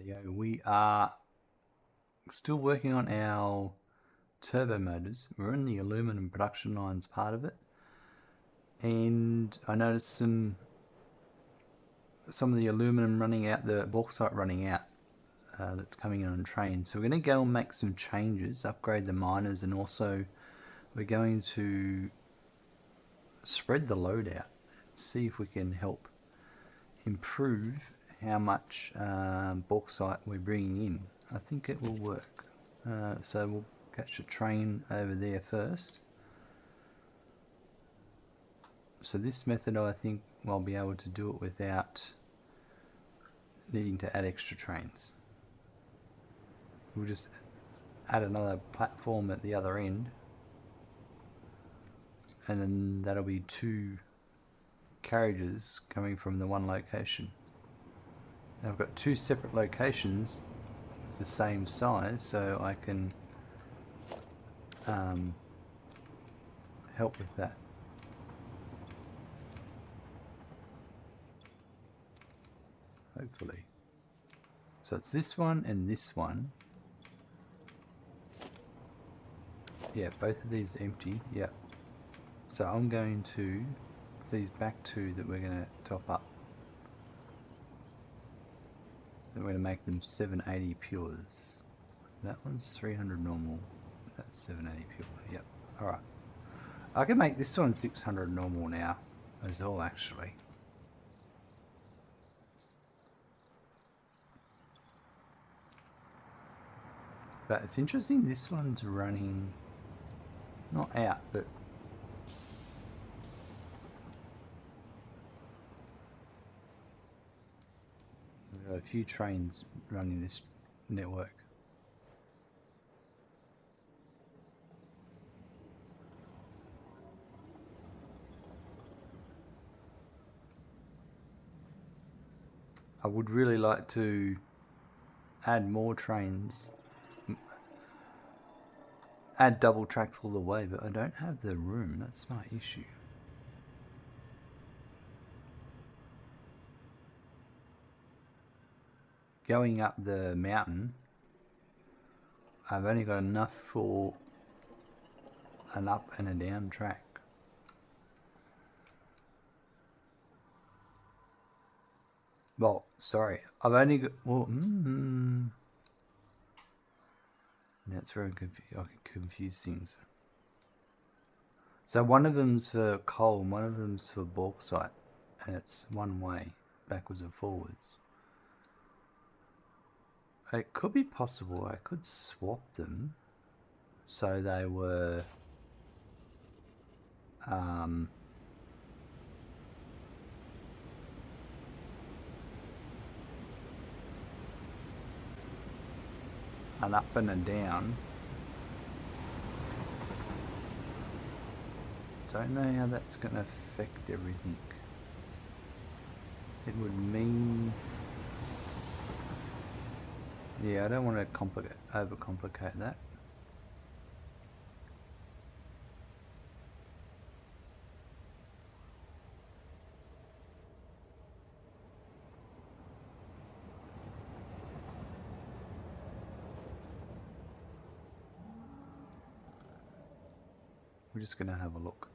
Rightio, we are still working on our turbo motors. We're in the aluminum production lines part of it, and I noticed some of the aluminum running out, the bauxite running out, that's coming in on train. So we're going to go and make some changes, upgrade the miners, and also we're going to spread the load out, see if we can help improve how much bauxite we're bringing in. I think it will work. So we'll catch a train over there first. So this method, I think I'll be able to do it without needing to add extra trains. We'll just add another platform at the other end, and then that'll be 2 carriages coming from the one location. Now I've got 2 separate locations with the same size, so I can help with that. Hopefully. So it's this one and this one. Yeah, both of these are empty. Yep. So I'm going to, it's these back 2 that we're going to top up. And we're going to make them 780 pures. That one's 300 normal. That's 780 pure. Yep. Alright. I can make this one 600 normal now as well, actually. But it's interesting, this one's running not out, but we've got a few trains running this network. I would really like to add more trains, add double tracks all the way, but I don't have the room. That's my issue. Going up the mountain, I've only got enough for an up and a down track. Well, sorry, I've only got, well, that's where I can confuse things. So one of them's for coal, one of them's for bauxite, and it's one way, backwards and forwards. It could be possible I could swap them so they were an up and a down. Don't know how that's going to affect everything. It would mean, yeah, I don't want to overcomplicate that. We're just going to have a look.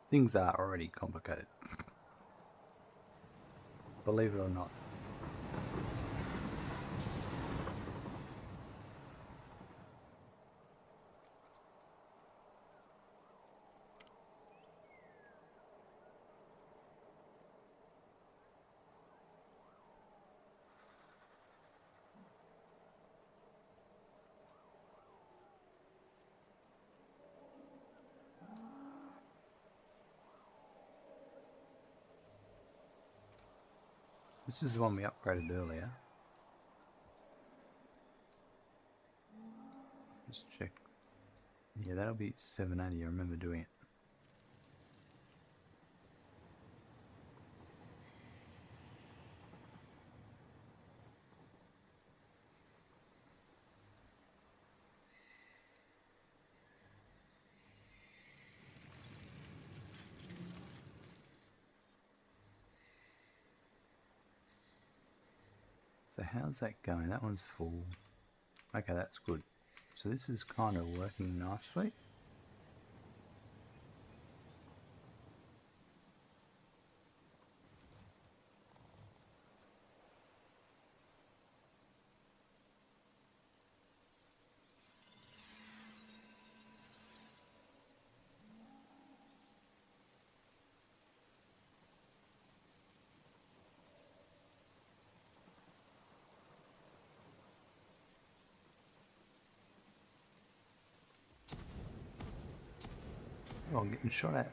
Things are already complicated, believe it or not. This is the one we upgraded earlier. Just check. Yeah, that'll be 780. I remember doing it. So how's that going? That one's full. Okay, that's good. So this is kind of working nicely. Oh, I'm getting shot at.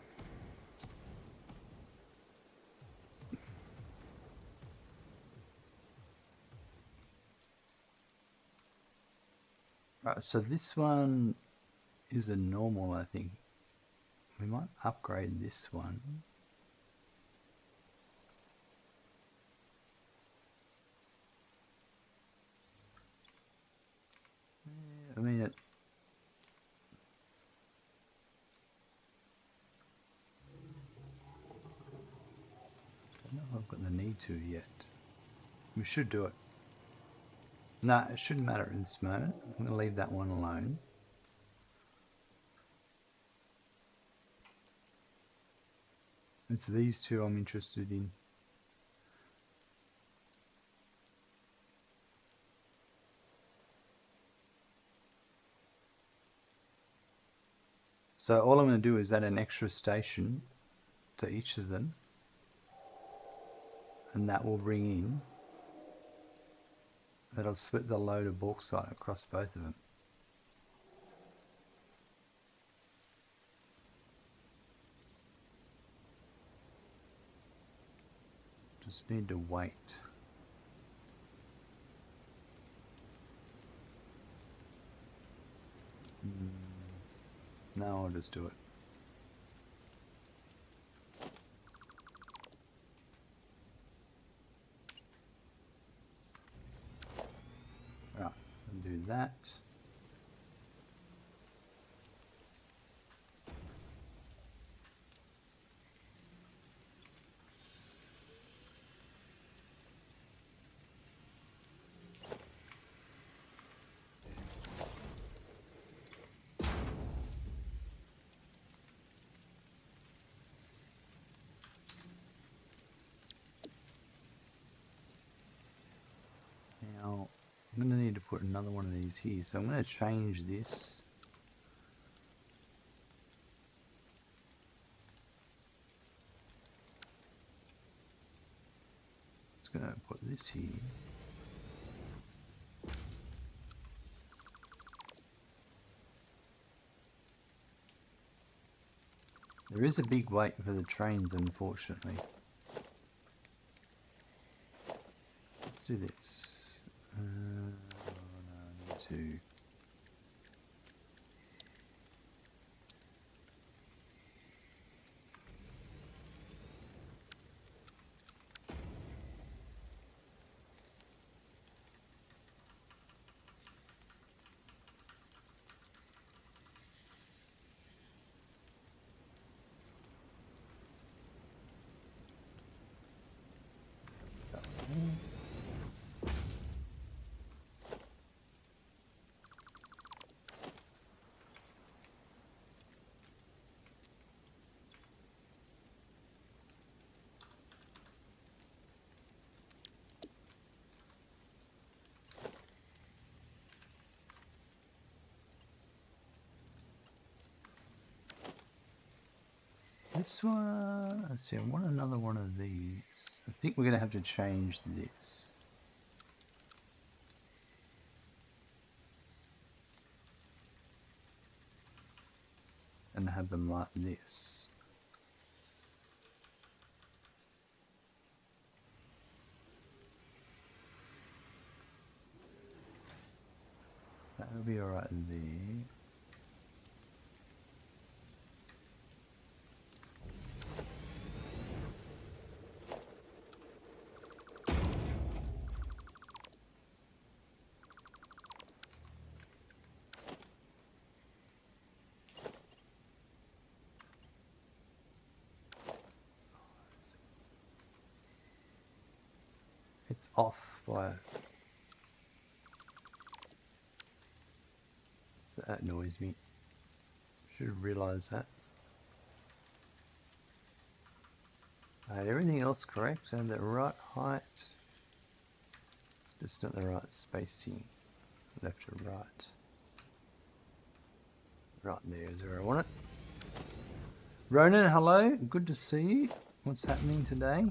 Right, so this one is a normal, I think. We might upgrade this one. I mean, I don't know if I've got the need to yet. We should do it. No, it shouldn't matter in this moment. I'm going to leave that one alone. It's these two I'm interested in. So all I'm going to do is add an extra station to each of them, and that will bring in, that'll split the load of bauxite across both of them. Just need to wait. No, I'll just do it. Right, I'll do that. Now, I'm going to need to put another one of these here, so I'm going to change this. Just going to put this here. There is a big wait for the trains, unfortunately. Let's do this. No, I need to. This one, let's see, I want another one of these. I think we're going to have to change this. And have them like this. That will be alright there. It's off by That annoys me. Should have realised that. Everything else correct and the right height. Just not the right spacing. Left to right. Right there is where I want it. Ronan, hello. Good to see you. What's happening today?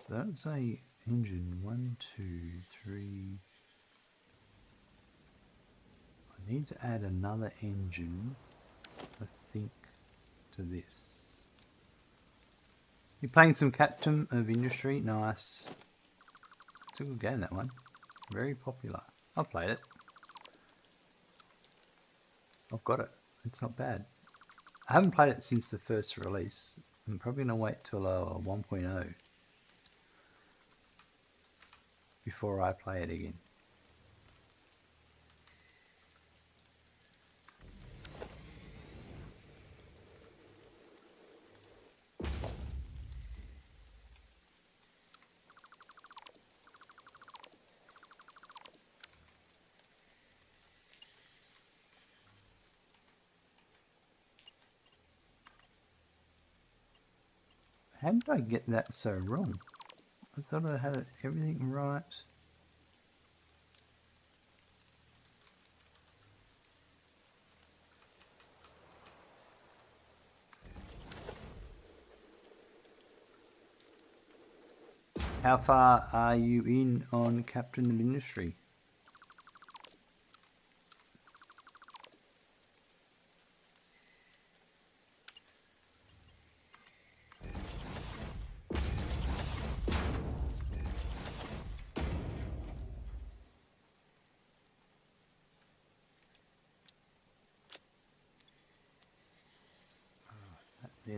So that's a engine. 1, 2, 3. I need to add another engine, I think, to this. You're playing some Captain of Industry? Nice. It's a good game, that one. Very popular. I've played it. I've got it. It's not bad. I haven't played it since the first release. I'm probably going to wait till 1.0 before I play it again. How did I get that so wrong? I thought I had everything right. How far are you in on Captain of Industry?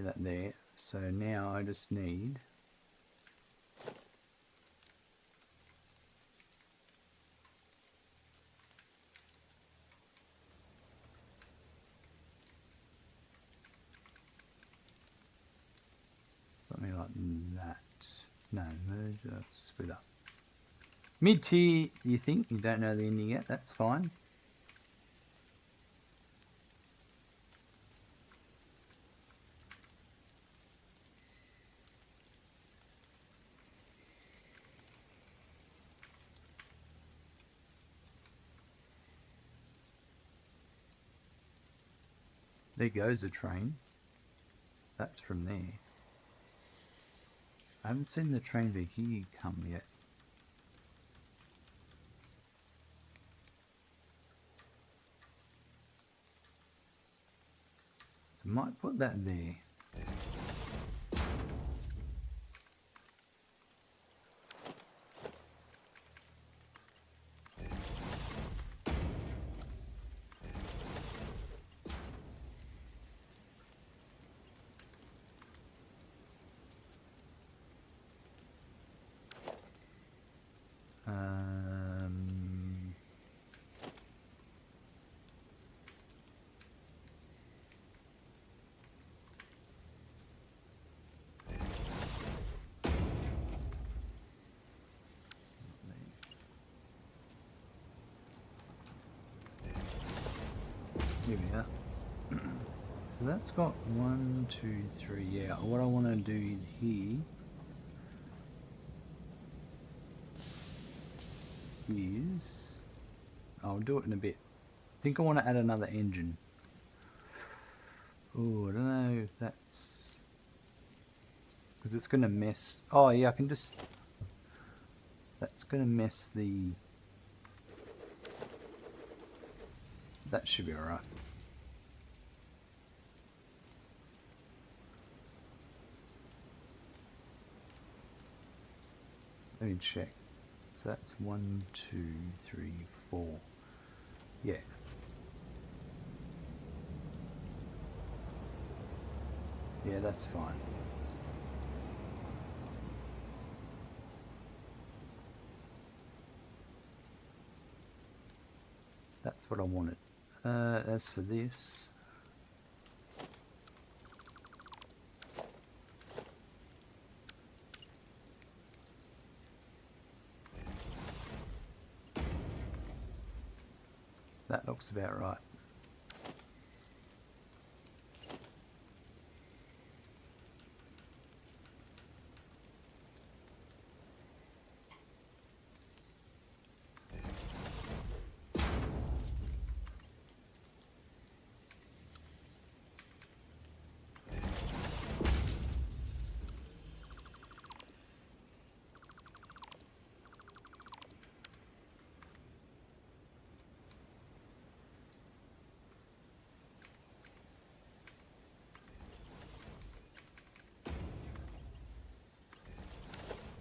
That there. So now I just need something like that. No, merge, split up. Mid-tier, you think? You don't know the ending yet? That's fine. There goes a train. That's from there. I haven't seen the train vehicle come yet. So I might put that there. Here we are. So that's got 1, 2, 3. Yeah, what I want to do here is, I'll do it in a bit. I think I want to add another engine. Oh, I don't know if that's because it's going to mess. Oh yeah, I can just. That's going to mess the. That should be alright. Let me check. So that's 1, 2, 3, 4. Yeah. Yeah, that's fine. That's what I wanted. As for this, that looks about right.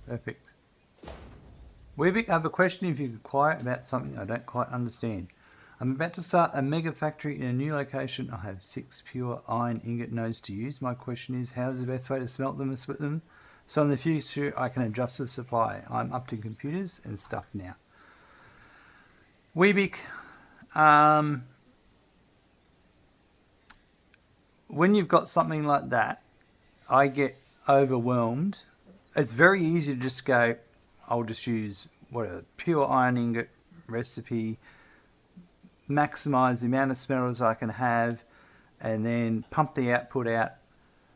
Perfect. Weebic, I have a question if you could quiet about something I don't quite understand. I'm about to start a mega factory in a new location. I have 6 pure iron ingot nodes to use. My question is, how is the best way to smelt them and split them so in the future I can adjust the supply? I'm up to computers and stuff now. Weebic, when you've got something like that, I get overwhelmed. It's very easy to just go, I'll just use whatever, pure iron ingot recipe, maximize the amount of smelters I can have, and then pump the output out.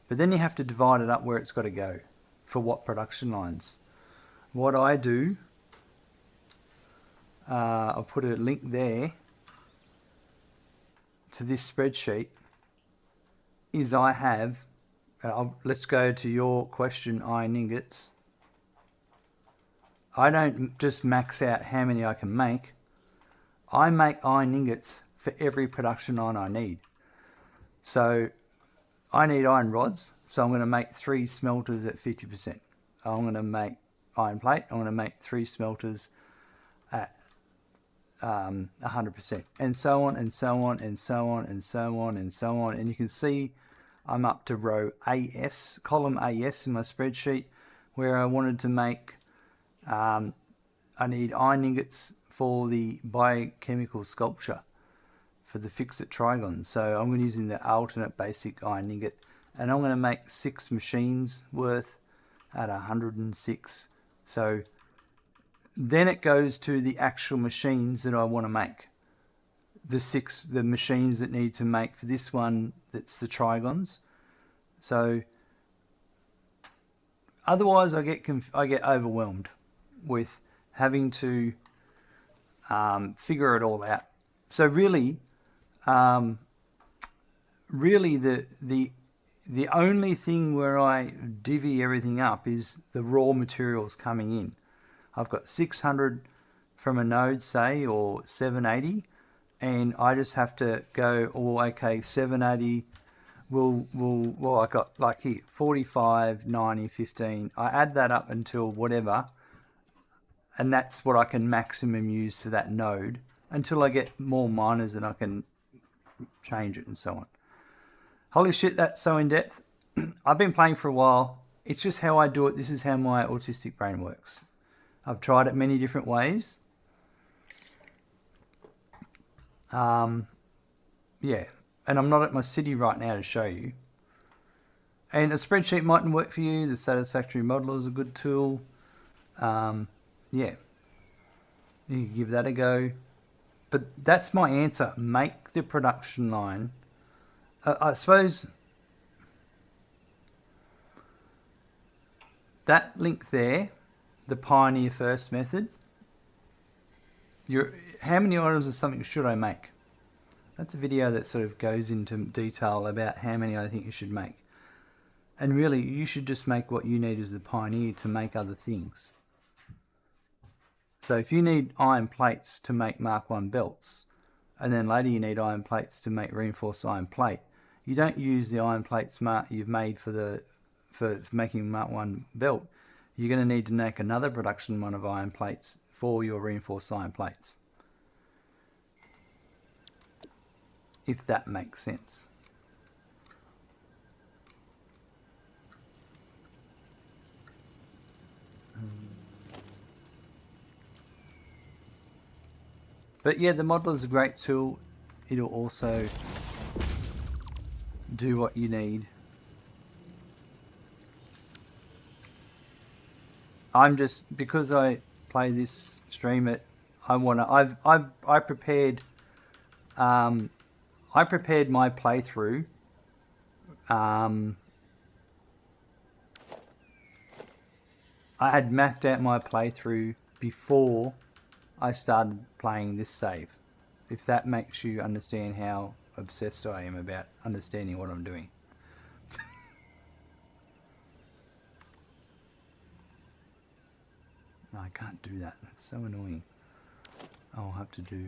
But then you have to divide it up where it's got to go for what production lines. What I do, I'll put a link there to this spreadsheet, is I have, let's go to your question, iron ingots. I don't just max out how many I can make. I make iron ingots for every production line I need. So I need iron rods, so I'm going to make 3 smelters at 50%. I'm going to make iron plate, I'm going to make 3 smelters at 100%, and so on and so on and so on and so on and so on. And you can see I'm up to row AS, column AS in my spreadsheet, where I wanted to make, I need iron ingots for the biochemical sculpture for the fixed trigons. So I'm going to use the alternate basic iron ingot, and I'm going to make 6 machines worth at 106. So then it goes to the actual machines that I want to make. The machines that need to make for this one, that's the trigons. So otherwise I get overwhelmed with having to figure it all out. So really the only thing where I divvy everything up is the raw materials coming in. I've got 600 from a node, say, or 780, and I just have to go, oh, okay, 780 well, I got like here 45, 90, 15. I add that up until whatever, and that's what I can maximum use to that node until I get more miners and I can change it and so on. Holy shit, that's so in depth. I've been playing for a while. It's just how I do it. This is how my autistic brain works. I've tried it many different ways. Yeah, and I'm not at my city right now to show you. And a spreadsheet mightn't work for you. The Satisfactory modeler is a good tool. Yeah, you can give that a go. But that's my answer. Make the production line. I suppose that link there, the Pioneer First method, how many items of something should I make? That's a video that sort of goes into detail about how many I think you should make. And really, you should just make what you need as the Pioneer to make other things. So if you need iron plates to make Mark 1 belts, and then later you need iron plates to make reinforced iron plate, you don't use the iron plates you've made for making Mark 1 belt. You're going to need to make another production one of iron plates for your reinforced iron plates. if that makes sense. But yeah, the modeler is a great tool. It'll also do what you need. I'm just, because I play this, stream it, I wanna. I prepared my playthrough. I had mapped out my playthrough before I started playing this save. If that makes you understand how obsessed I am about understanding what I'm doing. No, I can't do that. That's so annoying. I'll have to do...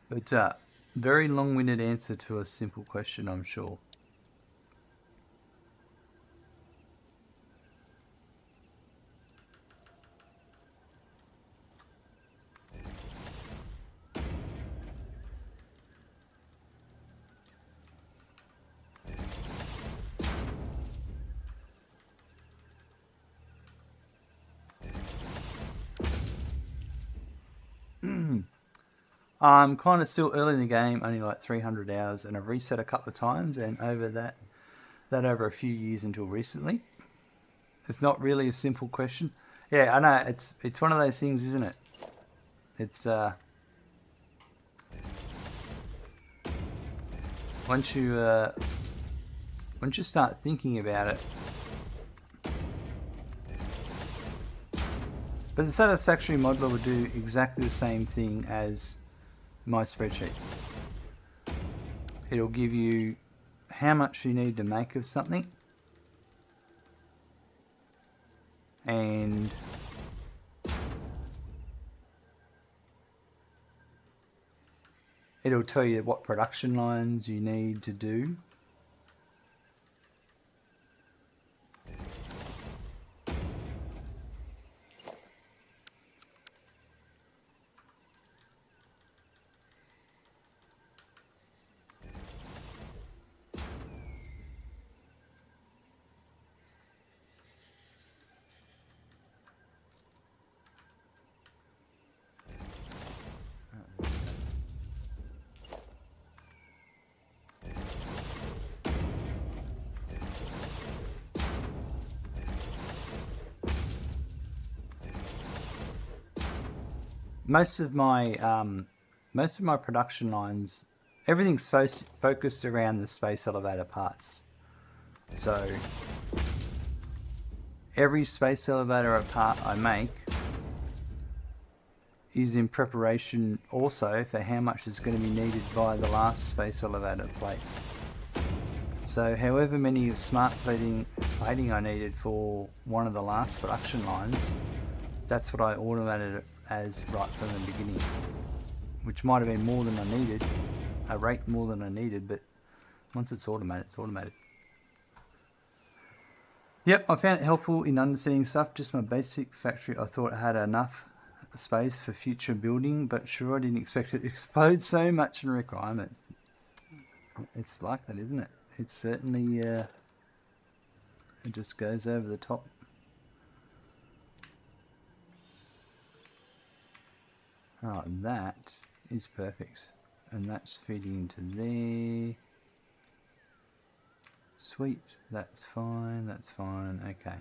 But very long-winded answer to a simple question, I'm sure. I'm kind of still early in the game, only like 300 hours, and I've reset a couple of times, and over that over a few years until recently. It's not really a simple question. Yeah, I know, it's one of those things, isn't it? It's once you start thinking about it. But the Satisfactory modeler would do exactly the same thing as my spreadsheet. It'll give you how much you need to make of something, and it'll tell you what production lines you need to do. Most of my production lines, everything's focused around the space elevator parts. So every space elevator part I make is in preparation also for how much is going to be needed by the last space elevator plate. So however many of smart plating I needed for one of the last production lines, that's what I automated it as right from the beginning, which might have been more than I needed, a rate more than I needed, but once it's automated, it's automated. Yep, I found it helpful in understanding stuff. Just my basic factory, I thought I had enough space for future building, but sure, I didn't expect it to explode so much in requirements. It's like that, isn't it? It's certainly, it just goes over the top. Oh, that is perfect. And that's feeding into there. Sweet, that's fine, okay.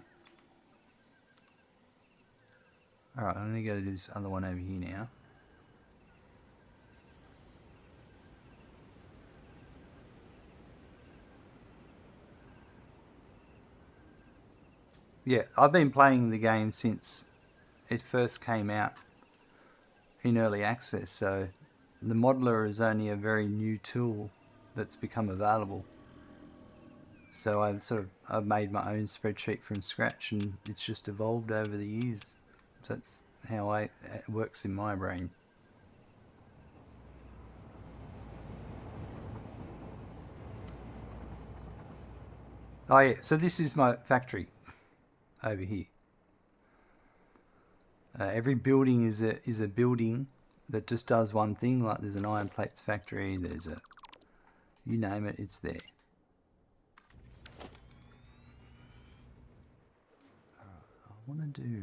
Alright, I'm going to go to this other one over here now. Yeah, I've been playing the game since it first came out in early access, so the modeler is only a very new tool that's become available. So I've made my own spreadsheet from scratch, and it's just evolved over the years. So that's how it works in my brain. Oh yeah, so this is my factory over here. Every building is a building that just does one thing. Like there's an iron plates factory. There's a, you name it, it's there. I want to do.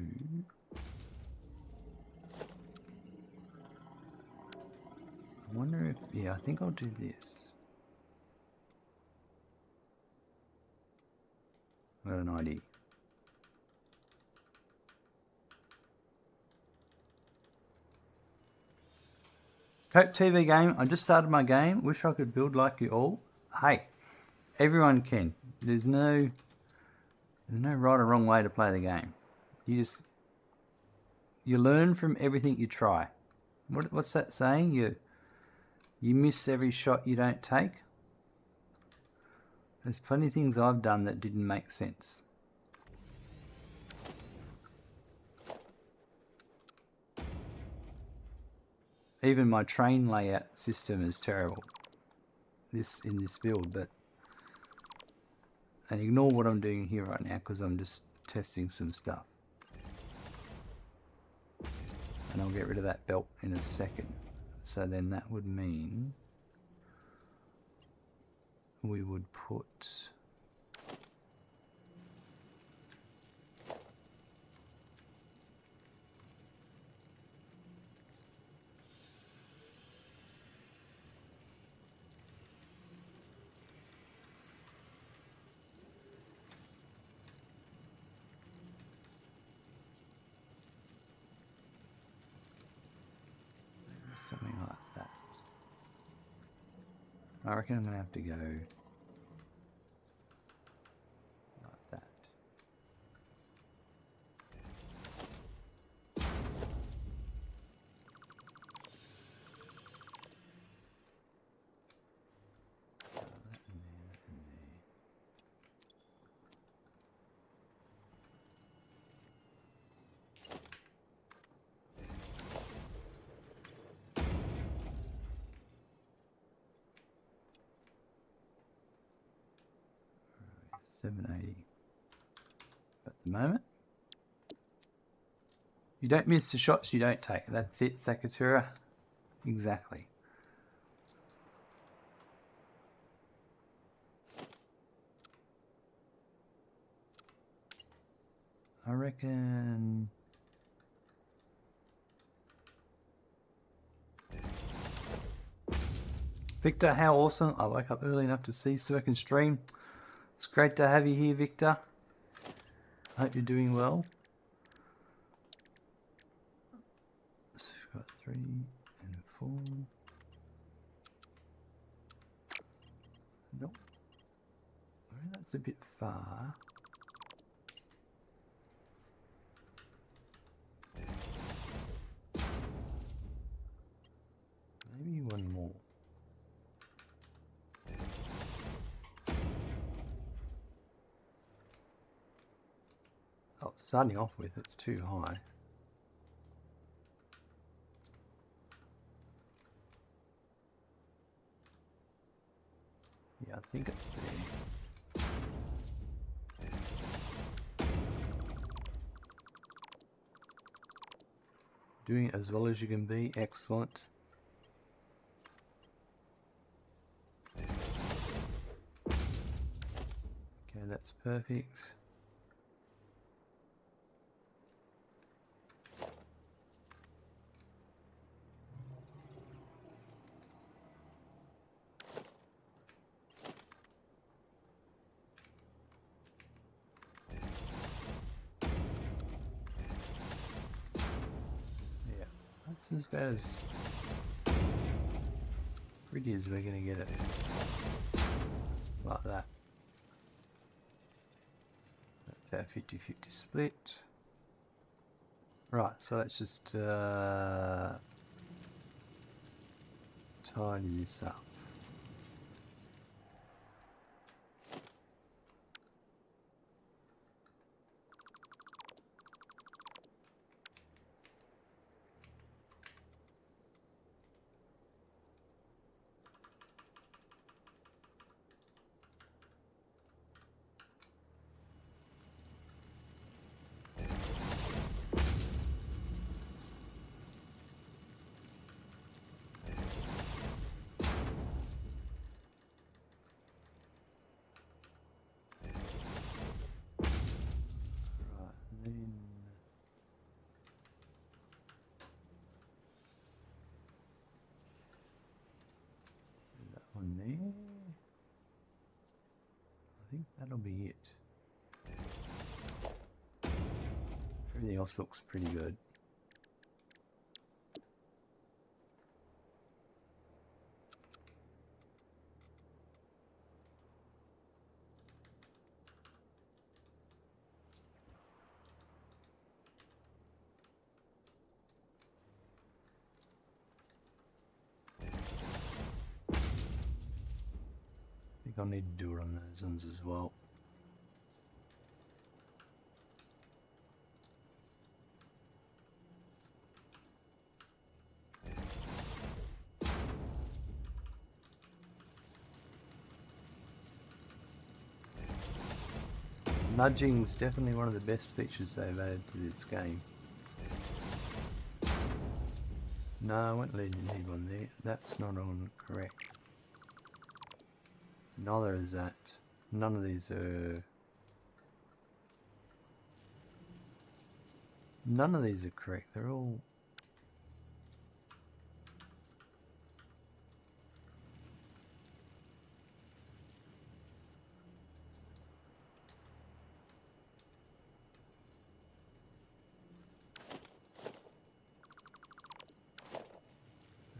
I wonder if, yeah, I think I'll do this. I got an idea. Coke TV game. I just started my game. Wish I could build like you all. Hey, everyone can. There's no right or wrong way to play the game. You learn from everything you try. What's that saying? You miss every shot you don't take. There's plenty of things I've done that didn't make sense. Even my train layout system is terrible. In this build, and ignore what I'm doing here right now because I'm just testing some stuff. And I'll get rid of that belt in a second. So then that would mean we would put something like that. I reckon I'm going to have to go like that. $780 at the moment. You don't miss the shots you don't take. That's it, Sakatura. Exactly. I reckon. Victor, how awesome. I woke up early enough to see so I can stream. It's great to have you here, Victor. I hope you're doing well. So we've got 3 and 4. Nope. That's a bit far. Maybe one more. Oh, starting off with, it's too high. Yeah, I think it's there. Doing it as well as you can be. Excellent. Okay, that's perfect. That's about as pretty as we're going to get it. Like that. That's our 50-50 split. Right, so let's just tidy this up. think that'll be it. Everything else looks pretty good. I think I'll need to do it on those ones as well. Nudging is definitely one of the best features they've added to this game. No, I won't need one there. That's not on correct. Neither is that. None of these are... None of these are correct. They're all...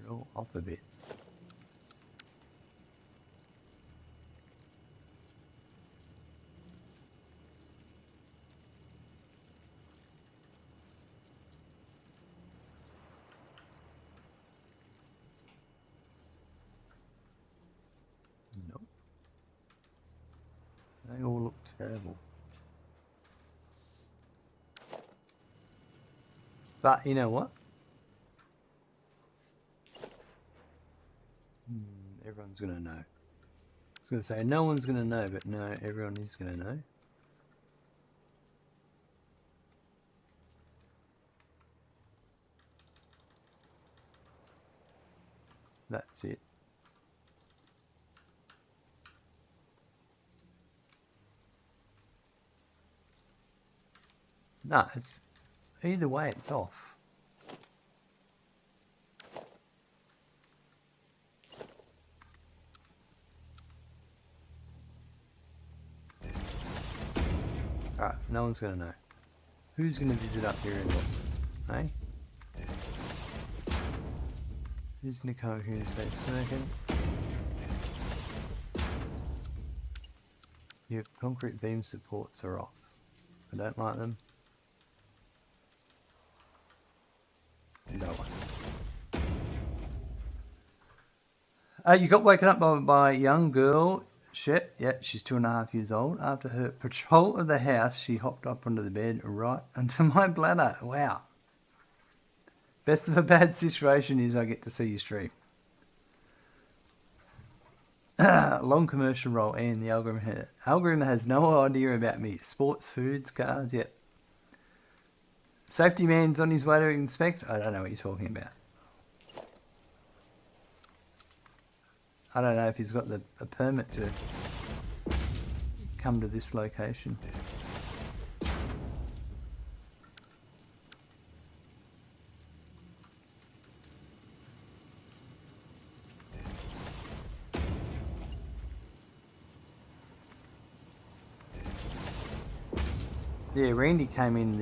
They're all off a bit. Nope. They all look terrible. But you know what? Everyone's gonna know. I was gonna say no one's gonna know, but no, everyone is gonna know. That's it. No, it's either way it's off. Alright, no one's gonna know. Who's gonna visit up here and look? Hey? Who's gonna come here and say smoking? Your concrete beam supports are off. I don't like them. No one. You got woken up by a young girl. Shit, yeah, she's 2.5 years old. After her patrol of the house, she hopped up onto the bed right onto my bladder. Wow. Best of a bad situation is I get to see you stream. Long commercial roll and the algorithm has no idea about me. Sports, foods, cars, yep. Safety man's on his way to inspect. I don't know what you're talking about. I don't know if he's got a permit to come to this location. Yeah, Randy came in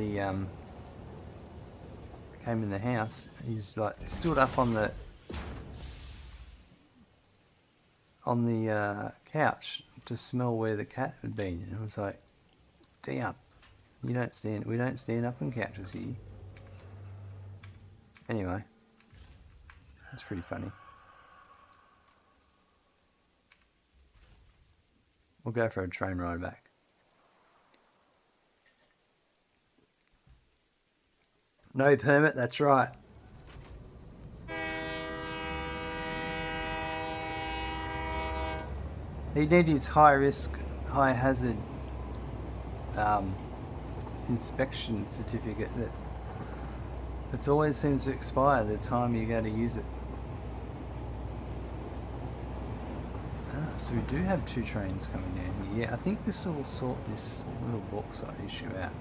the house. He's like stood up on the couch to smell where the cat had been, and it was like, damn, we don't stand up on couches here. Anyway, it's pretty funny. We'll go for a train ride back. No permit, that's right. He did his high risk, high hazard inspection certificate that it always seems to expire the time you go to use it. So we do have 2 trains coming down here. Yeah, I think this will sort this little bauxite issue out.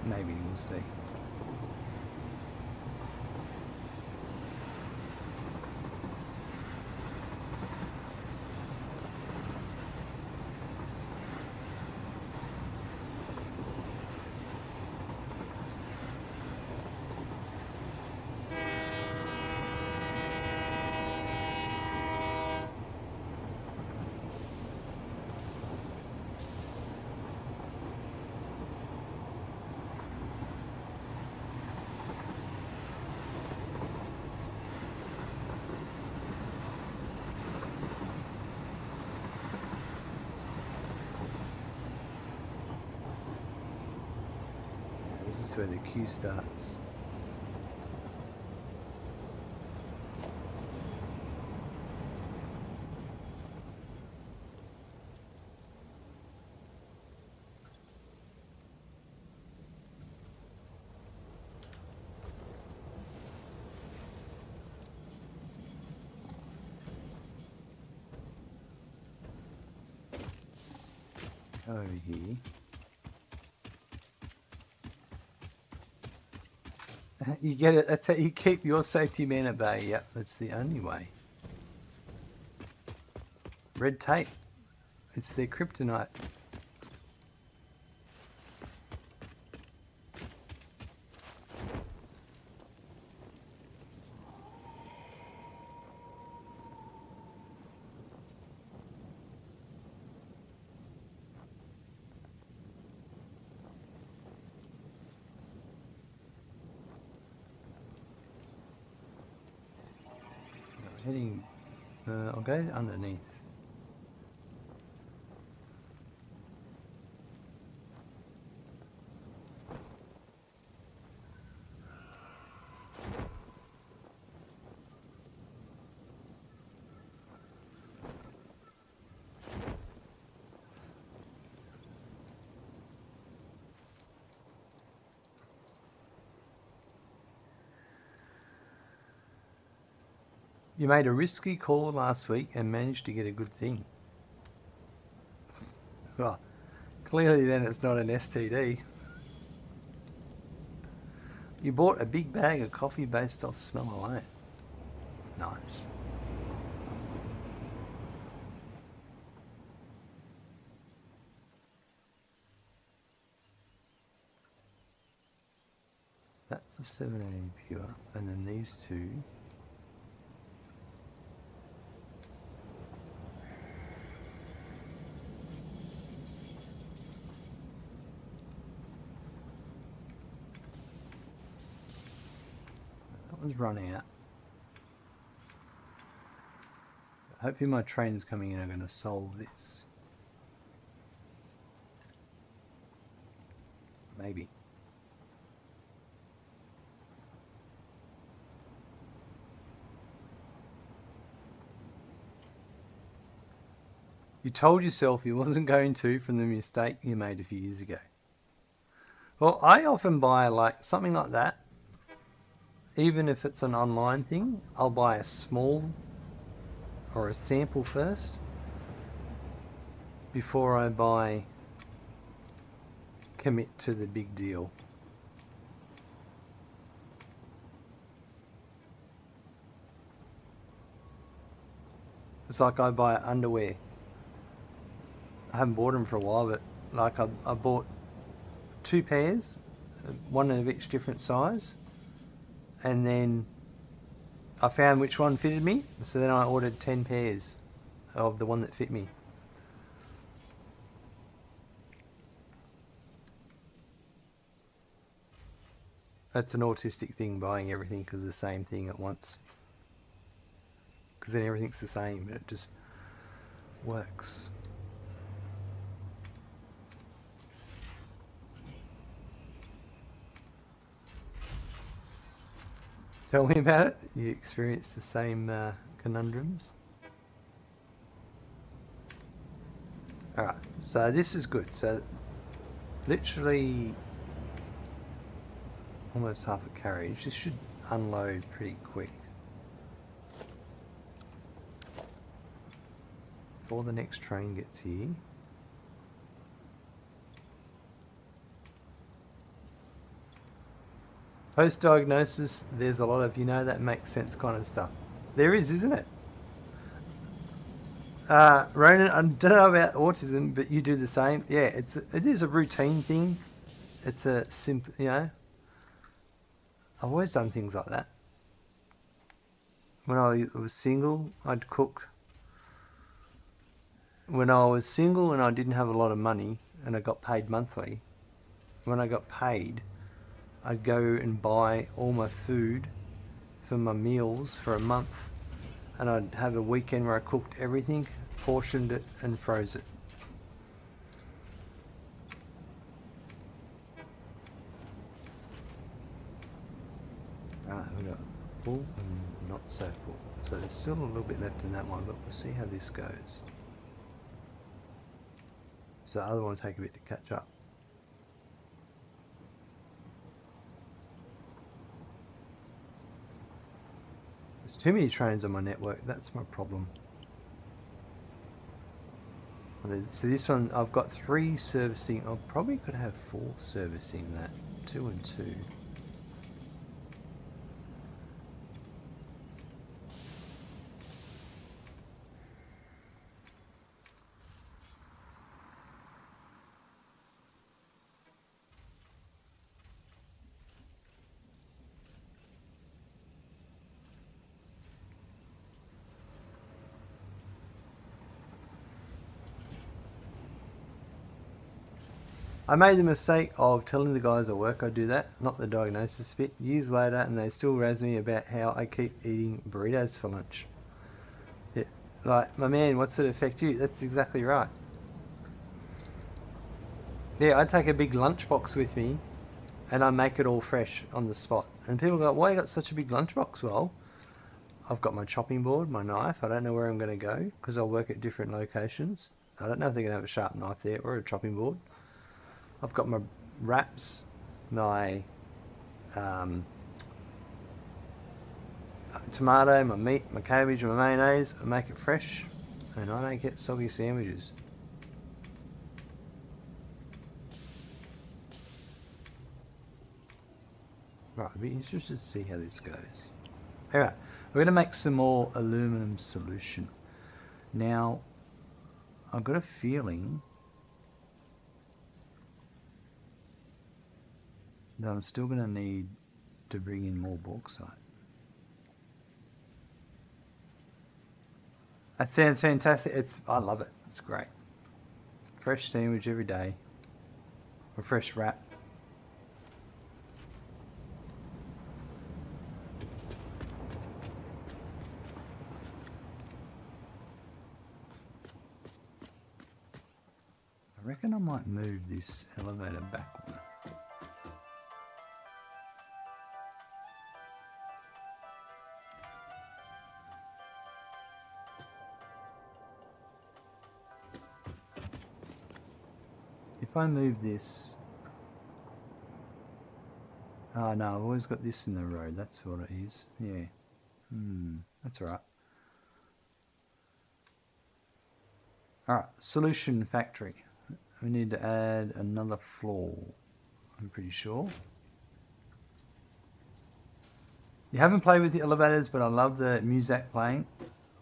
Maybe, we'll see. This is where the queue starts. Over here. You get it. That's how you keep your safety men at bay. Yep, that's the only way. Red tape. It's their kryptonite. Heading, I'll go underneath. You made a risky call last week and managed to get a good thing. Well, clearly then it's not an STD. You bought a big bag of coffee based off smell alone. Nice. That's a 780 pure, and then these two. That one's run out. Hopefully my trains coming in are going to solve this. Maybe. You told yourself you wasn't going to from the mistake you made a few years ago. Well, I often buy like something like that. Even if it's an online thing, I'll buy a small or a sample first before I commit to the big deal. It's like I buy underwear. I haven't bought them for a while, but like I bought 2 pairs, one of each different size, and then I found which one fitted me, so then I ordered 10 pairs of the one that fit me. That's an autistic thing, buying everything because the same thing at once. Because then everything's the same, and it just works. Tell me about it. You experience the same conundrums? Alright, so this is good. So literally almost half a carriage. This should unload pretty quick. Before the next train gets here. Post-diagnosis, there's a lot of, that makes sense kind of stuff. There is, isn't it? Ronan, I don't know about autism, but you do the same. Yeah, it is a routine thing. It's a simple, I've always done things like that. When I was single, I'd cook. When I was single and I didn't have a lot of money and I got paid monthly, when I got paid, I'd go and buy all my food for my meals for a month, and I'd have a weekend where I cooked everything, portioned it and froze it. Alright, we got full and not so full. So there's still a little bit left in that one, but we'll see how this goes. So the other one will take a bit to catch up. There's too many trains on my network, that's my problem. So this one, I've got 3 servicing. I probably could have 4 servicing that. 2 and 2. I made the mistake of telling the guys at work I do that, not the diagnosis bit, years later, and they still razz me about how I keep eating burritos for lunch. Yeah, like, my man, what's it affect you? That's exactly right. Yeah, I take a big lunchbox with me, and I make it all fresh on the spot. And people go, why you got such a big lunchbox? Well, I've got my chopping board, my knife. I don't know where I'm going to go, because I'll work at different locations. I don't know if they're going to have a sharp knife there or a chopping board. I've got my wraps, my tomato, my meat, my cabbage, my mayonnaise. I make it fresh, and I don't get soggy sandwiches. Right, I'd be interested to see how this goes. Alright, we're going to make some more aluminum solution. Now, I've got a feeling that I'm still going to need to bring in more bauxite. That sounds fantastic. I love it. It's great. Fresh sandwich every day. A fresh wrap. I reckon I might move this elevator back one. If I move this... Oh no, I've always got this in the road, that's what it is. Yeah. That's alright. Alright, solution factory. We need to add another floor, I'm pretty sure. You haven't played with the elevators, but I love the music playing.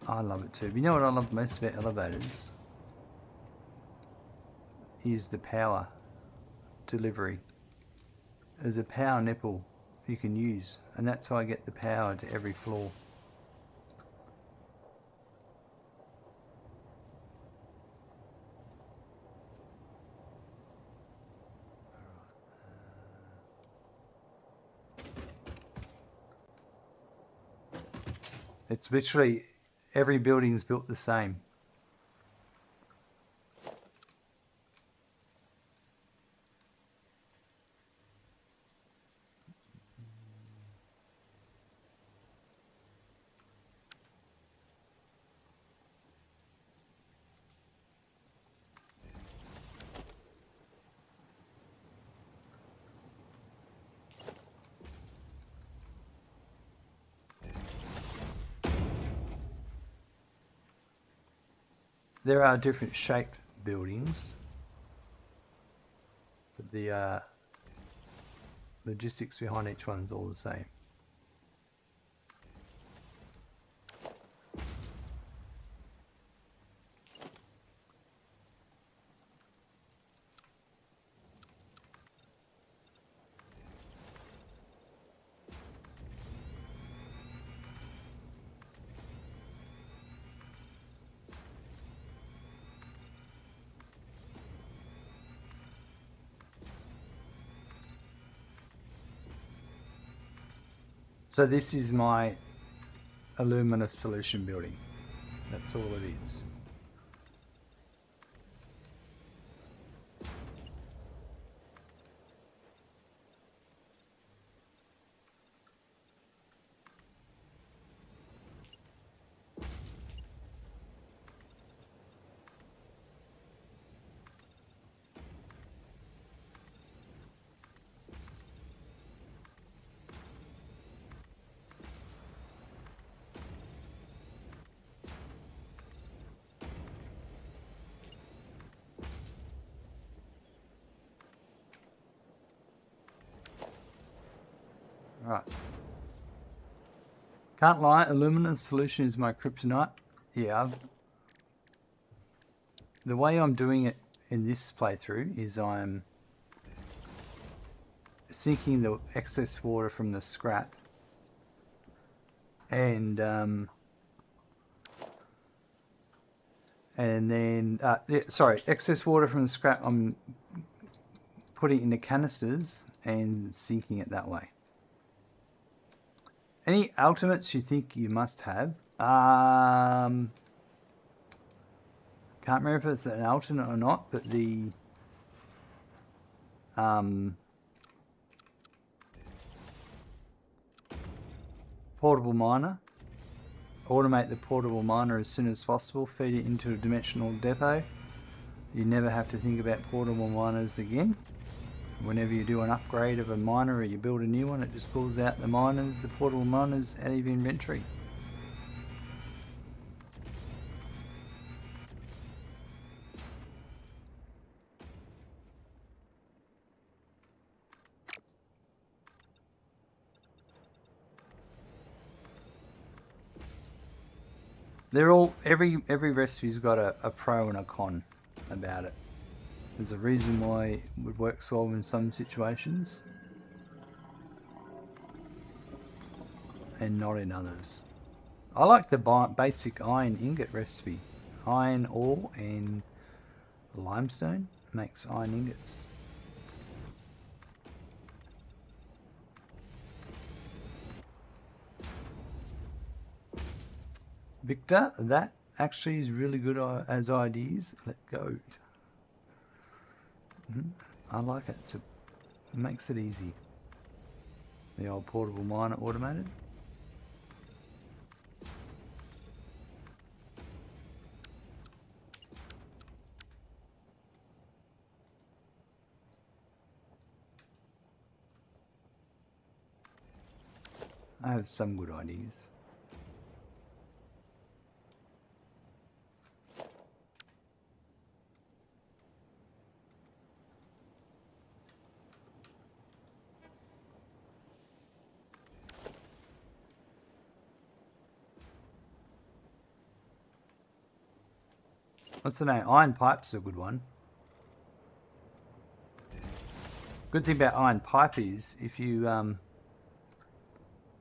I love it too. But you know what I love most about elevators? Is the power delivery. There's a power nipple you can use, and that's how I get the power to every floor. It's literally, every building's built the same. There are different shaped buildings, but the logistics behind each one's all the same. So this is my Alumina Solution building. That's all it is. Right. Can't lie, Alumina Solution is my kryptonite. Yeah, the way I'm doing it in this playthrough is I'm sinking the excess water from the scrap and then excess water from the scrap I'm putting it into canisters and sinking it that way. Any ultimates you think you must have? Can't remember if it's an alternate or not, but the portable miner. Automate the portable miner as soon as possible. Feed it into a dimensional depot. You never have to think about portable miners again. Whenever you do an upgrade of a miner or you build a new one, it just pulls out the portable miners out of your inventory. They're all every recipe's got a pro and a con about it. There's a reason why it works well in some situations and not in others. I like the basic iron ingot recipe. Iron ore and limestone makes iron ingots. Victor, that actually is really good as ideas. Let go. I like it. It makes it easy. The old portable miner automated. I have some good ideas. What's the name? Iron pipe's a good one. Good thing about iron pipe is if you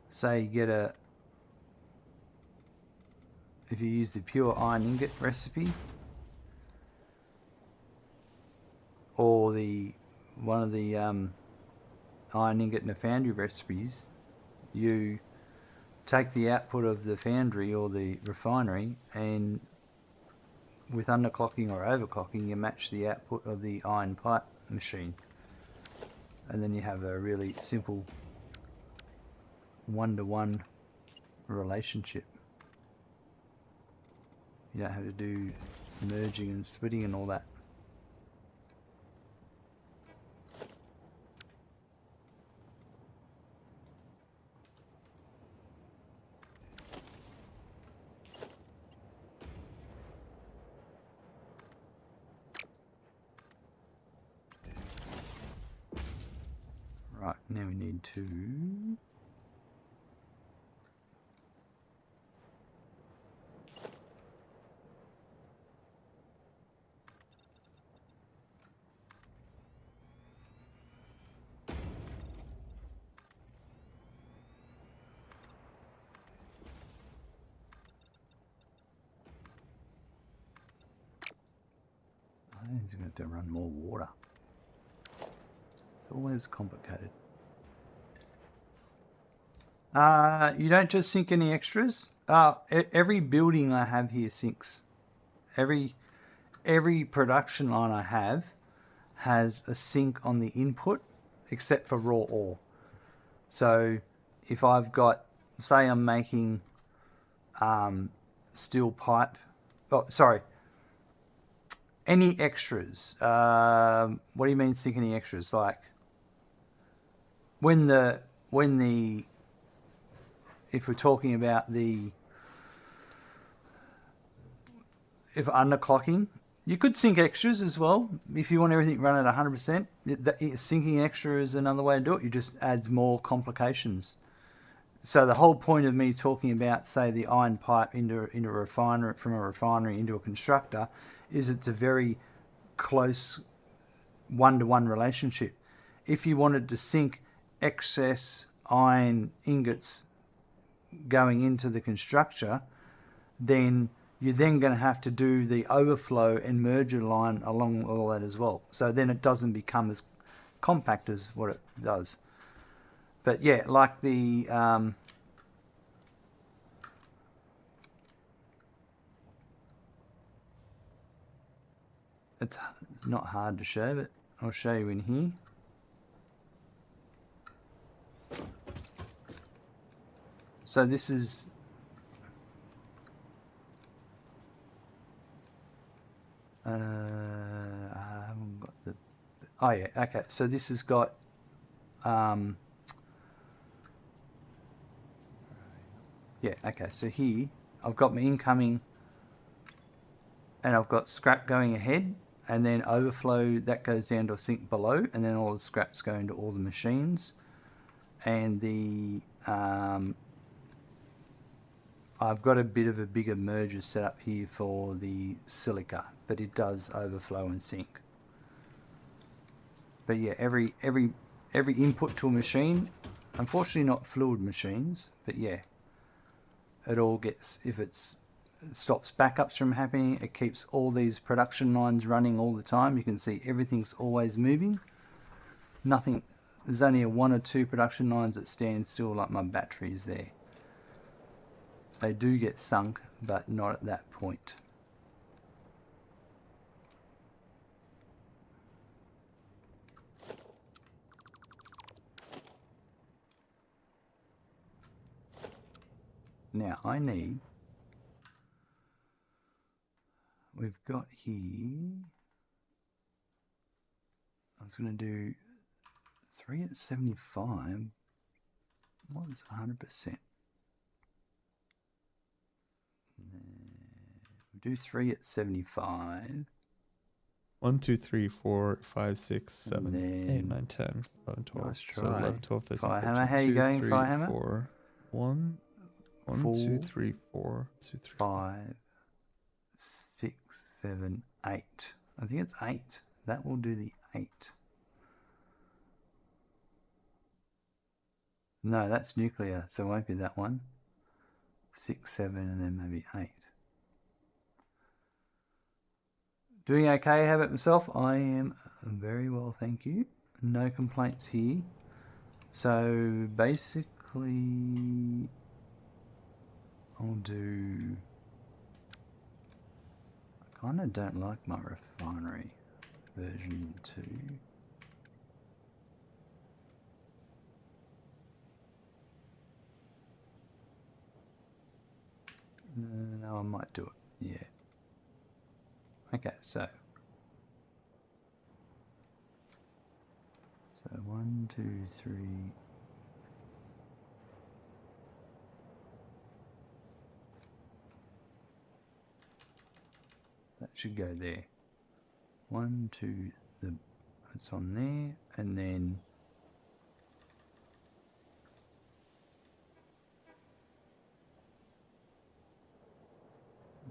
say you get if you use the pure iron ingot recipe or one of the iron ingot in a foundry recipes, you take the output of the foundry or the refinery and with underclocking or overclocking you match the output of the iron pipe machine, and then you have a really simple one-to-one relationship. You don't have to do merging and splitting and all that. Right, now we need to he's going to have to run more water. It's always complicated. You don't just sink any extras. Every building I have here sinks. Every production line I have has a sink on the input, except for raw ore. So if I've got, say I'm making steel pipe, any extras. What do you mean sink any extras? Like if we're talking about if underclocking, You could sink extras as well if you want everything run at 100%. Sinking extra is another way to do it. You just adds more complications. So the whole point of me talking about, say, the iron pipe into a refinery, from a refinery into a constructor, is it's a very close one-to-one relationship. If you wanted to sink excess iron ingots going into the constructor, then you're then going to have to do the overflow and merger line along all that as well. So then it doesn't become as compact as what it does. But yeah, like the it's not hard to show, but I'll show you in here. So this is I haven't got the. Oh yeah, okay. So this has got yeah, okay. So here I've got my incoming, and I've got scrap going ahead, and then overflow that goes down to a sink below, and then all the scraps go into all the machines, and the I've got a bit of a bigger merger set up here for the silica, but it does overflow and sink. But yeah, every input to a machine, unfortunately not fluid machines, but yeah, it all gets, if it stops backups from happening, it keeps all these production lines running all the time. You can see everything's always moving. Nothing, there's only a 1 or 2 production lines that stand still, like my batteries there. They do get sunk, but not at that point. Now I need, we've got here, I was going to do 3 at 75. What's 100%? We do 3 at 75. 1, 2, 3, 4, 5, 6, 7, then 8, 9, 10, 11, 12. Nice So try. 11, 12, 13, Firehammer, 14. how you 2, going, 3, Firehammer? 4. 1, 1, 2, 3, 4, 2, 3, 5, 6, 7, 8. I think it's 8. That will do the 8. No, that's nuclear, so it won't be that one. 6, 7, and then maybe 8. Doing okay, how about myself? I am very well, thank you. No complaints here. So basically, I'll do... I kind of don't like my refinery version 2. No, I might do it, yeah. Okay, so 1, 2, 3. That should go there. 1, 2, it's on there, and then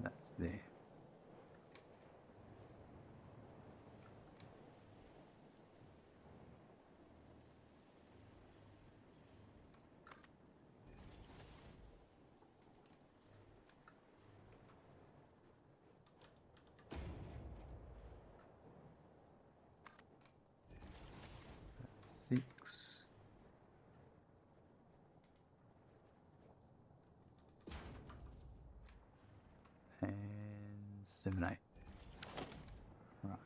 that's there. That's 6. And 7, 8. Right.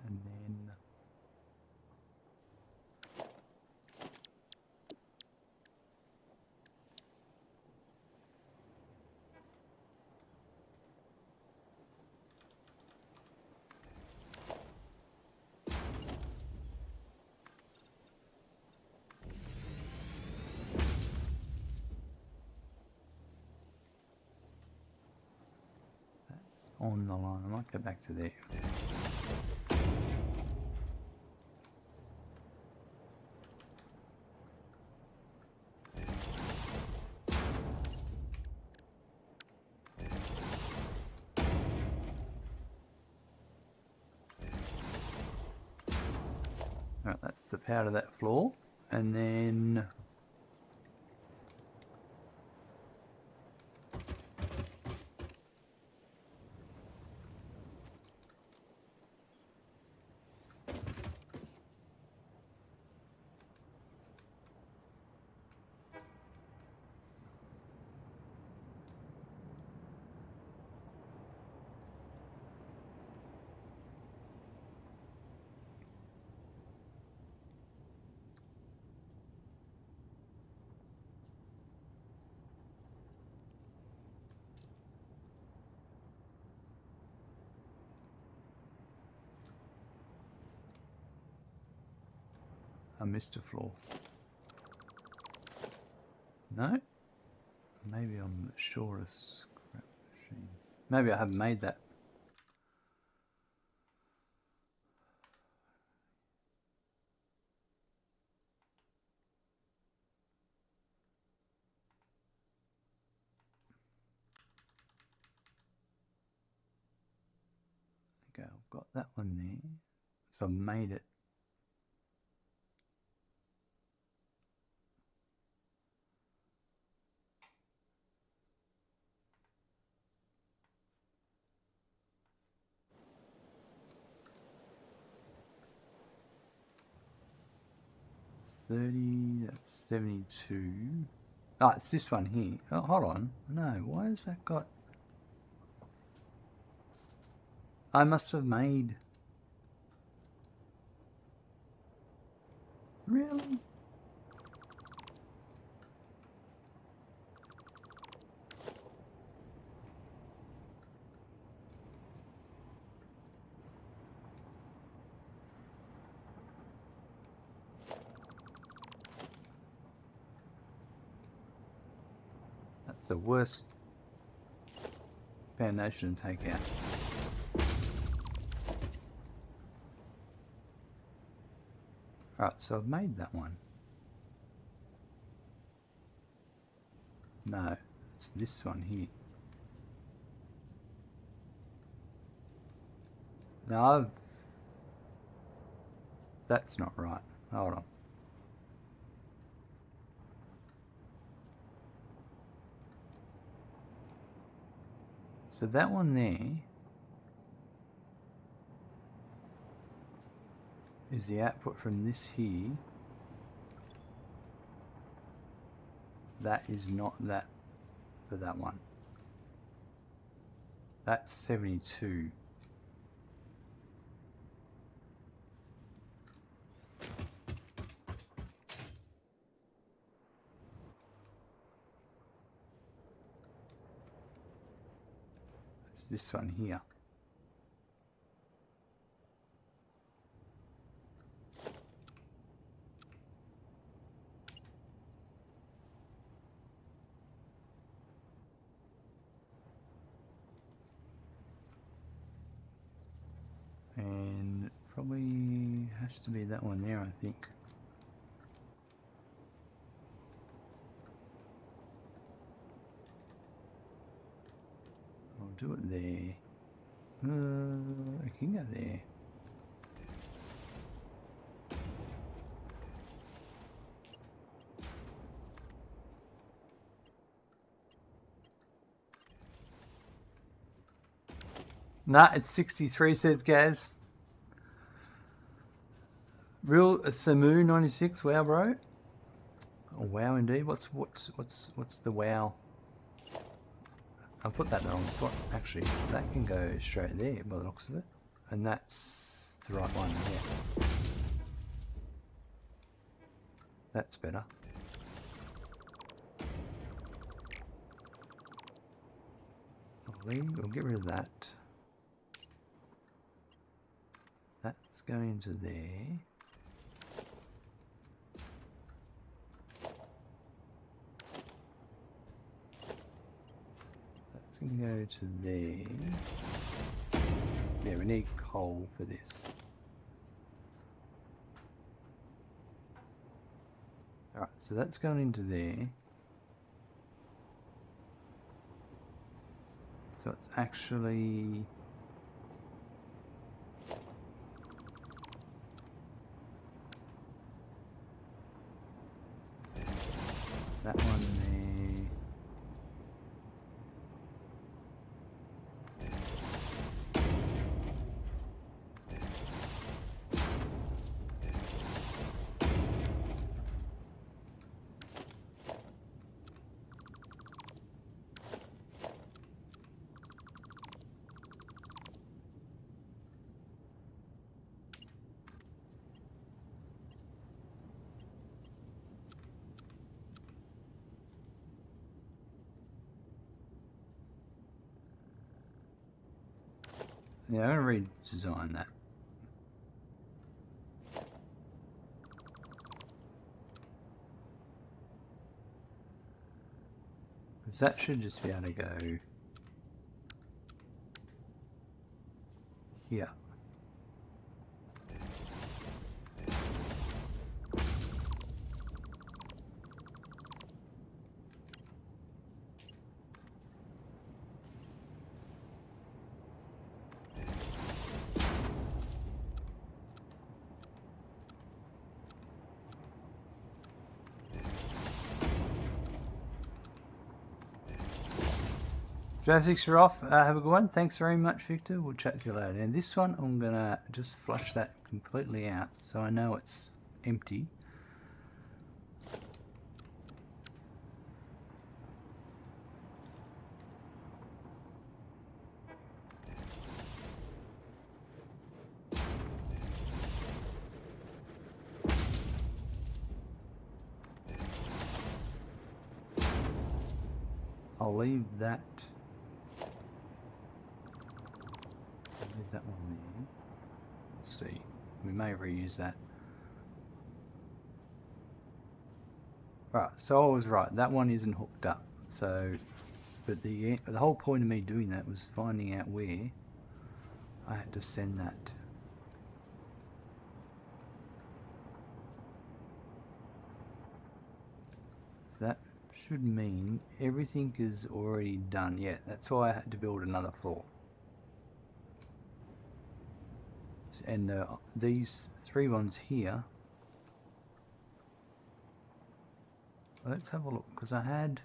And then on the line. I might go back to there. Alright, that's the power to that floor. And then I missed a floor. No? Maybe I'm the shortest scrap machine. Maybe I haven't made that. Okay, I've got that one there. So I've made it. It's 30, that's 72. Oh, it's this one here. Oh, hold on. No, why has that got... I must have made... Really? That's the worst foundation to take out. Alright, so I've made that one. No, it's this one here. No, that's not right. Hold on. So that one there is the output from this here. That is not that for that one. That's 72. It's this one here. And it probably has to be that one there, I think. I'll do it there. I can go there. Nah, it's 63, says Gaz. Real Samu 96. Wow, bro. Oh, wow, indeed. What's the wow? I'll put that in the wrong slot. Actually, that can go straight there by the looks of it, and that's the right one. Yeah, that's better. We'll get rid of that. That's going into there. That's going to go to there. Yeah, we need coal for this. Alright, so that's going into there. So it's actually... that one there. Yeah, I'm going to redesign that. Because that should just be able to go here. Jurassics are off. Have a good one. Thanks very much, Victor. We'll chat to you later. And this one, I'm going to just flush that completely out so I know it's empty. I'll leave that. Leave that one there. Let's see. We may reuse that. Right, so I was right. That one isn't hooked up. So, but the whole point of me doing that was finding out where I had to send that. So that should mean everything is already done. Yeah, that's why I had to build another floor. And these three ones here, let's have a look, because I had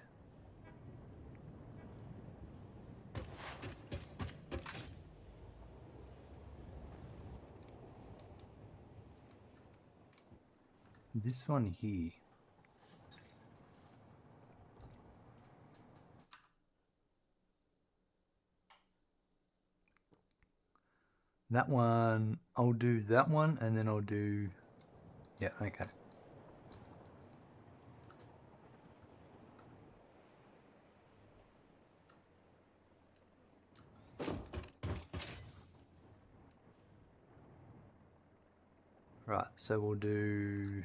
this one here. That one, I'll do that one, and then I'll do, yeah, okay. Right, so we'll do...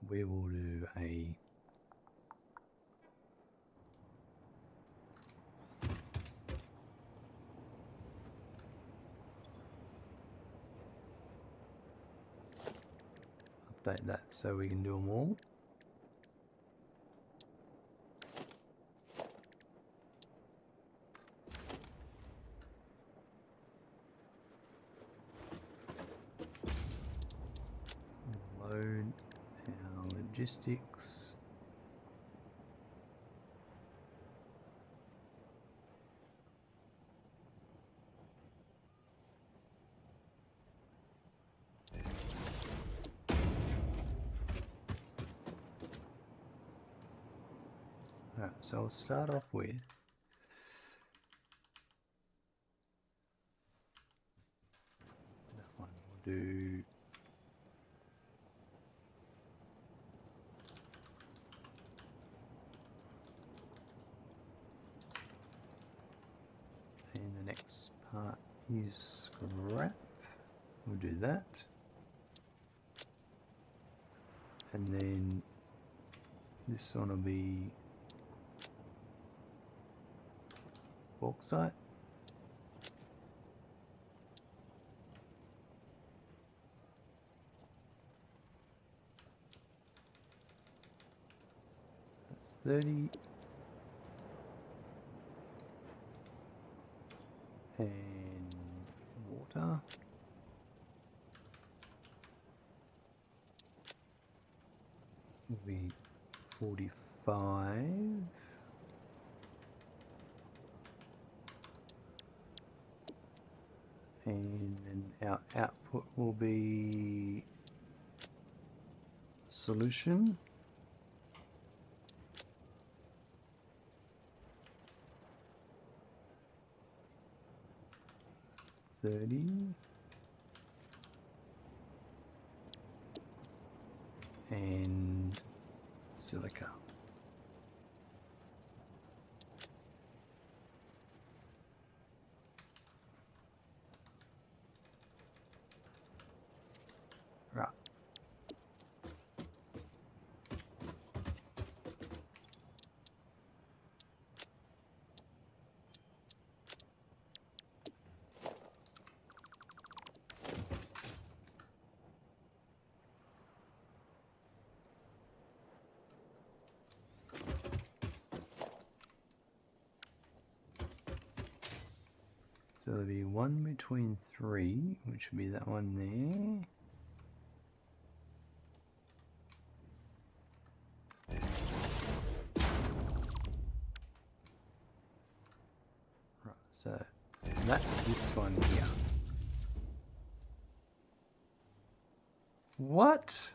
we will do a... update that so we can do them all. Load our logistics. Alright, so I'll start off with that one. We'll do next part is scrap. We'll do that. And then this one will be bauxite. That's 30. And water. Will be 45. And then our output will be solution. And silica. Right. So there'll be one between 3, which would be that one there. Right, so that's this one here. What?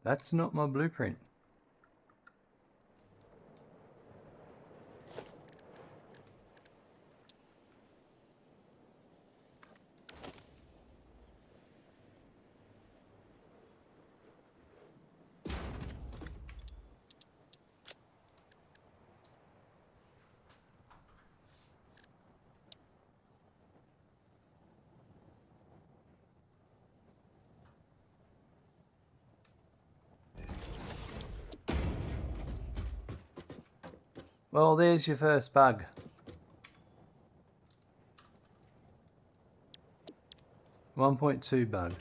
That's not my blueprint. Well, there's your first bug. .2 bug.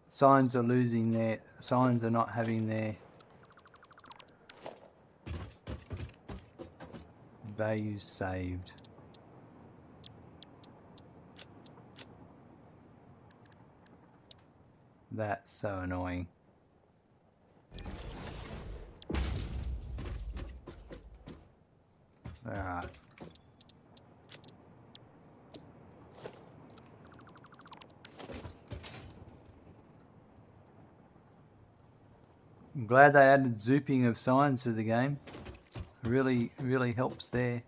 Signs are losing their signs are not having their values saved. That's so annoying. Alright. I'm glad they added zooping of signs to the game. Really helps there.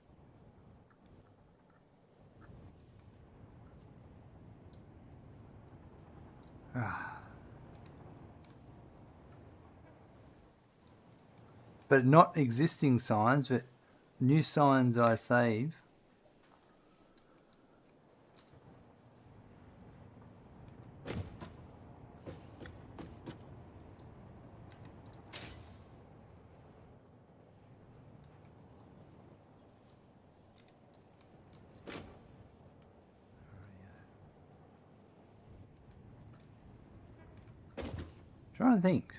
But not existing signs, but new signs I save. Trying to think.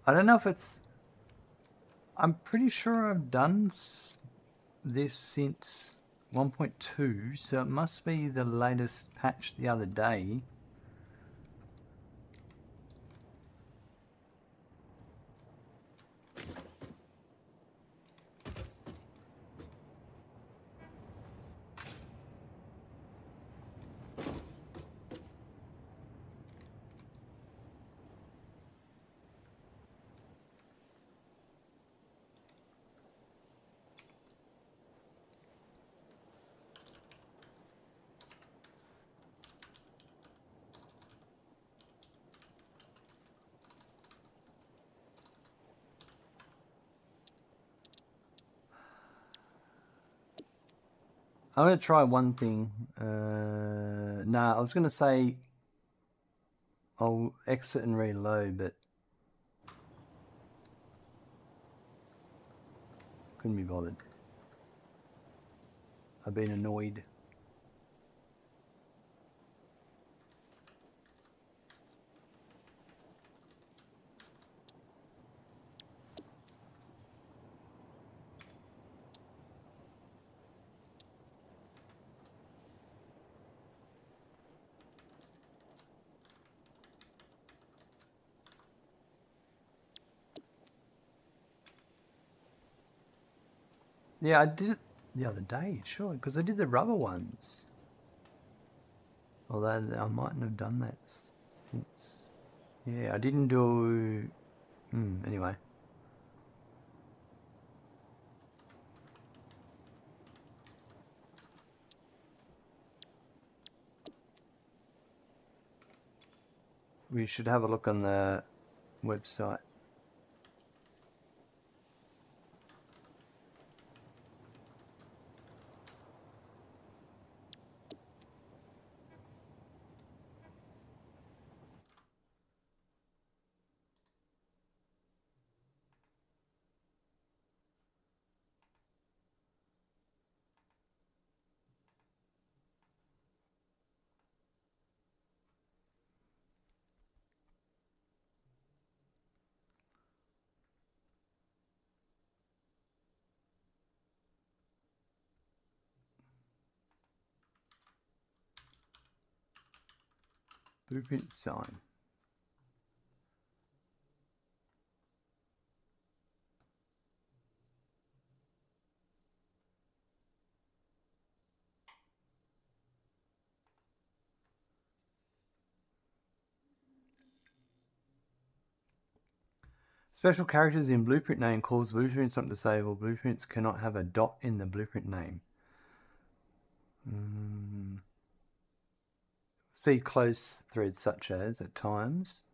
I don't know if it's... I'm pretty sure I've done this since 1.2, so it must be the latest patch the other day. I'm going to try one thing. Nah, I was going to say I'll exit and reload, but couldn't be bothered. I've been annoyed. Yeah, I did it the other day, sure, because I did the rubber ones. Although I mightn't have done that since. Yeah, I didn't do. Anyway. We should have a look on the website. Blueprint sign. Special characters in blueprint name cause blueprints not disabled. Blueprints cannot have a dot in the blueprint name. See close threads such as at times.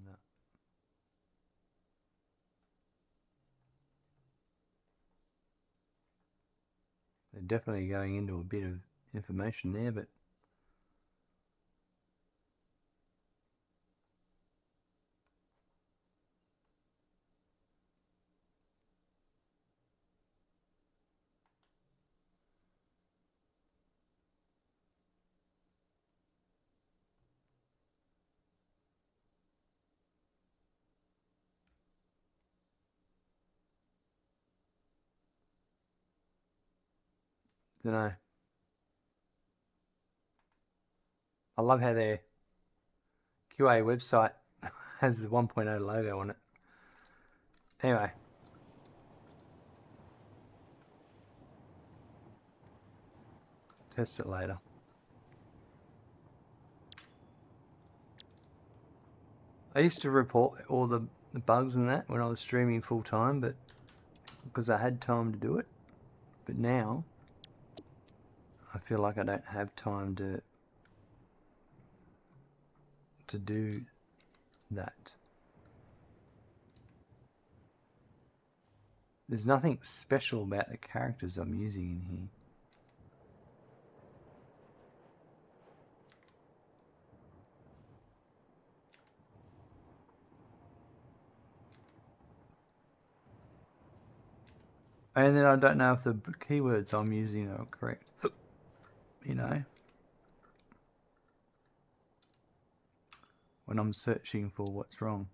No. They're definitely going into a bit of information there, but don't know. I love how their QA website has the 1.0 logo on it. Anyway. Test it later. I used to report all the bugs and that when I was streaming full time, but because I had time to do it. But now I feel like I don't have time to do that. There's nothing special about the characters I'm using in here. And then I don't know if the keywords I'm using are correct. You know, when I'm searching for what's wrong.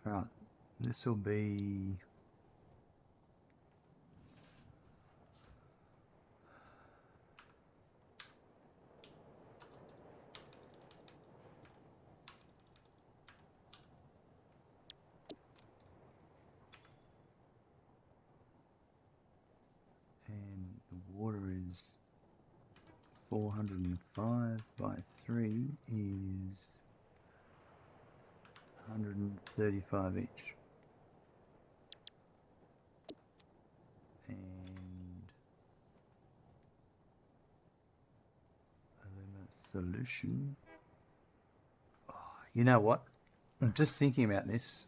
Right, this will be and the water is 405 by 3 is 135 each. And Alumina Solution You know what? I'm just thinking about this.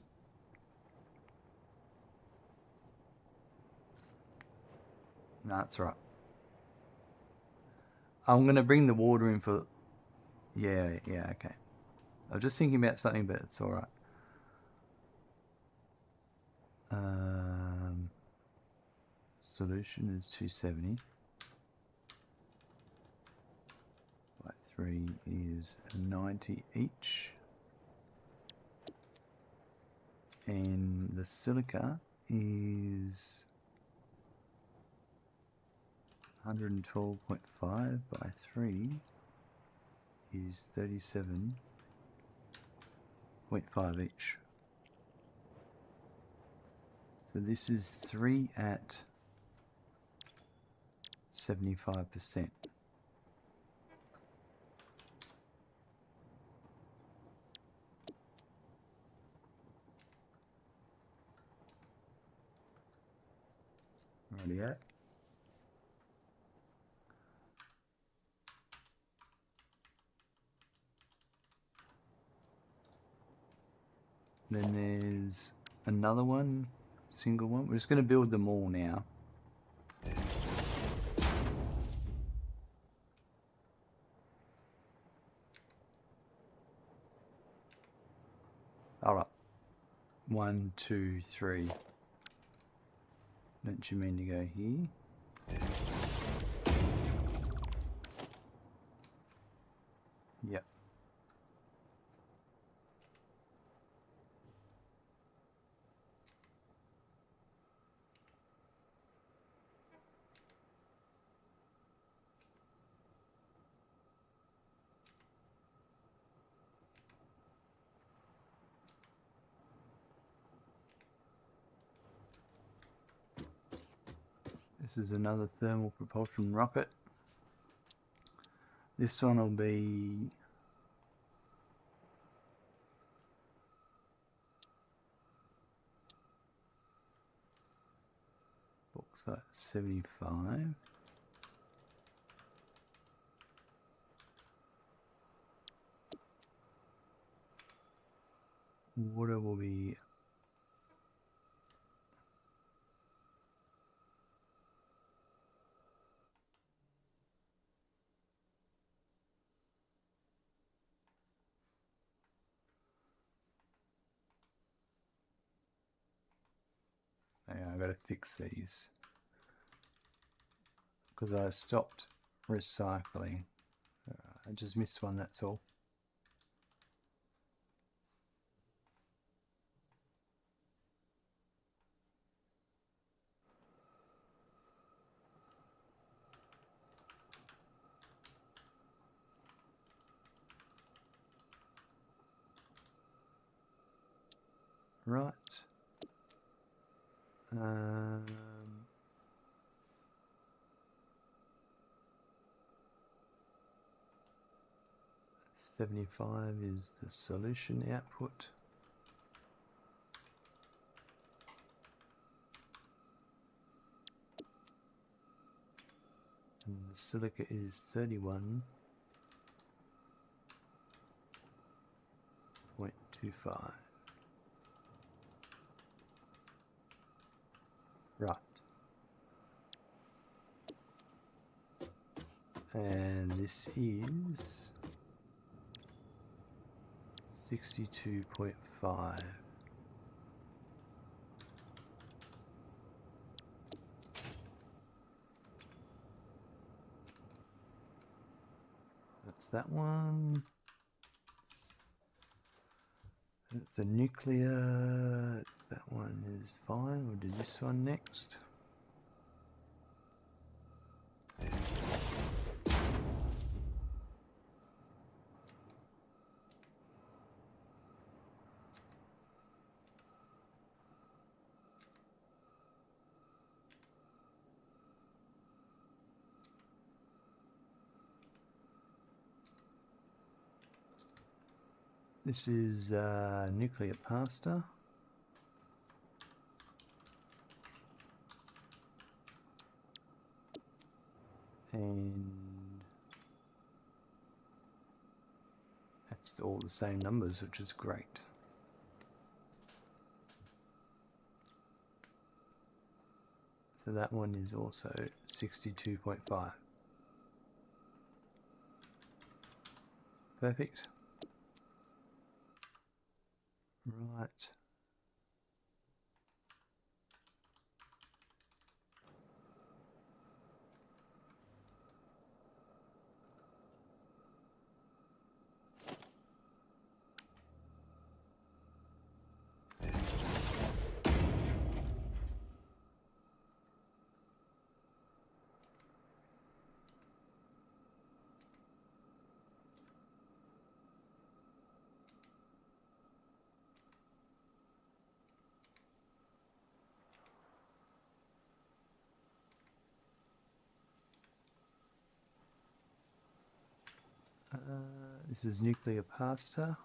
No, that's right. I'm going to bring the water in for... Yeah, okay. I was just thinking about something, but it's alright. Solution is 270. By 3 is 90 each. And the silica is 112.5 by 3 is 37.5 each. So this is 3 at 75%. Rightio. Then there's another one, single one. We're just going to build them all now. Alright. 1, 2, 3. Don't you mean to go here? Yep. This is another thermal propulsion rocket. This one will be bauxite 75. Water will be I've got to fix these because I stopped recycling. I just missed one, that's all. Right. 75 is the solution output. And the silica is 31.25. Right. And this is 62.5. That's that one. That's a nuclear. That one is fine. We'll do this one next. This is nuclear pasta. And It's all the same numbers, which is great. So that one is also 62.5. Perfect. Right. This is nuclear pasta.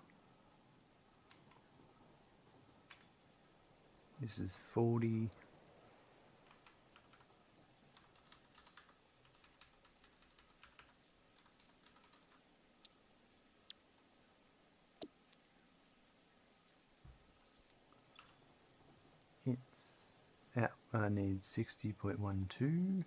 This is 40. Its output needs 60.12.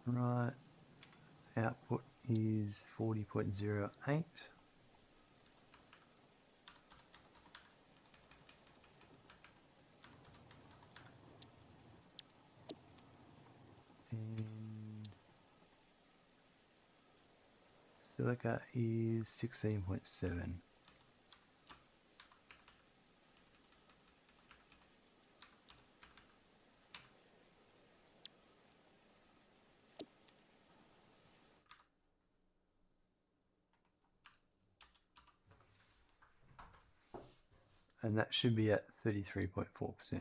Right, its output is 40.08. And silica is 16.7. And that should be at 33.4%.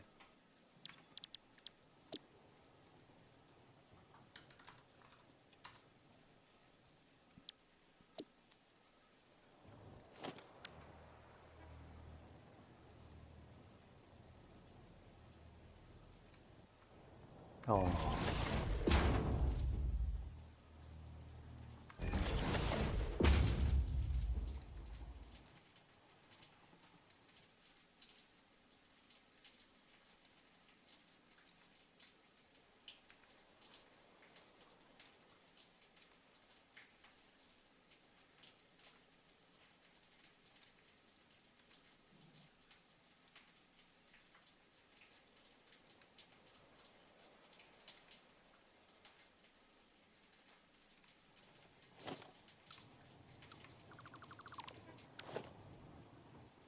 Oh.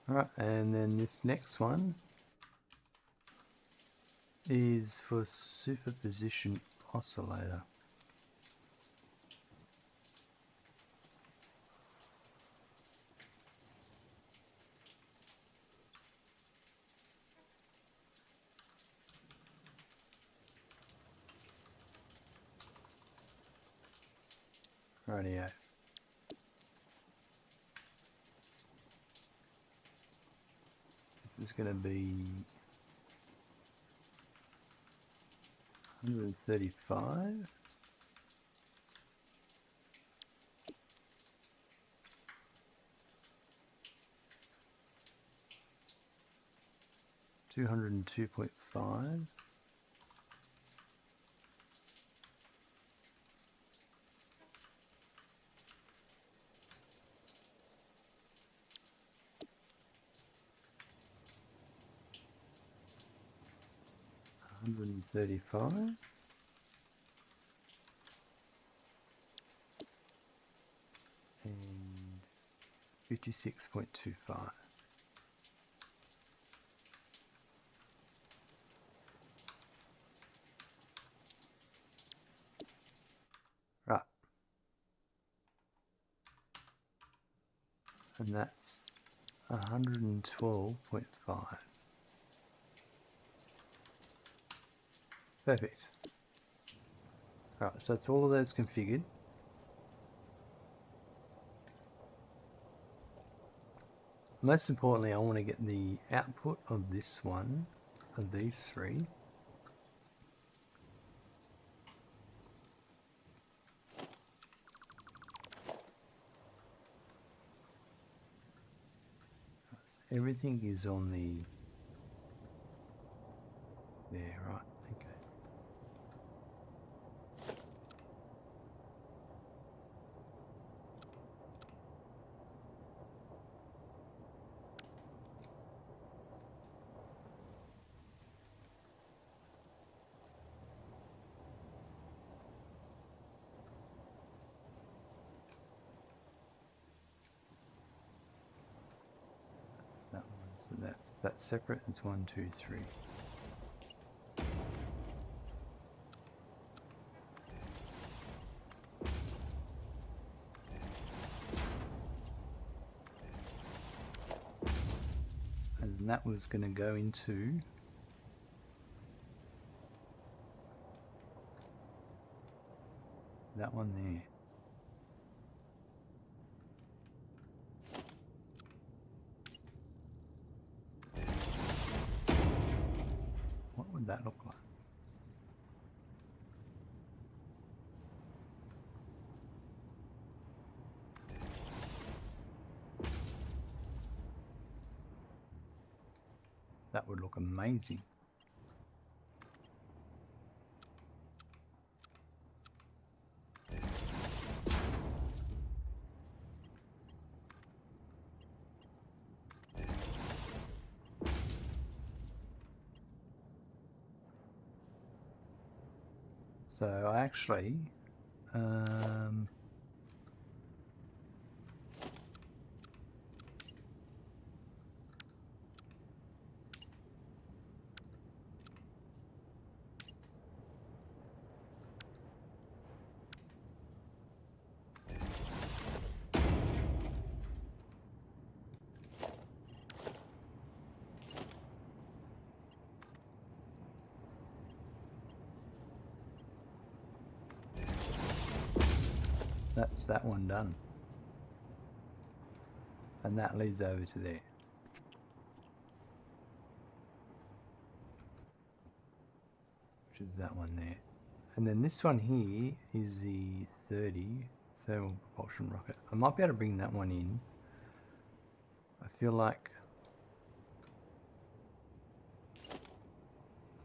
Alright, and then this next one is for superposition oscillator. Rightio. This is going to be 135. $202.5. $135. And 56.25. Right. And that's 112.5. Perfect. Alright, so that's all of those configured. most importantly, I want to get the output of this one, of these three. Everything is on the there, right? Okay. That's that one. So that's separate. It's 1, 2, 3. And that was going to go into that one there. What would that look like? That would look amazing. So I actually that's that one done. And that leads over to there. Which is that one there. And then this one here is the 30 thermal propulsion rocket. I might be able to bring that one in. I feel like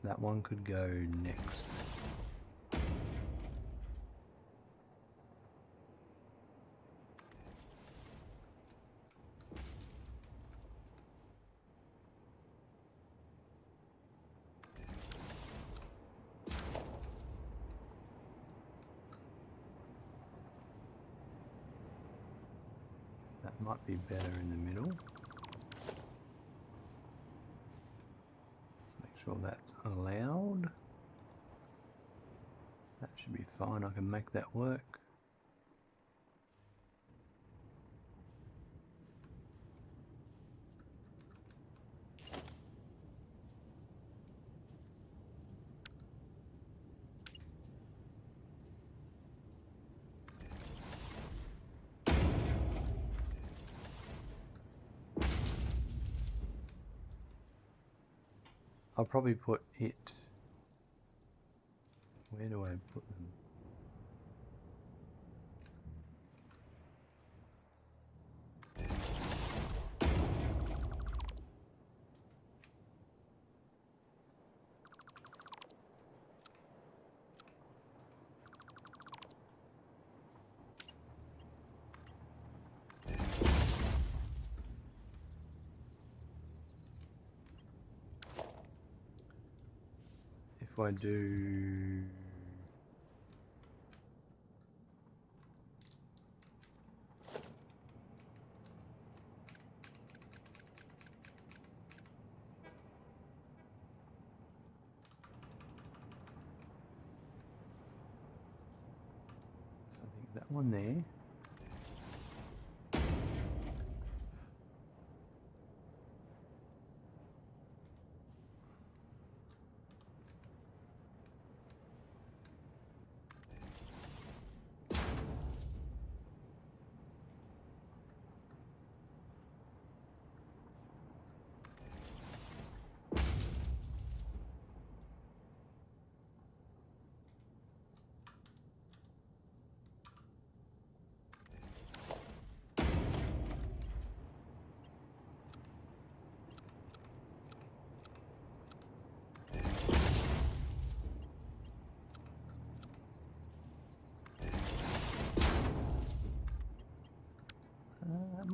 that one could go next. That might be better in the middle. Let's make sure that's allowed. That should be fine. I can make that work. I'll probably put it. Where do I put them? If I do that one there.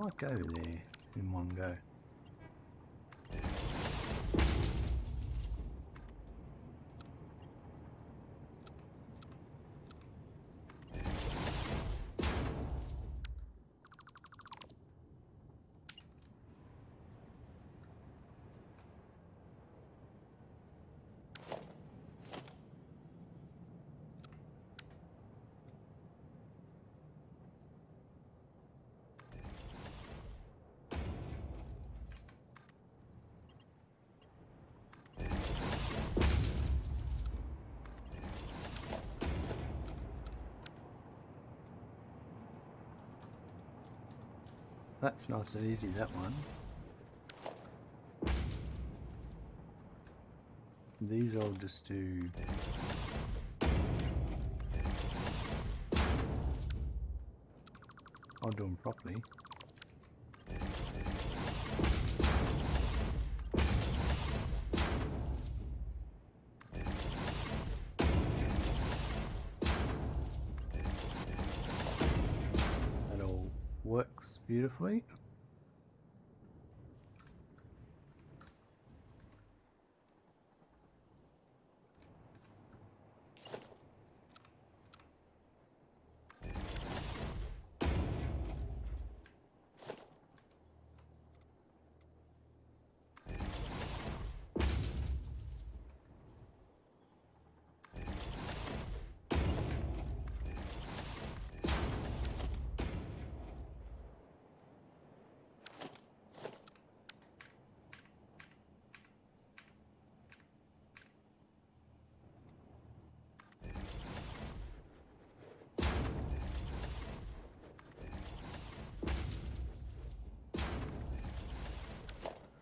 might go there in one go. That's nice and easy, that one. These I'll just do... I'll do them properly. That all works beautifully.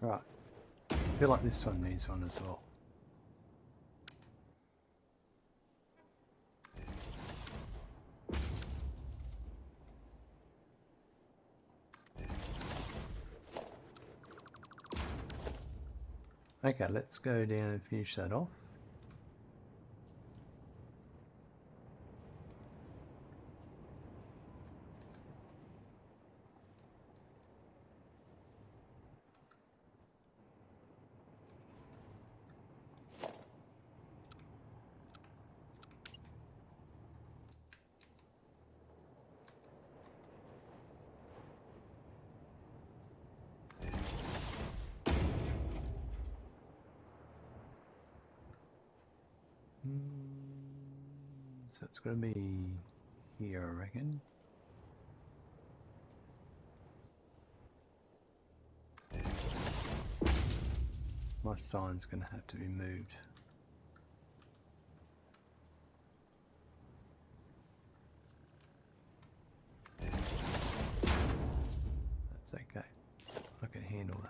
Right, I feel like this one needs one as well. Okay, let's go down and finish that off. So it's going to be here, I reckon. My sign's going to have to be moved. That's okay. I can handle that.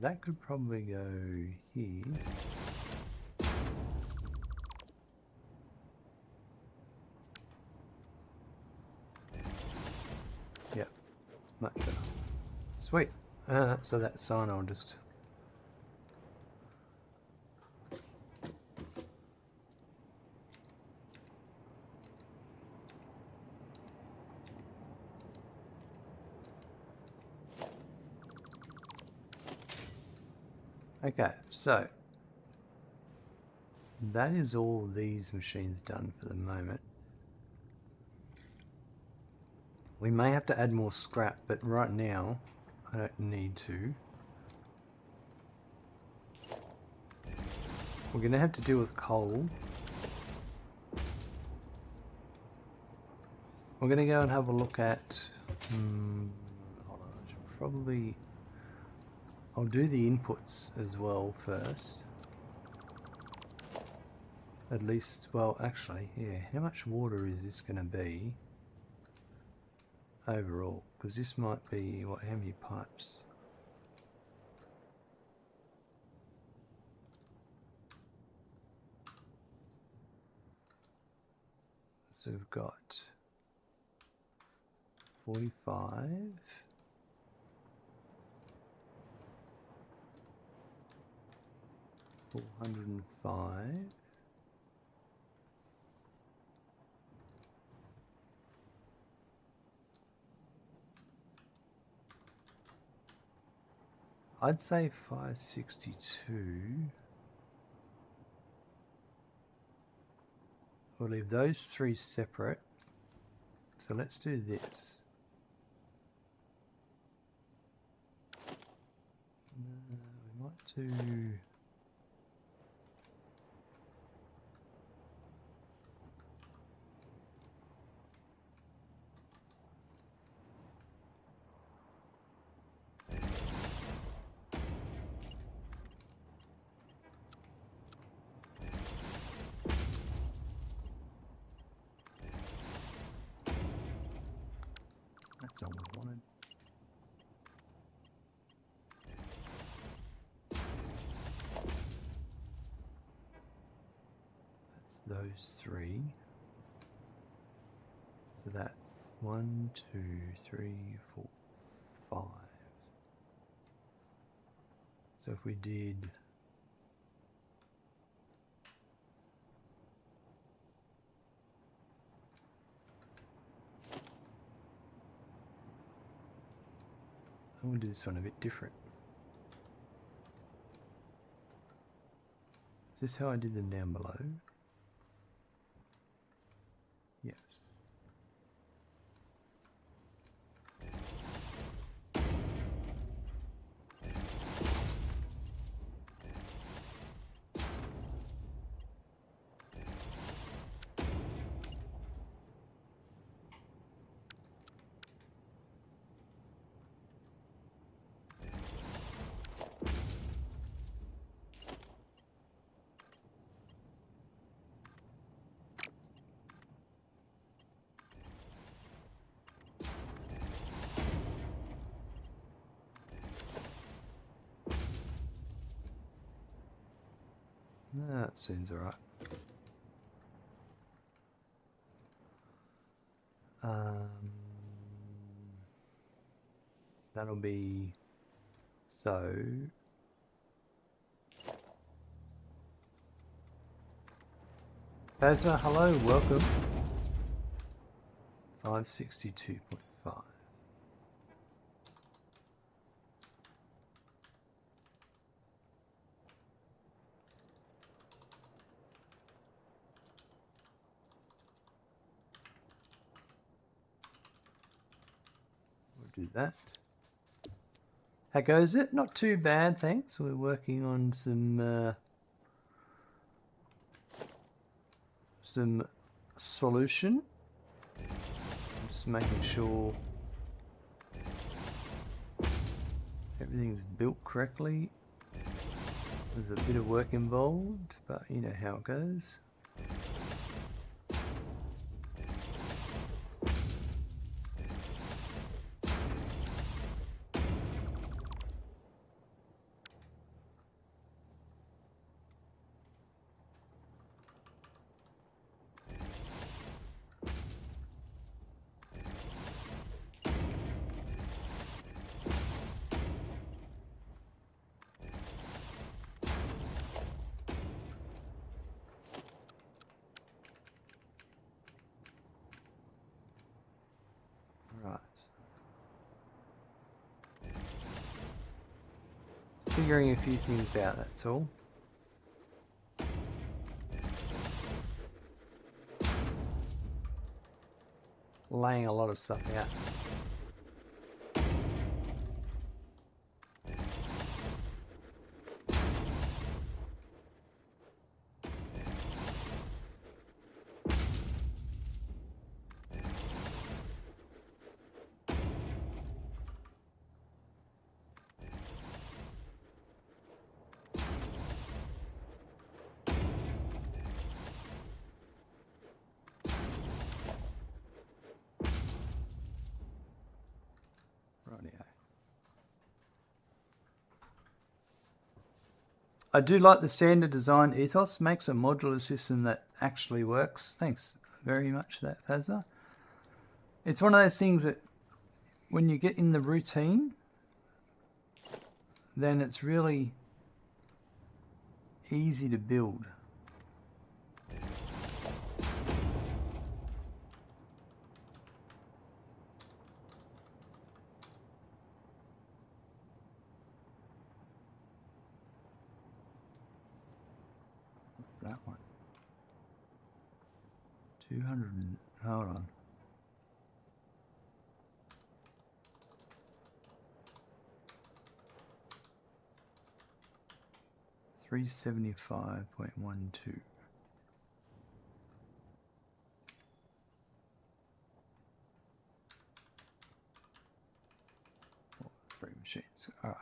That could probably go here. Yep, much better. Sweet. So that sign I'll just... Okay, so that is all these machines done for the moment. We may have to add more scrap, but right now I don't need to. We're going to have to deal with coal. We're going to go and have a look at... hold on, I should probably... I'll do the inputs as well first. At least, well, actually, yeah. How much water is this going to be overall? Because this might be, what, how many pipes? So we've got 45. 405. I'd say 562. We'll leave those three separate. So let's do this. We might do... That's all we wanted. That's those three. So that's 1, 2, 3, 4, 5. So if we did... I'm going to do this one a bit different. Is this how I did them down below? Yes. That seems alright. That'll be so. Basma, hello, welcome. 562.5. Do that. How goes it? Not too bad, thanks. We're working on some solution. Just making sure everything's built correctly. There's a bit of work involved, but you know how it goes. Figuring a few things out, that's all. Laying a lot of stuff out. I do like the standard design ethos. Makes a modular system that actually works. Thanks very much for that, Fazza. It's one of those things that when you get in the routine, then it's really easy to build. What's that one? 200. Hold on. $375.12. Three machines. All right.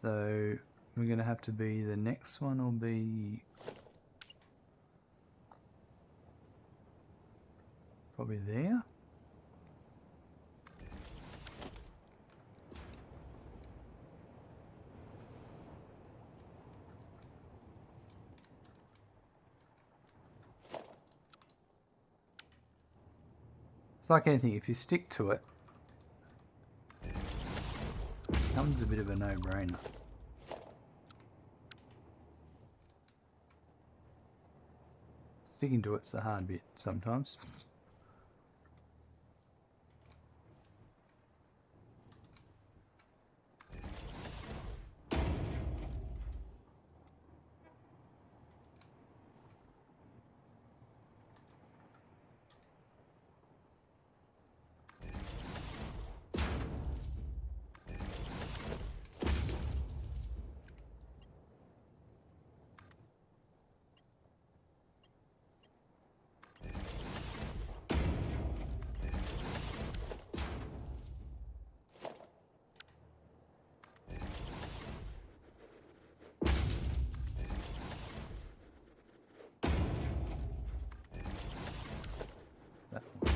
So we're going to have to be, the next one will be probably there. It's like anything, if you stick to it, it becomes a bit of a no-brainer. Sticking to it's the hard bit sometimes. That one.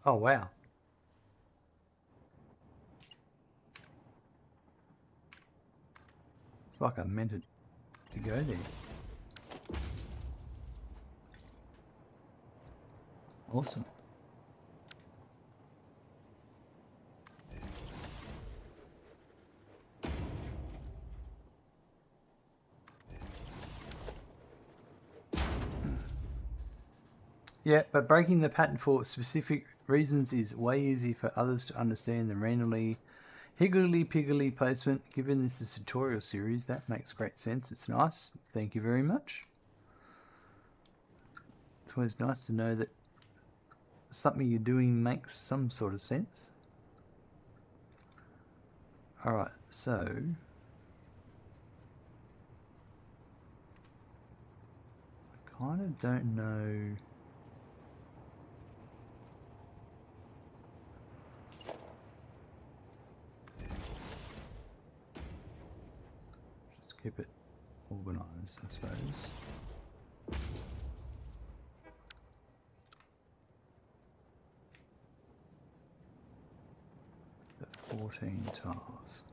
Oh wow. It's like I meant it to go there. Awesome. Yeah, but breaking the pattern for specific reasons is way easy for others to understand than randomly higgledy-piggledy placement. Given this is a tutorial series, that makes great sense. It's nice. Thank you very much. It's always nice to know that something you're doing makes some sort of sense. Alright, so I kind of don't know. Just keep it organized, I suppose. So 14 tiles.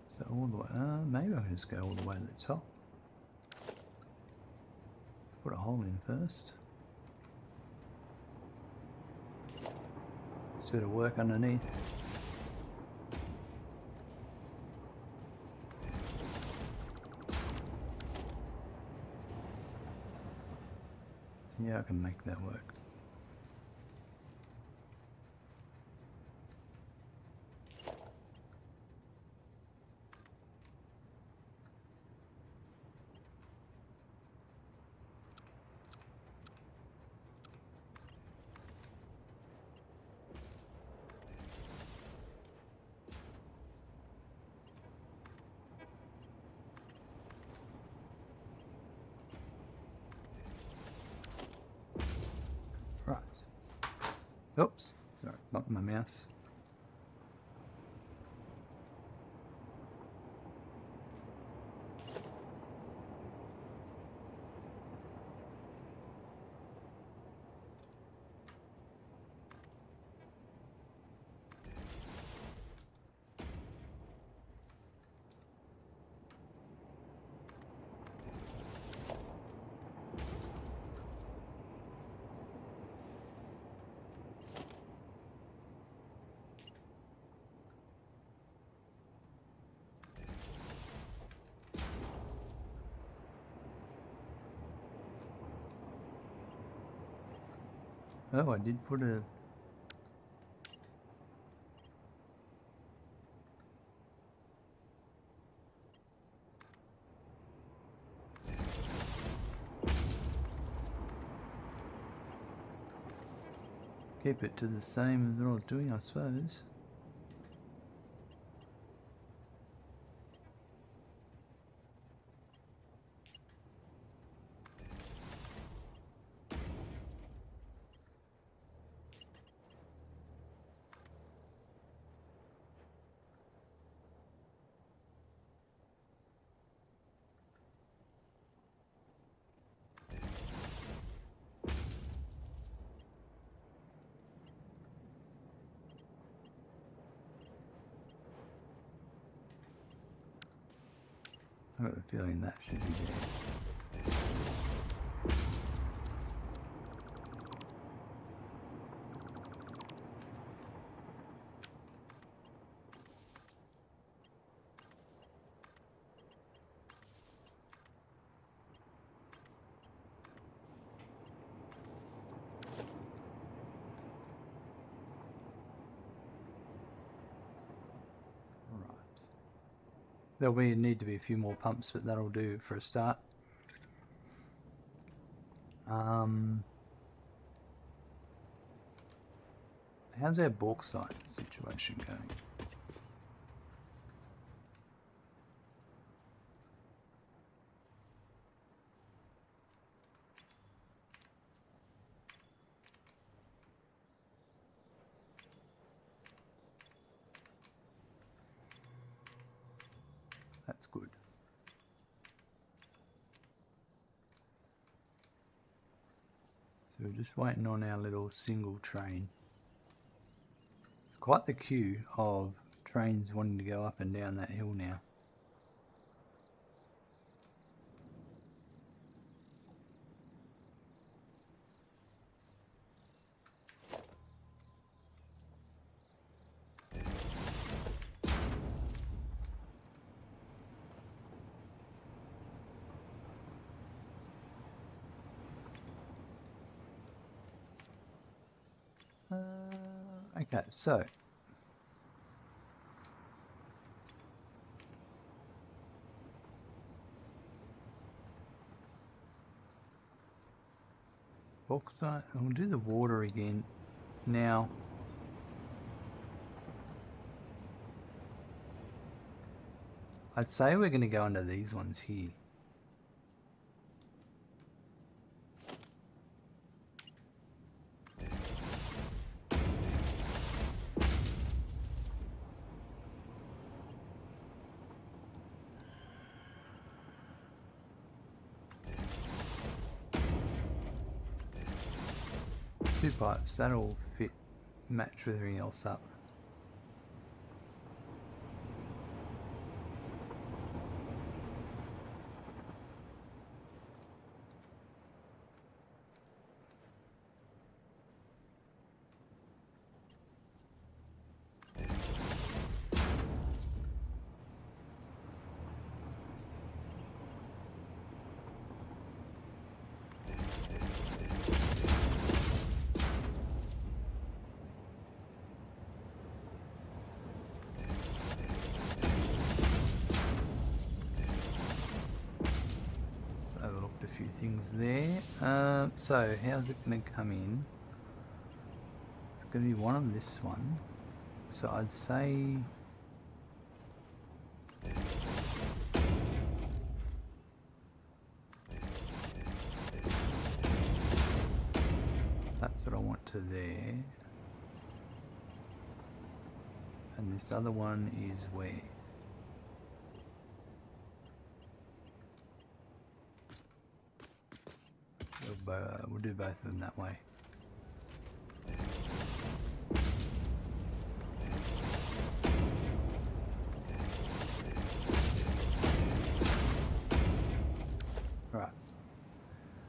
So all the way, maybe I can just go all the way to the top. Put a hole in first. Just a bit of work underneath. Yeah, I can make that work. Oops, sorry, bumped my mouse. Oh, I did put a... Keep it to the same as what I was doing, I suppose. I've got a feeling that should be there. There'll need to be a few more pumps, but that'll do for a start. How's our bauxite situation going? That's good. So we're just waiting on our little single train. It's quite the queue of trains wanting to go up and down that hill now. Okay, so bauxite, and we'll do the water again. Now, I'd say we're going to go under these ones here. Two pipes, that'll fit, match with everything else up. Few things there. So how's it going to come in? It's going to be one on this one. So I'd say that's what I want to there. And this other one is where? We'll do both of them that way. Right.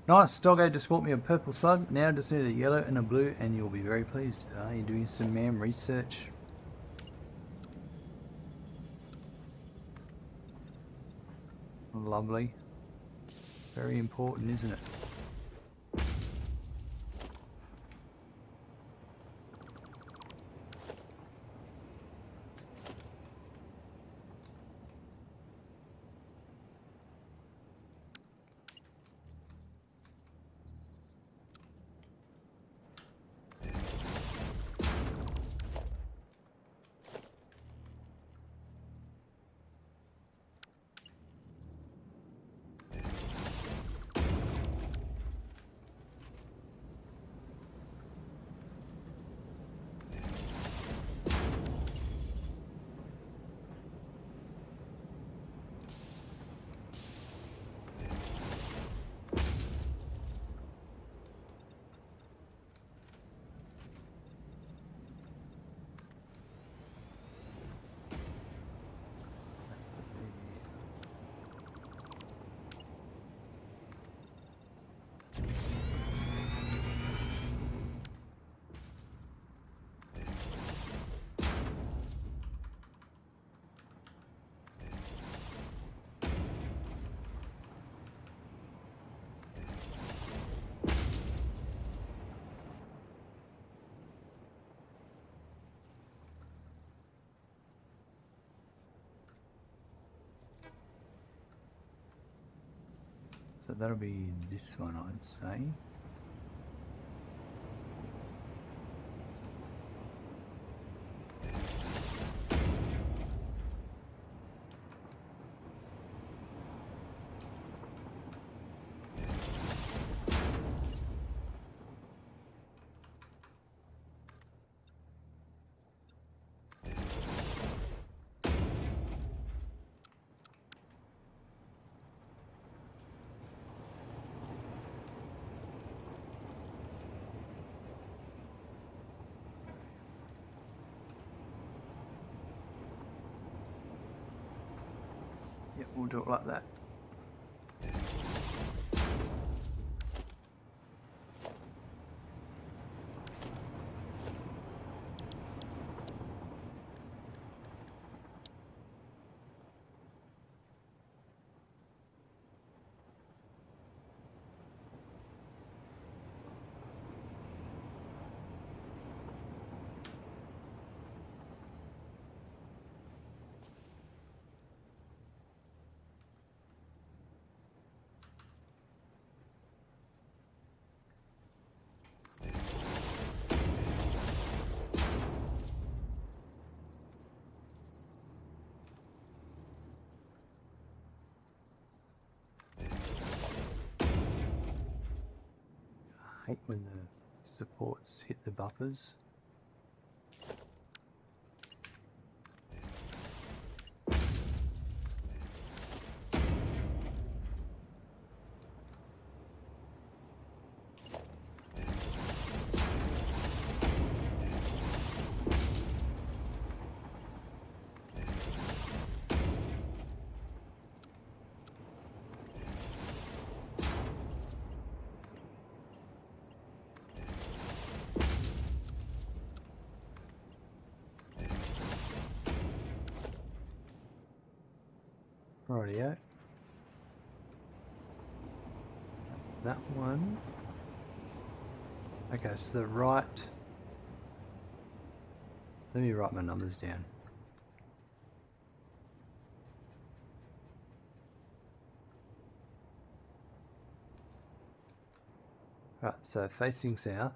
Nice, Doggo just bought me a purple slug. Now just need a yellow and a blue and you'll be very pleased. You're doing some MAM research. Lovely. Very important, isn't it? So that'll be this one, I'd say. Yep, we'll do it like that. I hate when the supports hit the buffers. Rightio. That's that one. Okay, so the right... Let me write my numbers down. Right, so facing south.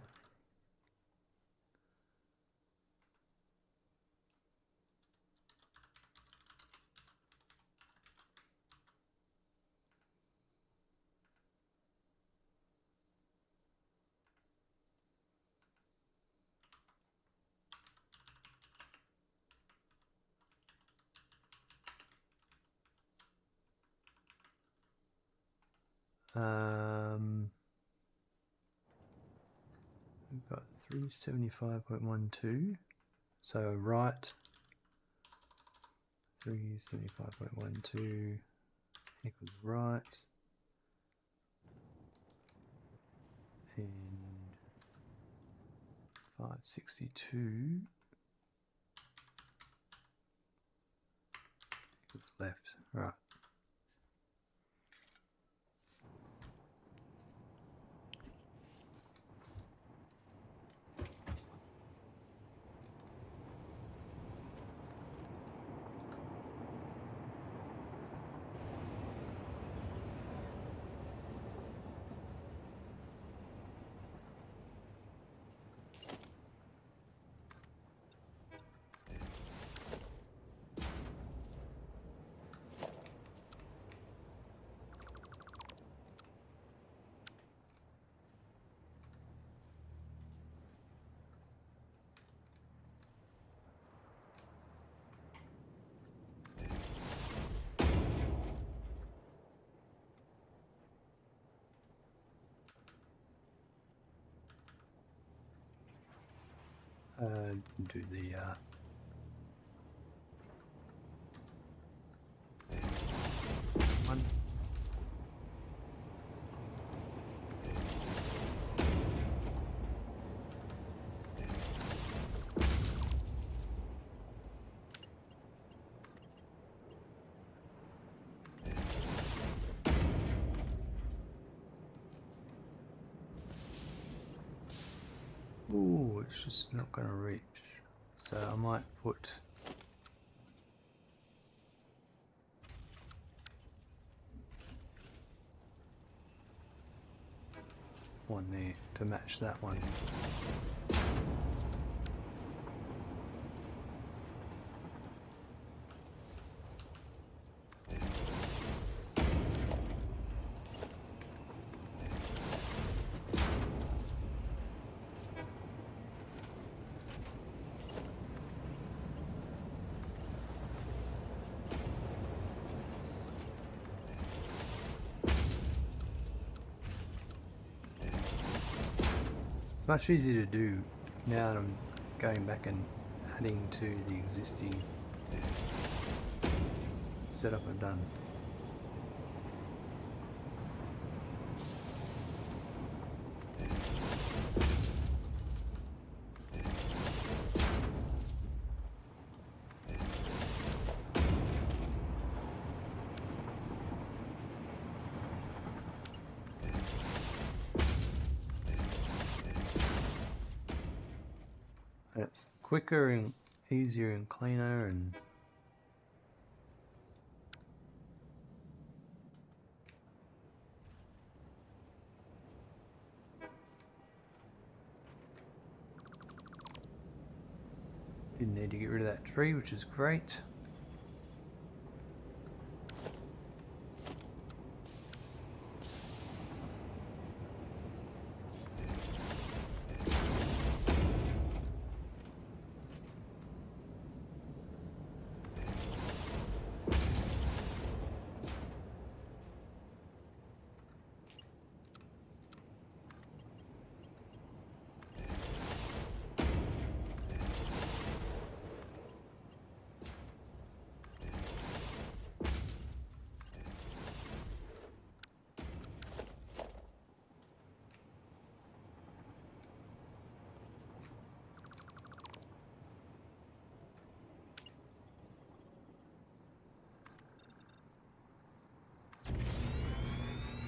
We've got 375.12. So right 375.12 equals right, and 562 equals left. Right. Do the one. Ooh, it's just not going to reach. So I might put one there to match that one. It's much easier to do now that I'm going back and adding to the existing setup I've done. It's quicker and easier and cleaner, and didn't need to get rid of that tree, which is great.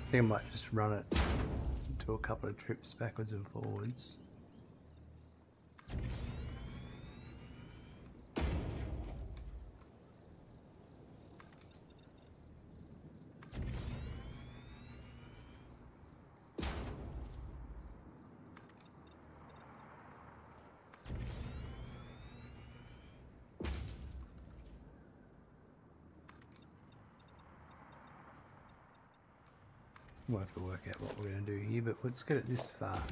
I think I might just run it, do a couple of trips backwards and forwards. We'll have to work out what we're going to do here, but let's get it this far.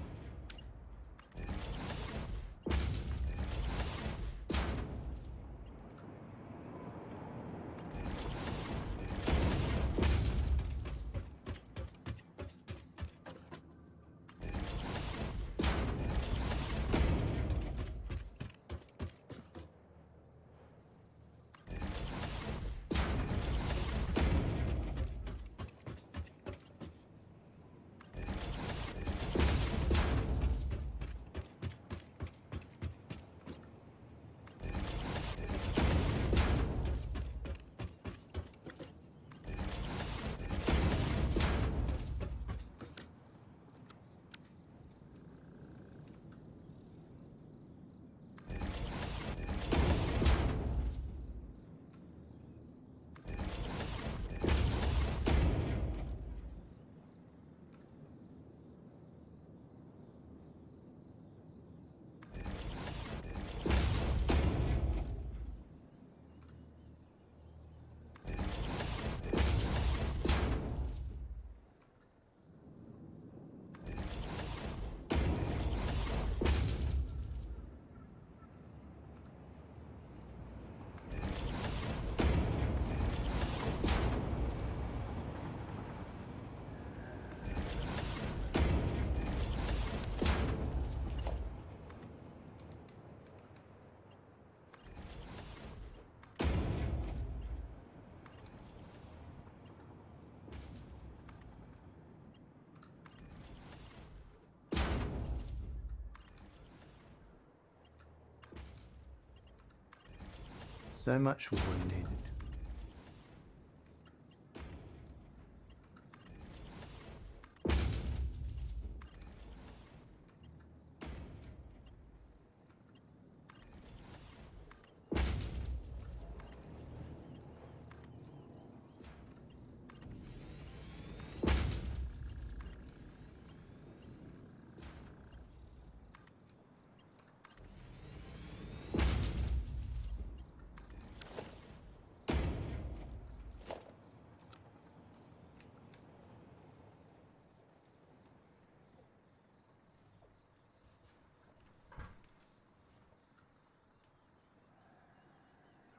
So much water needed.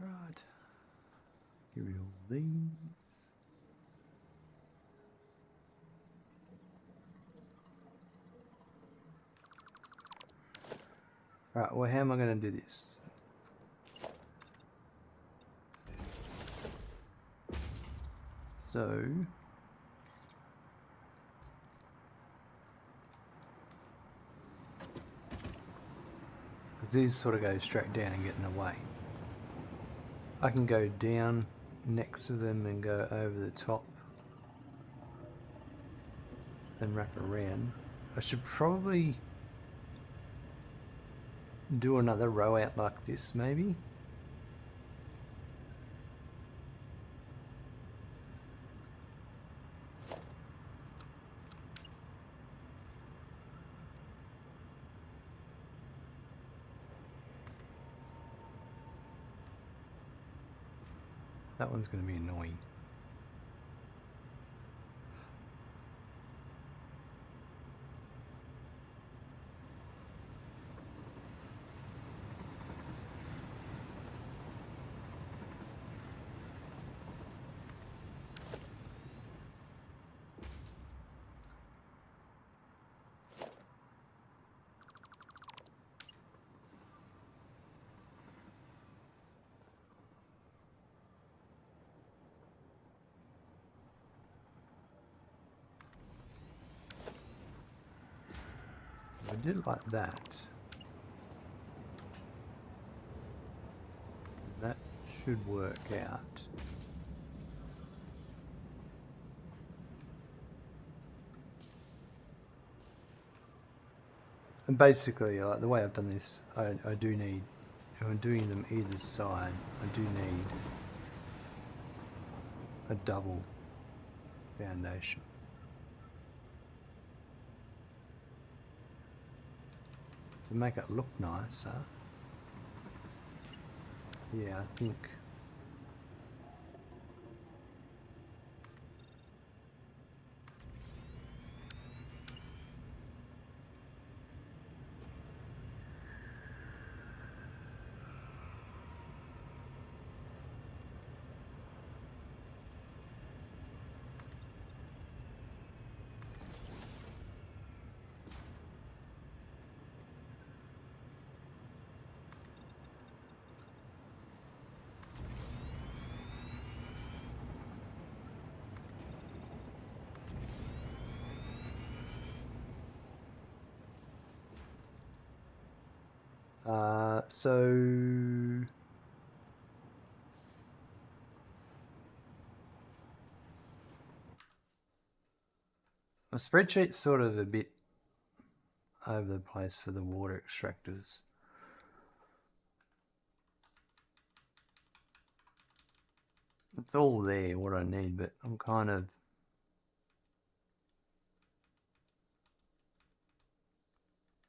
Right. Give me all these. Right, well, how am I going to do this? So, because these sort of go straight down and get in the way. I can go down next to them and go over the top and wrap around. I should probably do another row out like this, maybe. That one's going to be annoying. So I did it like that. That should work out. And basically, like the way I've done this, I do need, if I'm doing them either side, I do need a double foundation. To make it look nicer, yeah, I think so my spreadsheet's sort of a bit over the place for the water extractors. It's all there, what I need, but I'm kind of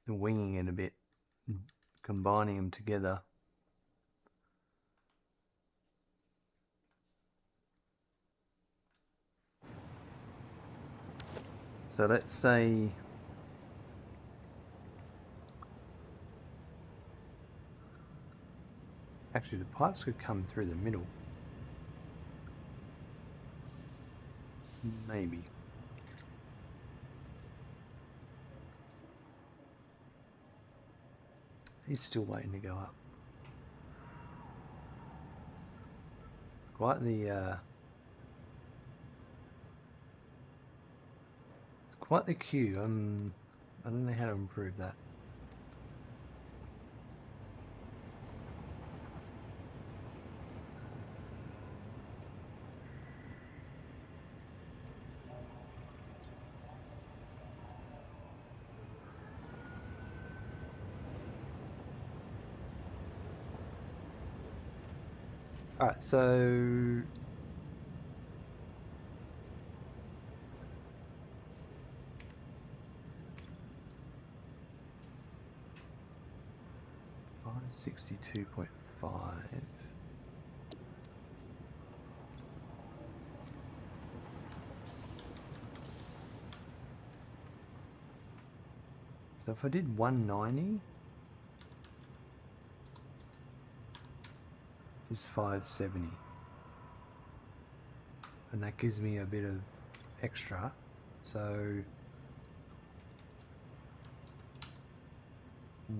winging it a bit, combining them together. So let's say actually the pipes could come through the middle. Maybe. He's still waiting to go up. It's quite the it's quite the queue. I don't know how to improve that. Alright, so... $562.5. So if I did 190, is 570, and that gives me a bit of extra. So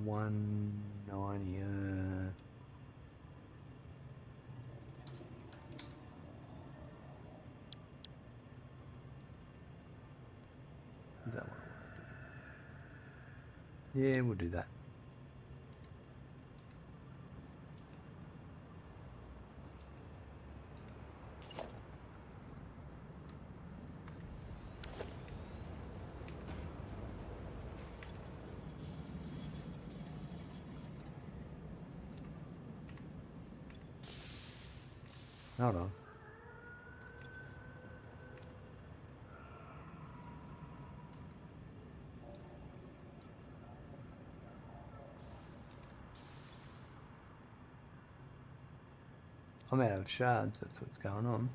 190. Is that what I want to do? Yeah, we'll do that. Hold on. I'm out of shards, that's what's going on.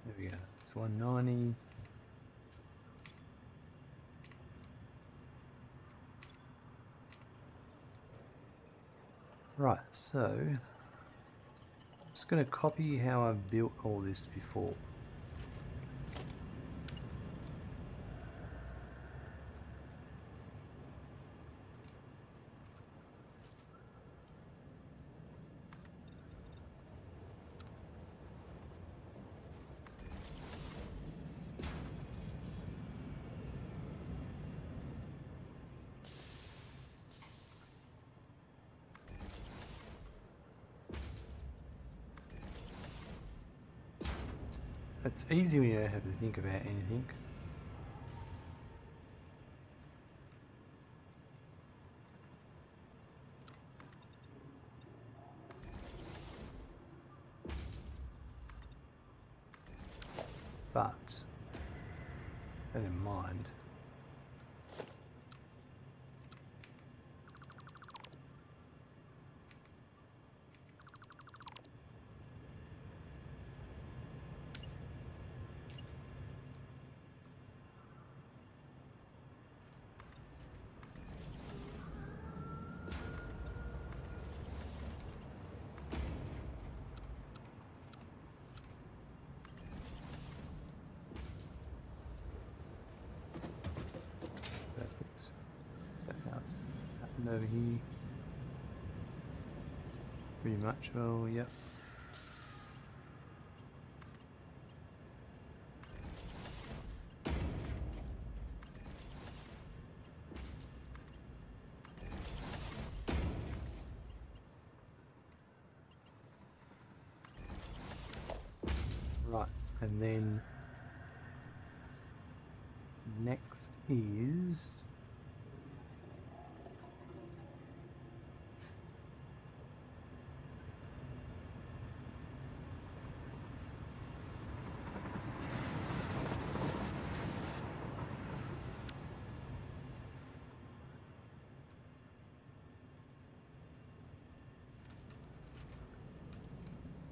There we go. It's 190. Right, so I'm just going to copy how I've built all this before. It's easy when you don't have to think about anything. But, that in mind, perfect. So how's that happened over here? Pretty much, well, yep. Right, and then next is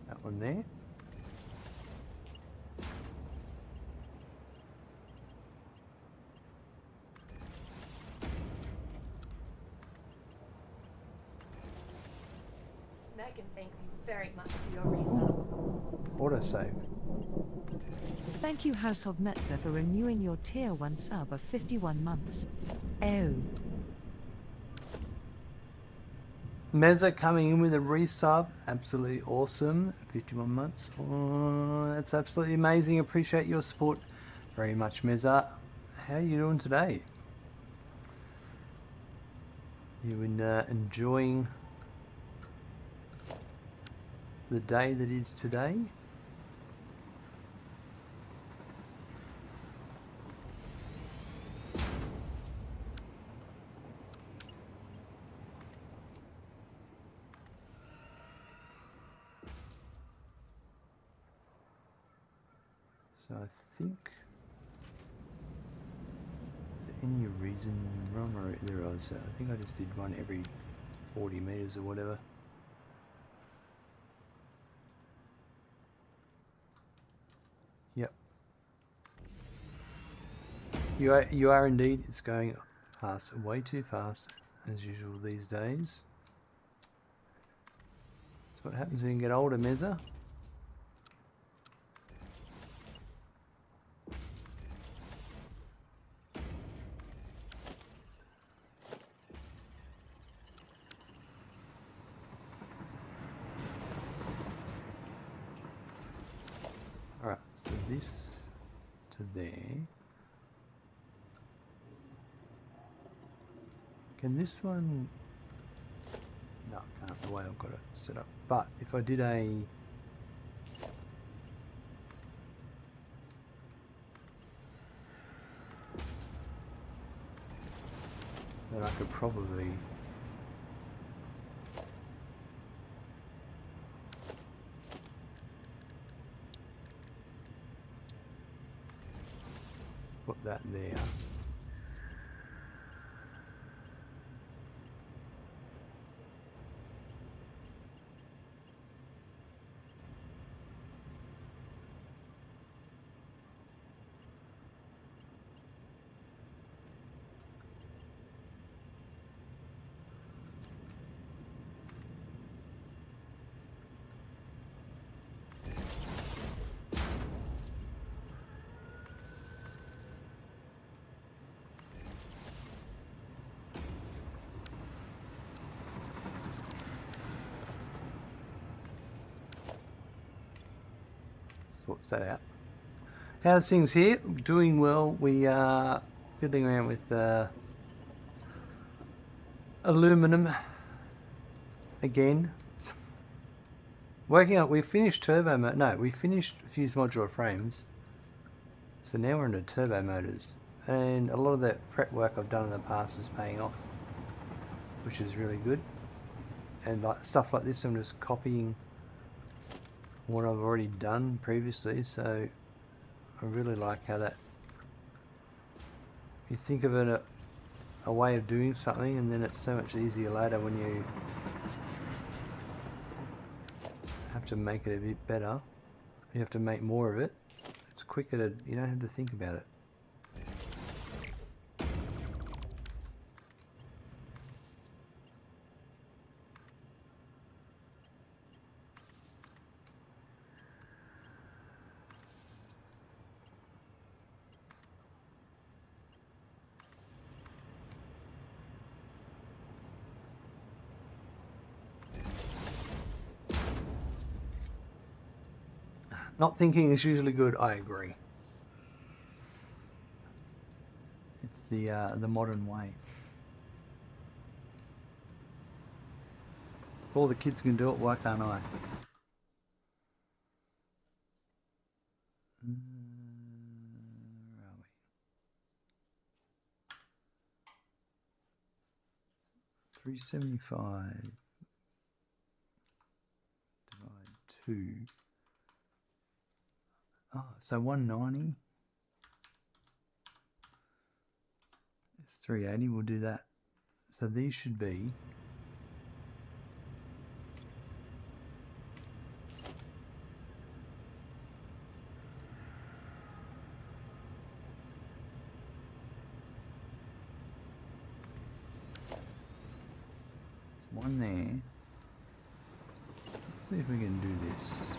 that one there. Megan thanks you very much for your resub. Autosave. Thank you, House of Metzer, for renewing your Tier 1 sub of 51 months. Oh. Mezza coming in with a resub, absolutely awesome. 51 months. Oh, that's absolutely amazing. Appreciate your support very much, Mezza. How are you doing today? You enjoying the day that is today? So I think, is there any reason wrong, or there was? I think I just did one every 40 meters or whatever. Yep. You are indeed. It's going past way too fast as usual these days. That's what happens when you get older, Mezza. Alright, so this to there. Can this one... No, I can't, the way I've got it set up. But if I did a... then I could probably... put that there. Sorts that out. How's things here? Doing well. We are fiddling around with aluminum again. Working out. We finished turbo mode. No, we finished fused modular frames. So now we're into turbo motors, and a lot of that prep work I've done in the past is paying off, which is really good. And like stuff like this, I'm just copying what I've already done previously, so I really like how that, you think of it a way of doing something, and then it's so much easier later when you have to make it a bit better. You have to make more of it. It's quicker to, you don't have to think about it. Not thinking is usually good, I agree. It's the modern way. If all the kids can do it, why can't I? Where are we? 375 divide 2. Oh, so 190 is 380. We'll do that. So these should be one there. Let's see if we can do this.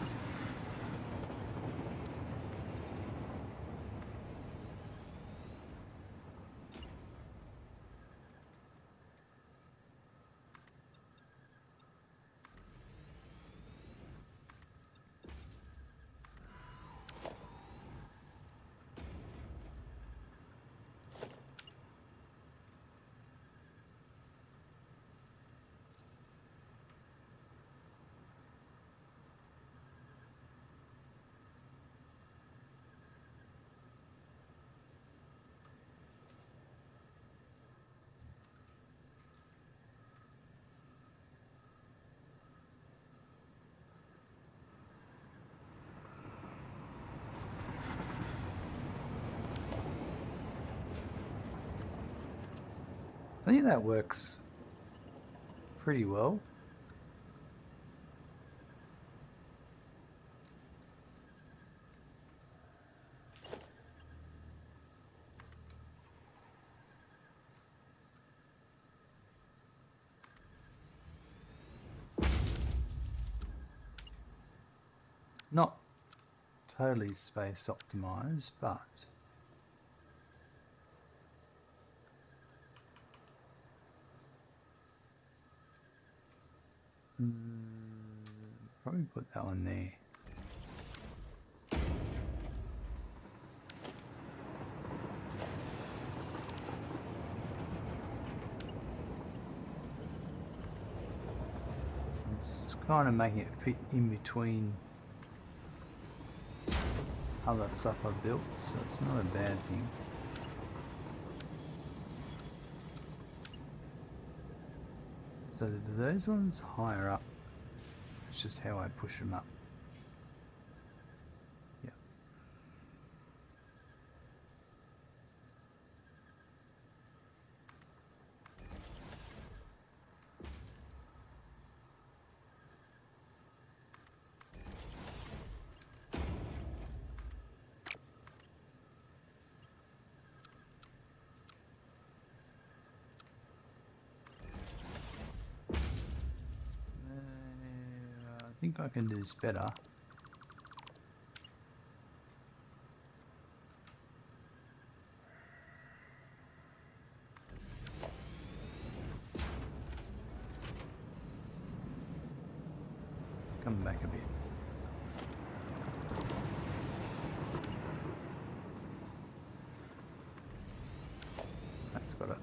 I think that works pretty well. Not totally space optimized, but probably put that one there. It's kind of making it fit in between other stuff I've built, so it's not a bad thing. So those ones higher up, it's just how I push them up. Yeah. I think I can do this better. Come back a bit. That's got it.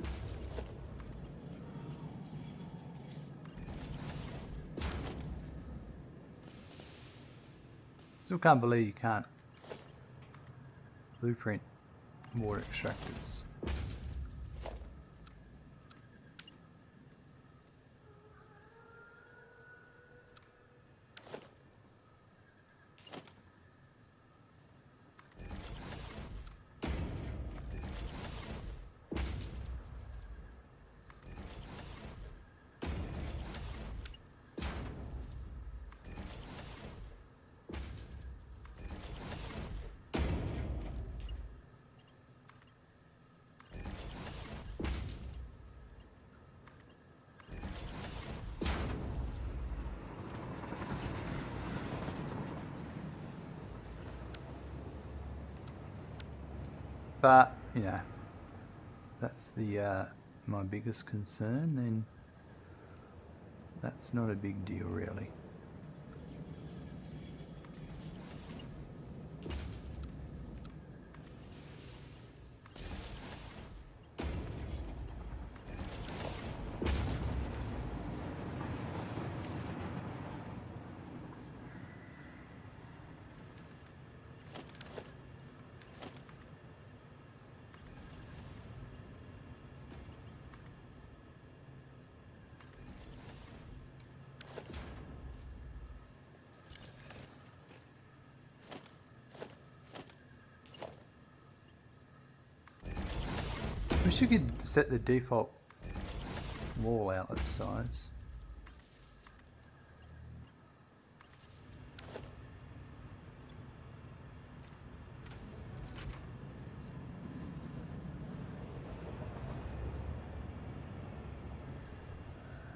Still can't believe you can't blueprint water extractors. But, you know, that's the my biggest concern, then that's not a big deal really. Wish you could set the default wall outlet size.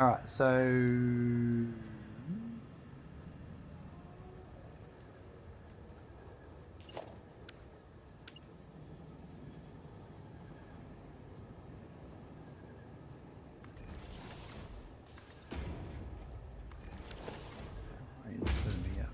Alright, so it's gonna be up.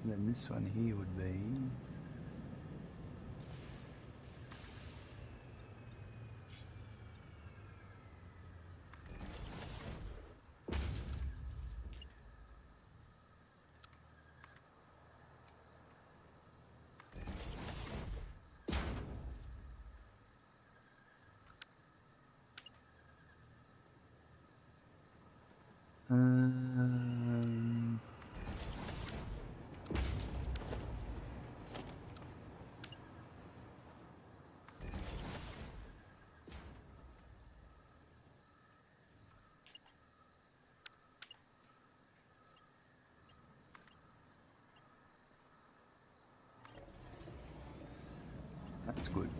And then this one here would be... Um, that's good.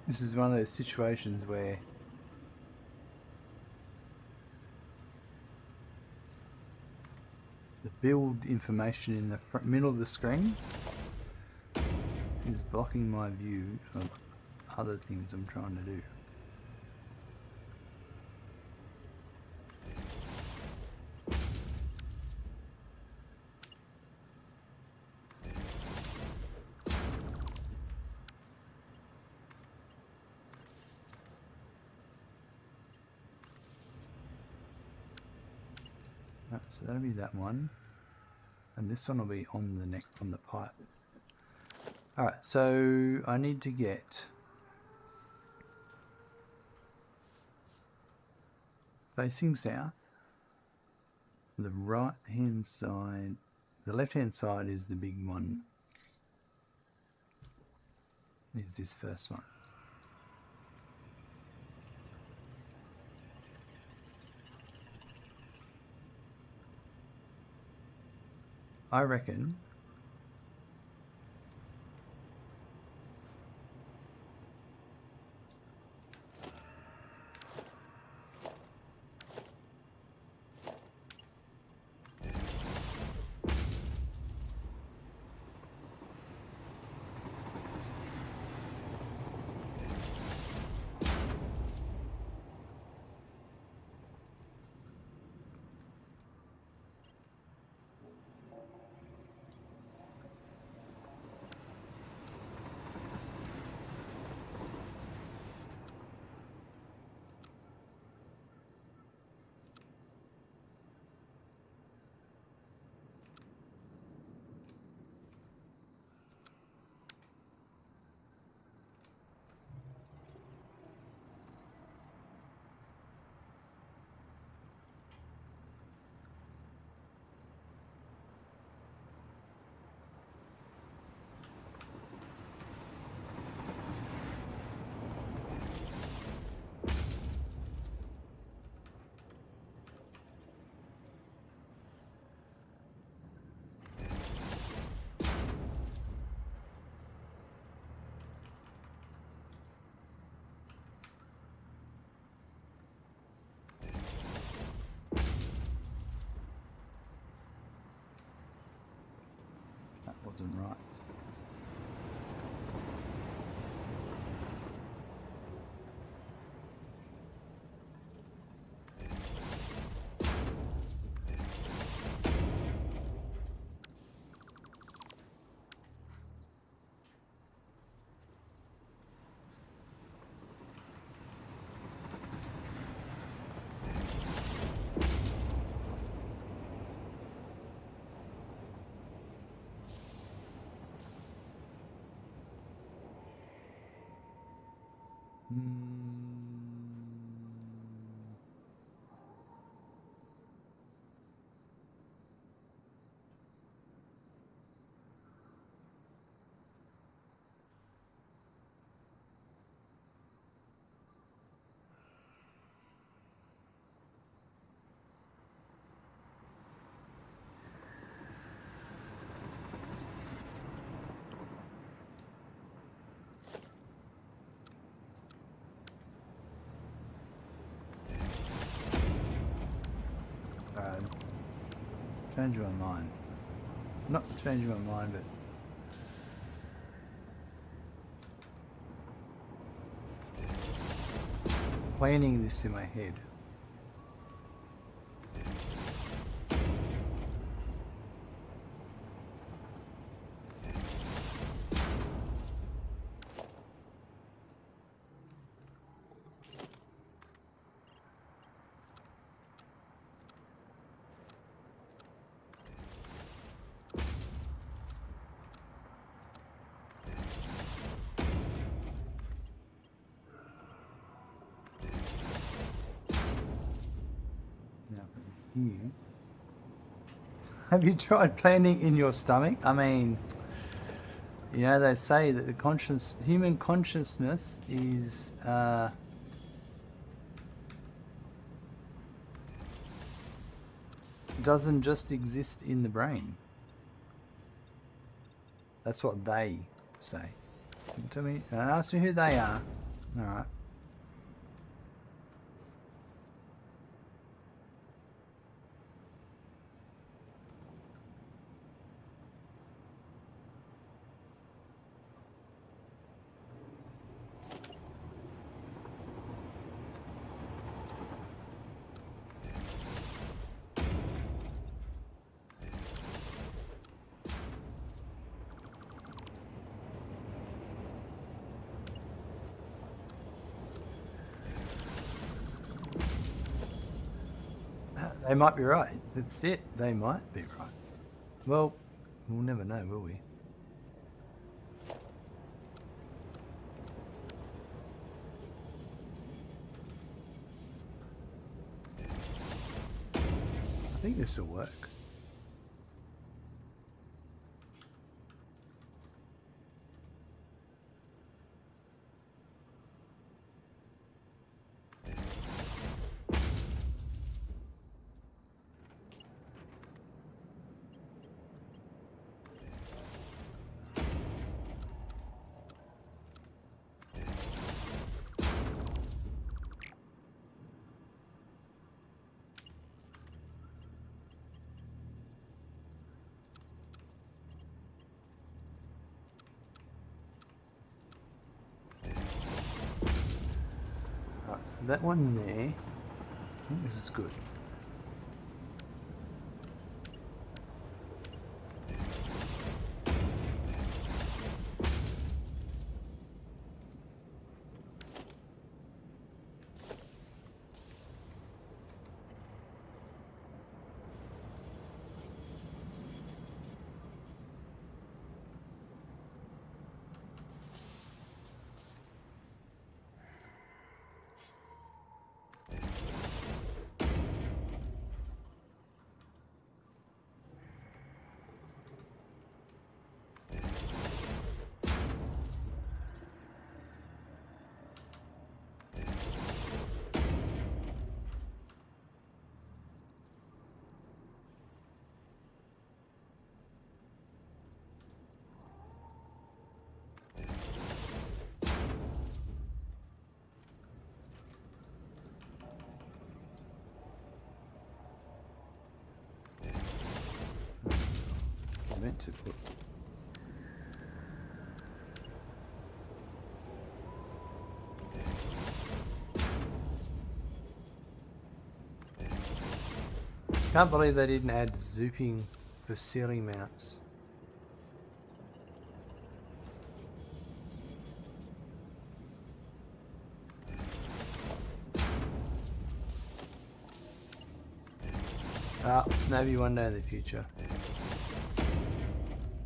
This is one of those situations where the build information in the middle of the screen is blocking my view of other things I'm trying to do. So that'll be that one, and this one will be on the next on the pipe. All right, so I need to get facing south. The right hand side, the left hand side is the big one. Is this first one? I reckon that wasn't right. changing my mind. Not changing my mind, but planning this in my head. Here. Have you tried planning in your stomach? I mean, you know, they say that the human consciousness is doesn't just exist in the brain. That's what they say. Tell me, don't ask me who they are. All right. They might be right. That's it. They might be right. Well, we'll never know, will we? I think this will work. Right, so that one there, I think this is good. I meant to put. Can't believe they didn't add zooping for ceiling mounts. Maybe one day in the future.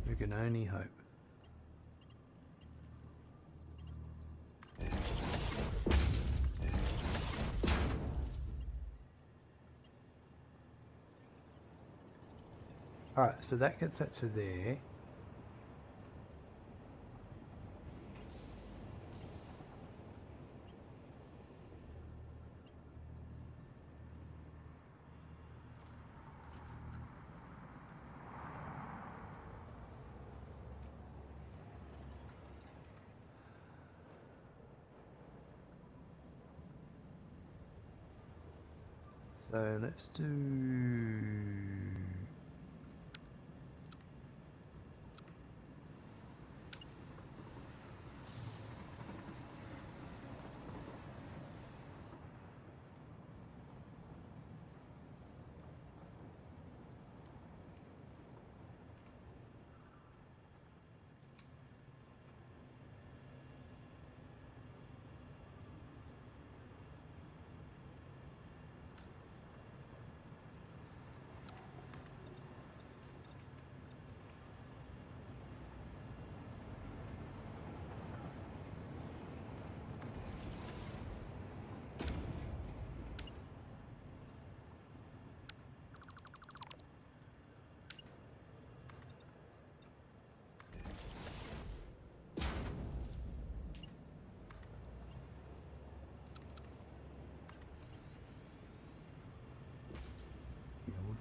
We can only hope. Alright, so that gets that to there. So let's do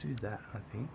do that, I think.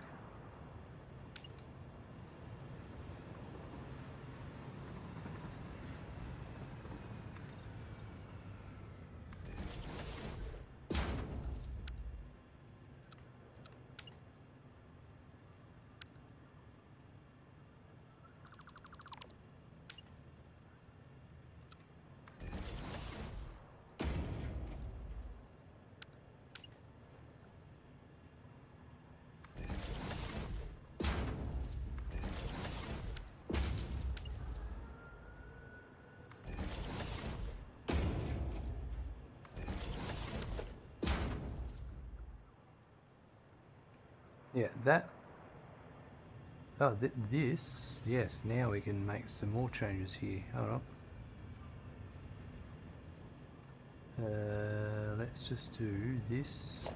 Yeah, that. Oh, this. Yes, now we can make some more changes here. Hold on. Let's just do this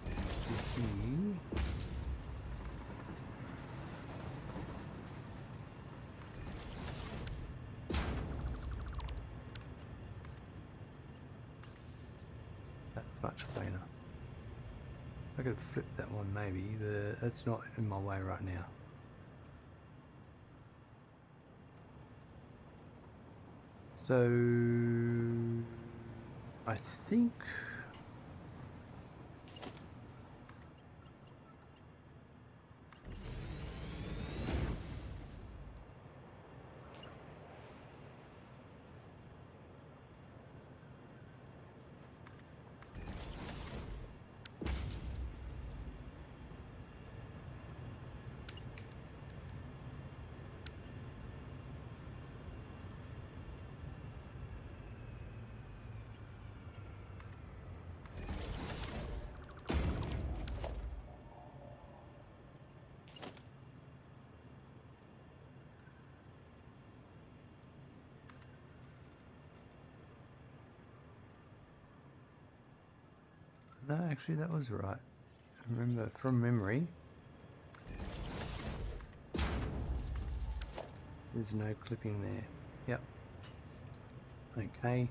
to here. That's much cleaner. I could flip that one maybe, but that's not in my way right now. So I think no, actually that was right. Remember from memory. There's no clipping there. Yep. Okay.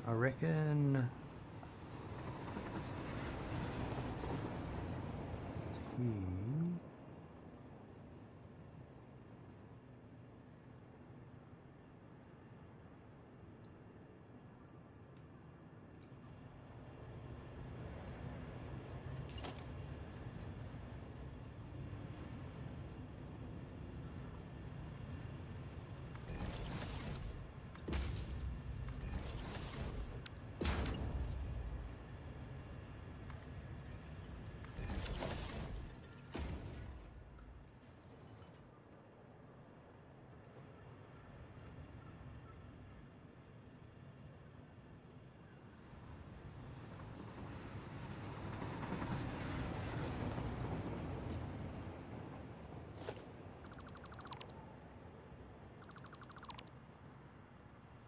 I reckon it's here.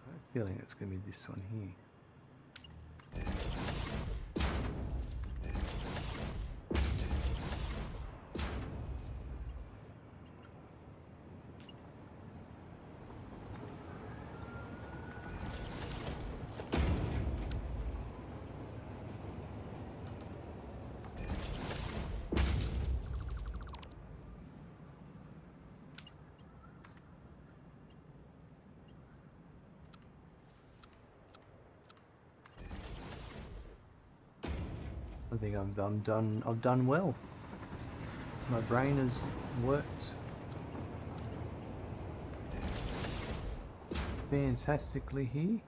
I have a feeling it's going to be this one here. I think I've done well. My brain has worked fantastically here.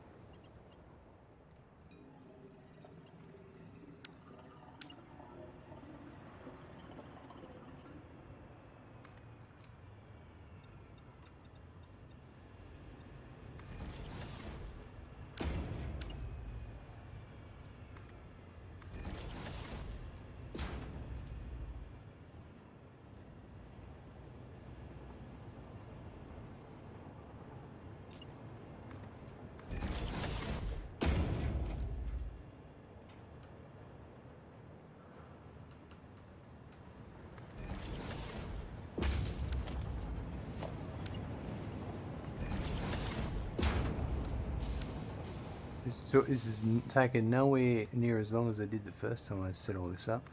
This is taking nowhere near as long as I did the first time I set all this up.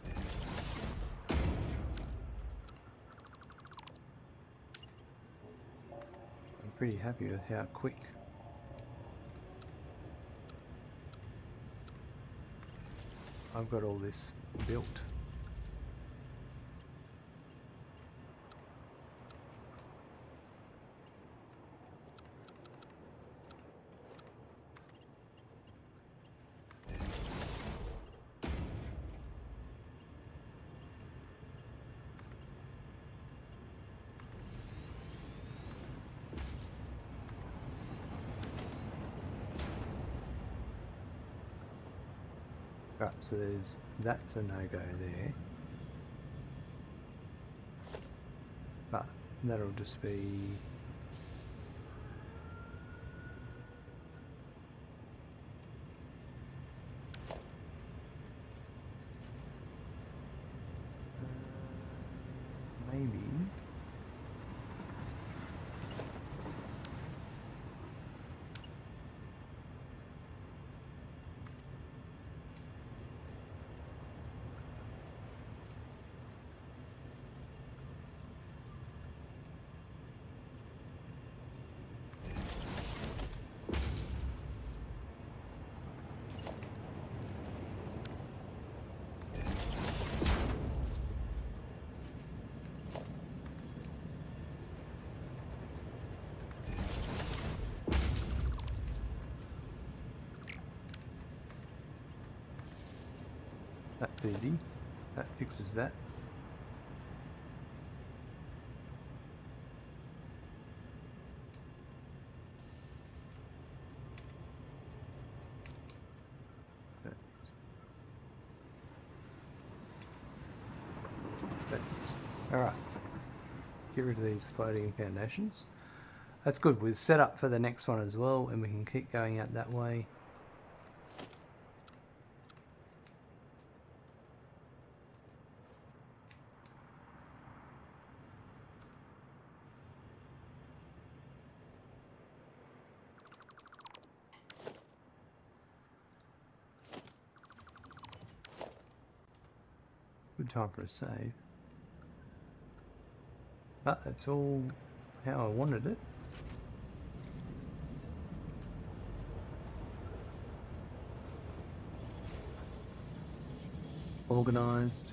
I'm pretty happy with how quick. I've got all this built. Right, so that's a no-go there. But that'll just be... maybe... That's easy. That fixes that. Alright. Get rid of these floating foundations. That's good. We're set up for the next one as well, and we can keep going out that way. Good time for a save. But that's all how I wanted it. Organised.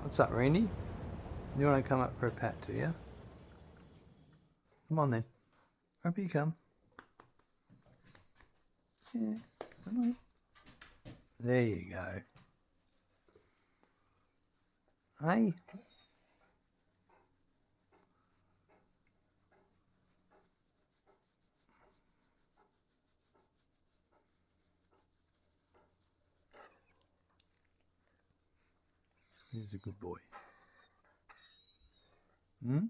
What's up, Randy? You want to come up for a pat, do you? Come on then. Hope you come. Yeah, come on. There you go. Hey. He's a good boy. Hmm?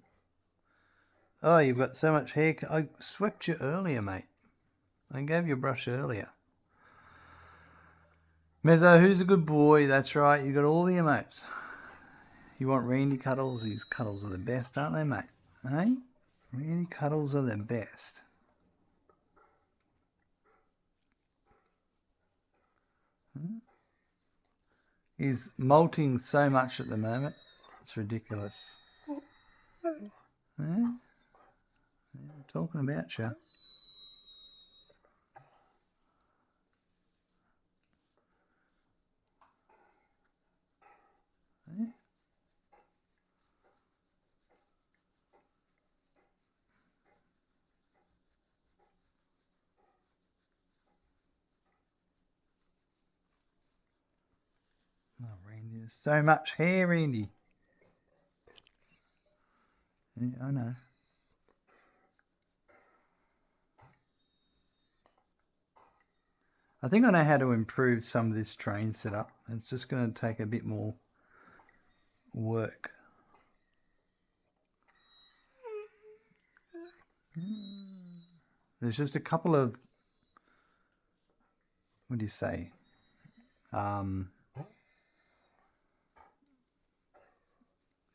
Oh, you've got so much hair. I swept you earlier, mate. I gave you a brush earlier. Mezzo, who's a good boy? That's right. You got all the emotes. You want Randy cuddles? These cuddles are the best, aren't they, mate? Hey? Randy cuddles are the best. He's molting so much at the moment. It's ridiculous. Yeah? Yeah, talking about you. Yeah. Oh, Randy, there's so much hair, Randy. Yeah, I know. I think I know how to improve some of this train setup. It's just going to take a bit more work. There's just a couple of, what do you say,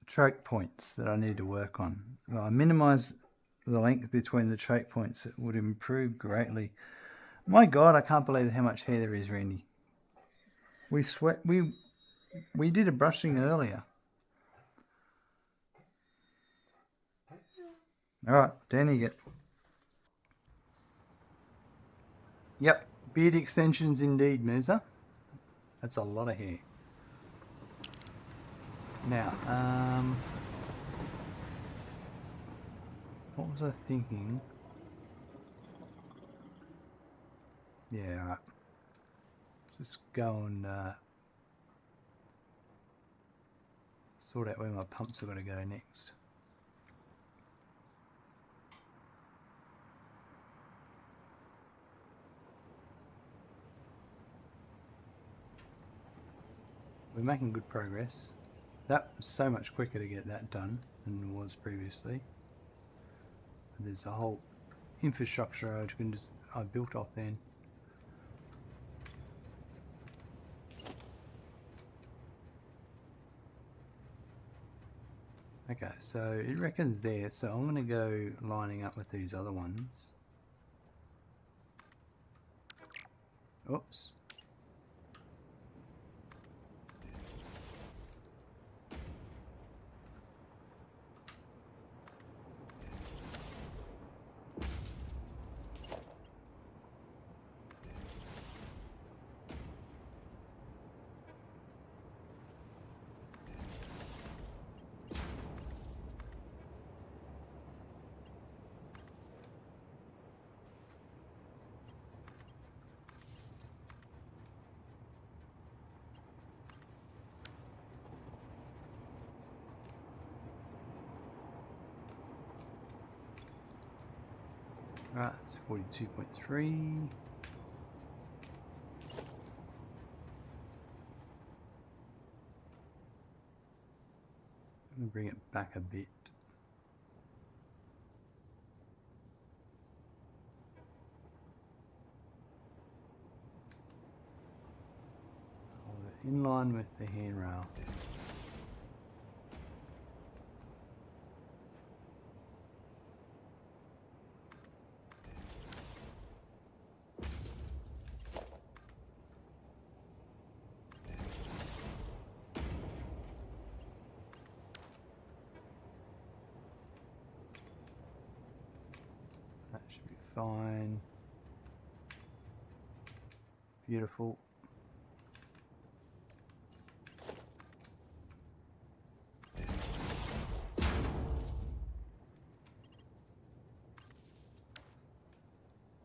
choke points that I need to work on. Well, I minimize the length between the choke points, it would improve greatly. My God, I can't believe how much hair there is, Randy. We did a brushing earlier. All right, down you get. Yep, beard extensions indeed, Meza. That's a lot of hair. Now, what was I thinking? Yeah, all right. Just go and sort out where my pumps are going to go next. We're making good progress. That was so much quicker to get that done than it was previously. And there's a whole infrastructure I built off then. Okay, so it reckons there, so I'm going to go lining up with these other ones. Oops. Right, it's 42.3. I'm going to bring it back a bit. Hold it in line with the handrail. That should be fine. Beautiful.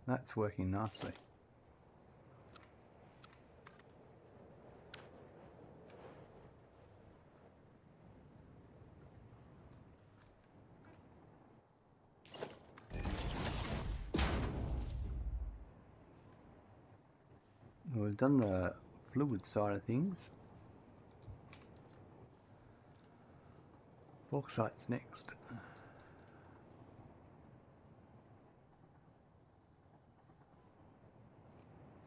That's working nicely. Well, we've done the fluid side of things. Bauxite's next.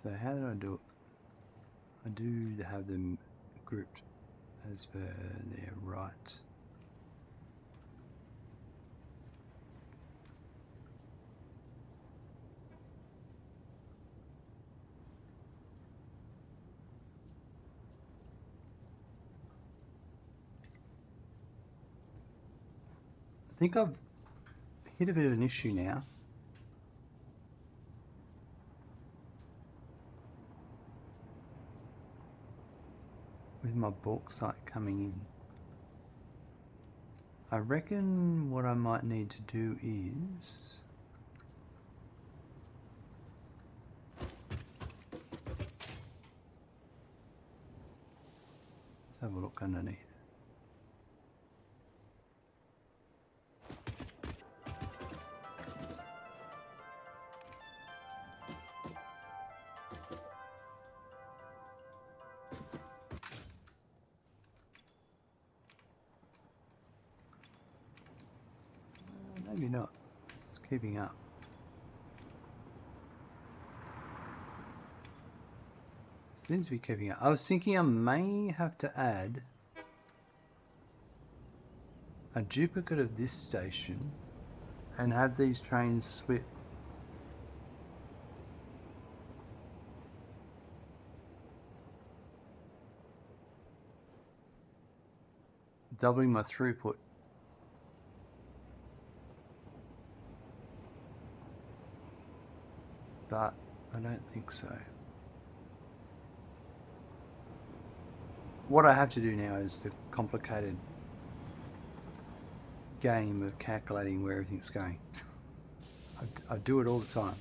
So how did I do it? I do have them grouped as per their right. I think I've hit a bit of an issue now. With my bauxite coming in. I reckon what I might need to do is let's have a look underneath. Maybe not. It's keeping up. Seems to be keeping up. I was thinking I may have to add a duplicate of this station And have these trains split. Doubling my throughput. But I don't think so. What I have to do now is the complicated game of calculating where everything's going. I do it all the time.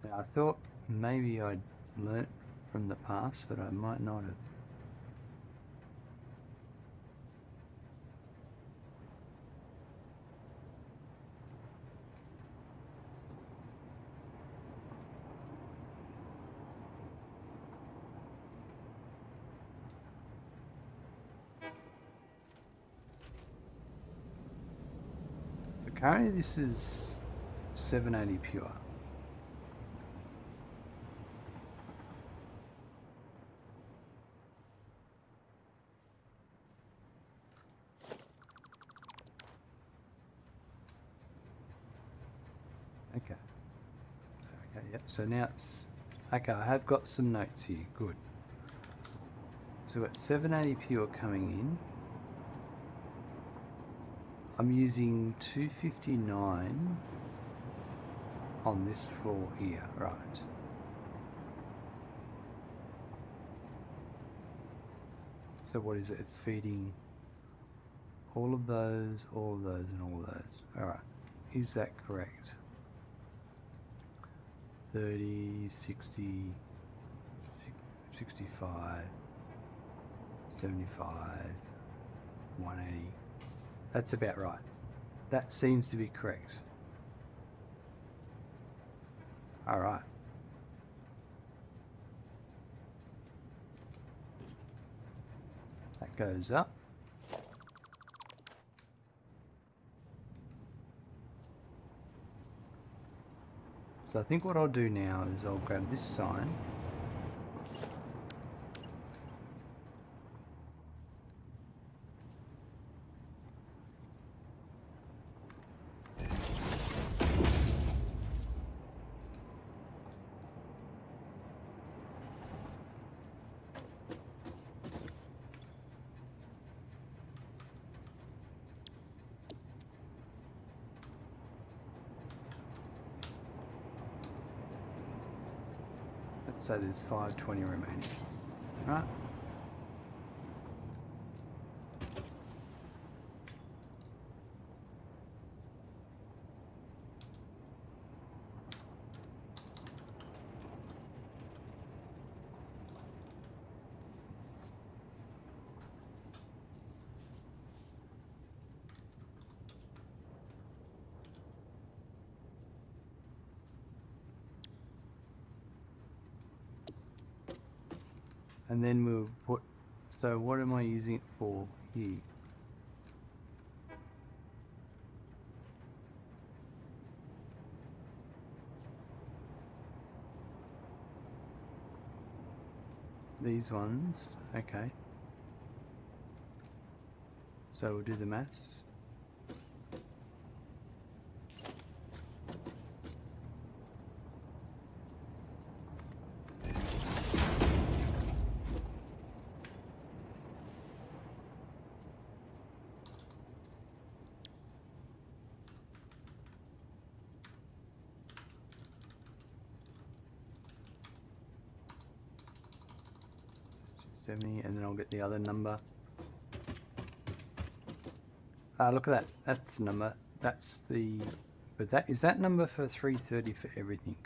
Now, I thought maybe I'd learnt from the past, but I might not have. So currently this is 780 pure. Okay. Okay, yep. So now it's okay. I have got some notes here. Good. So we've got 780 pure coming in. I'm using 259 on this floor here, right? So what is it? It's feeding all of those, and all of those. All right. Is that correct? 30, 60, 65, 75, 180. That's about right. That seems to be correct. All right. That goes up. So I think what I'll do now is I'll grab this sign. Let's say there's 520 remaining. Right. And then we'll put, so what am I using it for here? These ones, okay. So we'll do the maths. $70, and then I'll get the other number. Look at that. That's the number. That's the. But that is that number for 330 for everything.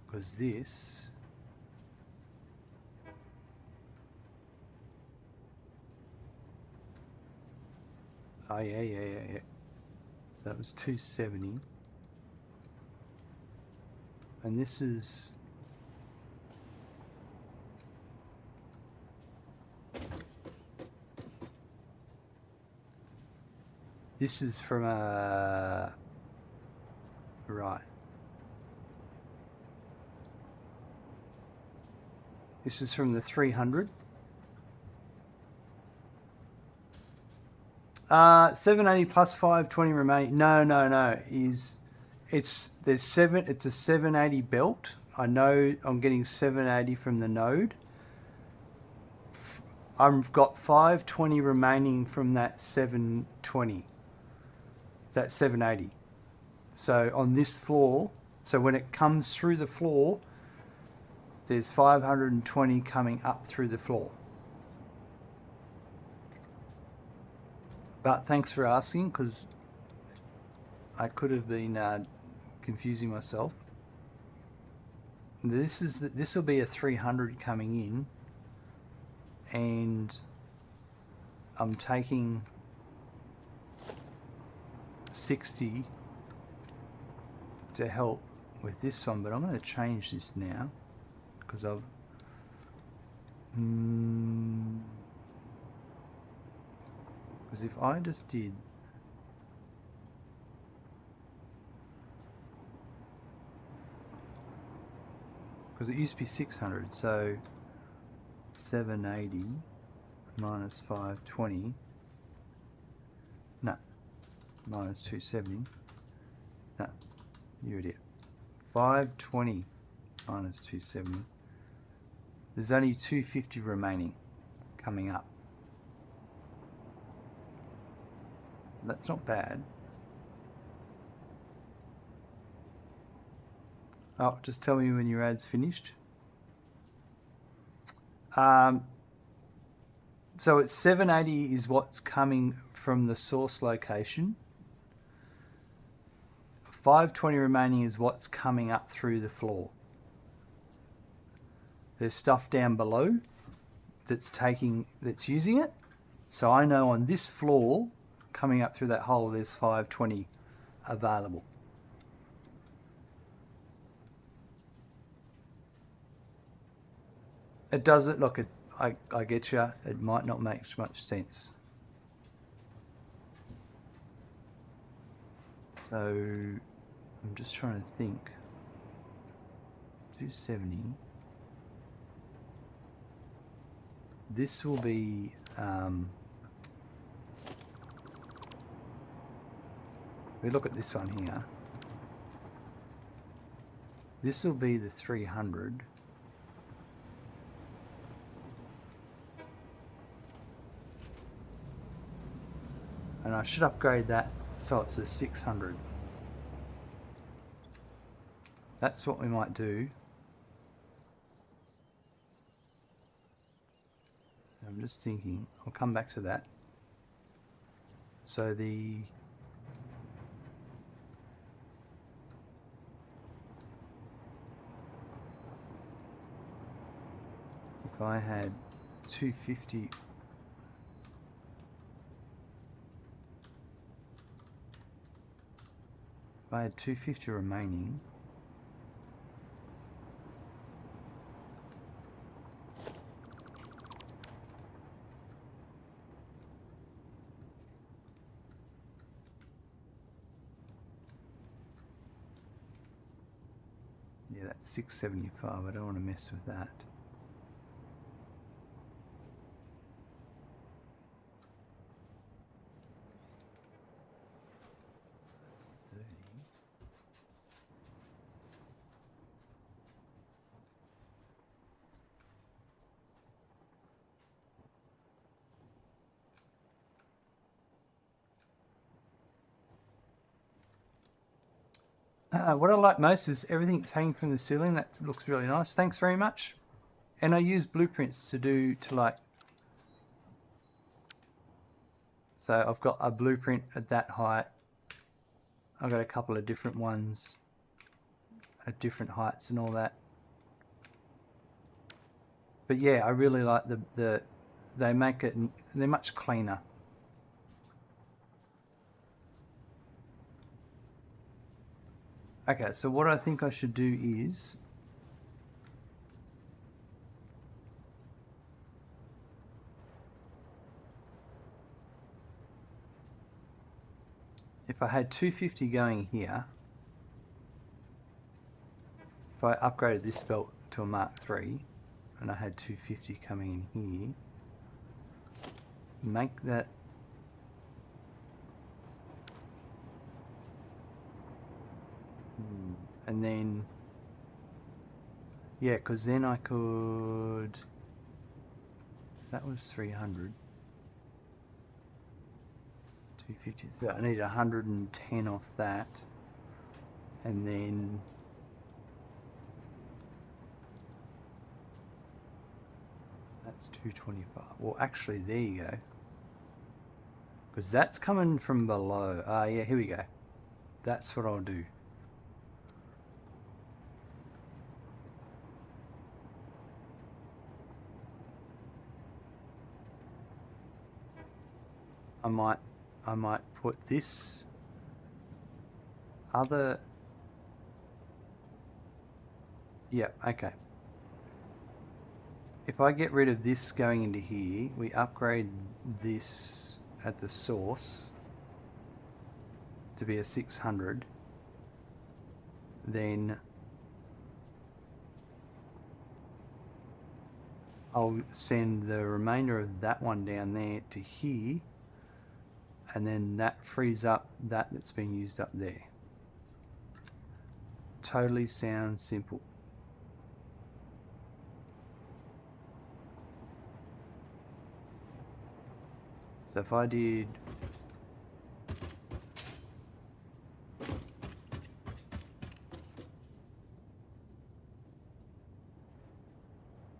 Because this. Oh yeah. So that was 270. And this is from a right. This is from the 300. 780 plus 520 remaining. No. It's a 780 belt. I know I'm getting 780 from the node. I've got 520 remaining from that 720. That 780. So on this floor, so when it comes through the floor, there's 520 coming up through the floor. But thanks for asking, because I could have been confusing myself. This will be a 300 coming in, and I'm taking 60 to help with this one, but I'm going to change this now because I've because if I just did because it used to be 600, so 780 minus 520, no, minus 270, no, you idiot, 520 minus 270, there's only 250 remaining coming up. That's not bad. Oh, just tell me when your ad's finished. So it's 780 is what's coming from the source location. 520 remaining is what's coming up through the floor. There's stuff down below that's using it. So I know on this floor, coming up through that hole, there's 520 available. It doesn't look. I get you. It might not make much sense. So I'm just trying to think. 270. This will be. We look at this one here. This will be the 300. And I should upgrade that so it's a 600. That's what we might do. I'm just thinking, I'll come back to that. So if I had 250, if I had 250 remaining, yeah, that's 675. I don't want to mess with that. What I like most is everything's hanging from the ceiling. That looks really nice. Thanks very much. And I use blueprints so I've got a blueprint at that height. I've got a couple of different ones at different heights and all that. But yeah, I really like they make it, they're much cleaner. Okay, so what I think I should do is if I had 250 going here, if I upgraded this belt to a Mark III, and I had 250 coming in here, make that and then yeah, because then I could, that was 300, 250, so I need 110 off that, and then that's 225. Well, actually, there you go. Because that's coming from below. Ah, yeah, here we go. That's what I'll do. I might put this other. Yeah, okay. If I get rid of this going into here, we upgrade this at the source to be a 600, then I'll send the remainder of that one down there to here, and then that frees up that's been used up there. Totally sounds simple. So if I did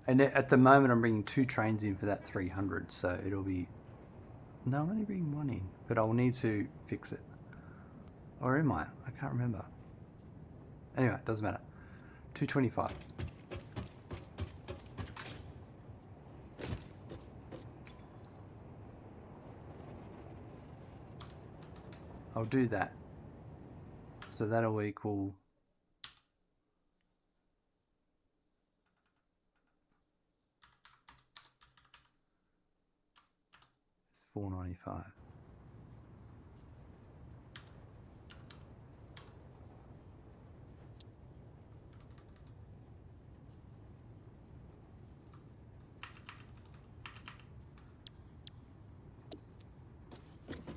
and at the moment I'm bringing 2 trains in for that 300, so it'll be, no, I'm only bringing 1 in, but I'll need to fix it. Or am I? I can't remember. Anyway, it doesn't matter. 225. I'll do that. So that'll equal it's 495.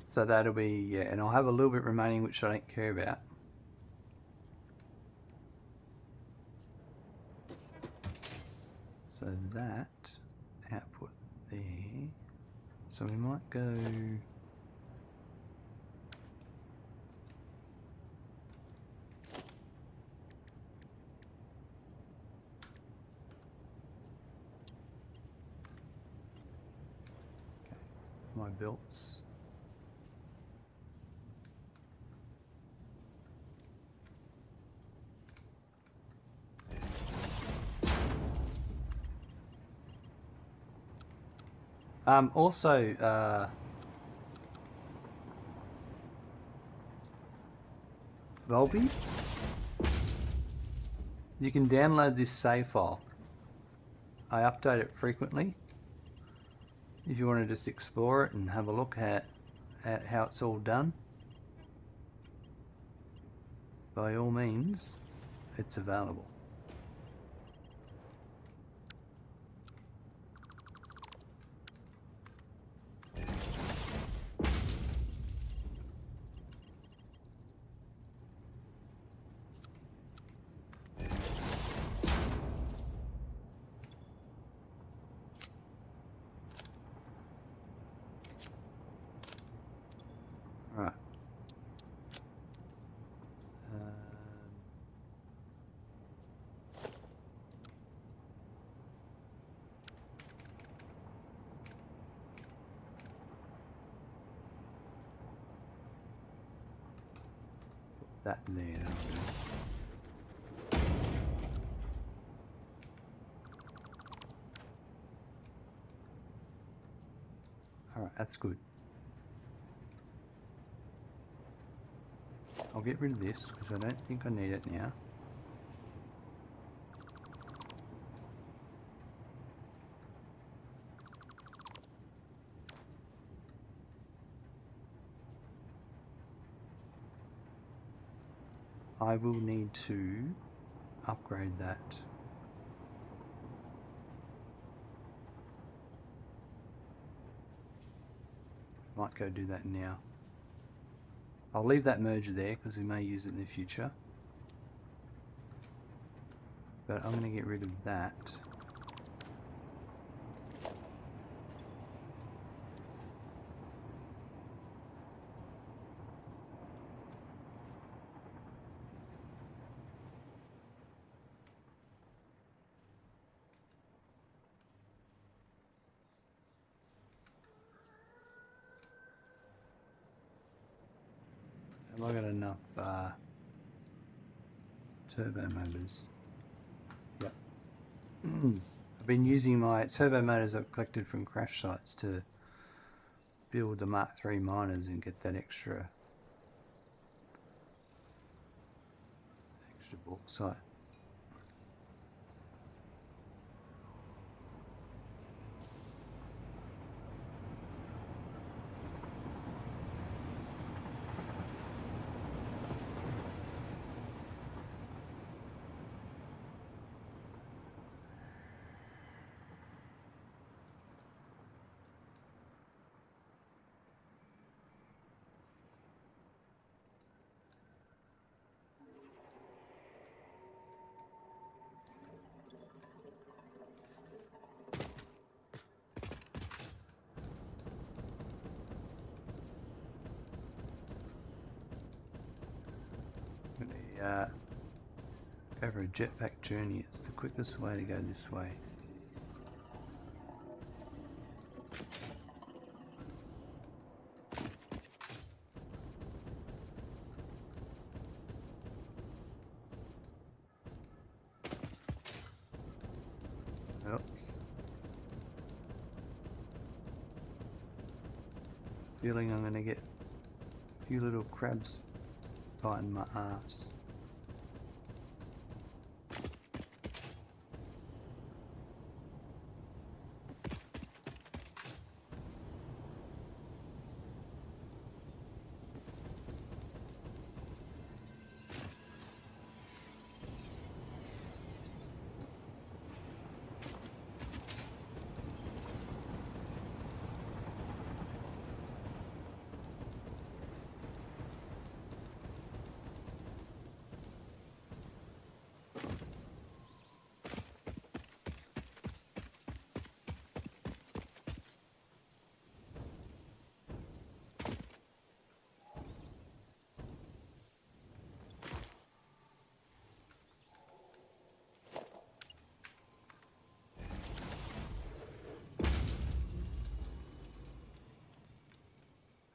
So that'll be, yeah, and I'll have a little bit remaining which I don't care about. So that output there. So we might go my belts. Also, Volby, you can download this save file. I update it frequently. If you want to just explore it and have a look at how it's all done, by all means, it's available. Right. Put that in there. That'll do. Alright, that's good. I'll get rid of this because I don't think I need it now. I will need to upgrade that Might go do that now. I'll leave that merger there because we may use it in the future. But I'm going to get rid of that. Have I got enough turbo motors? Yep. I've been using my turbo motors I've collected from crash sites to build the Mark III miners and get that extra bauxite. Go for a jetpack journey. It's the quickest way to go this way. Oops. Feeling I'm gonna get a few little crabs biting my ass.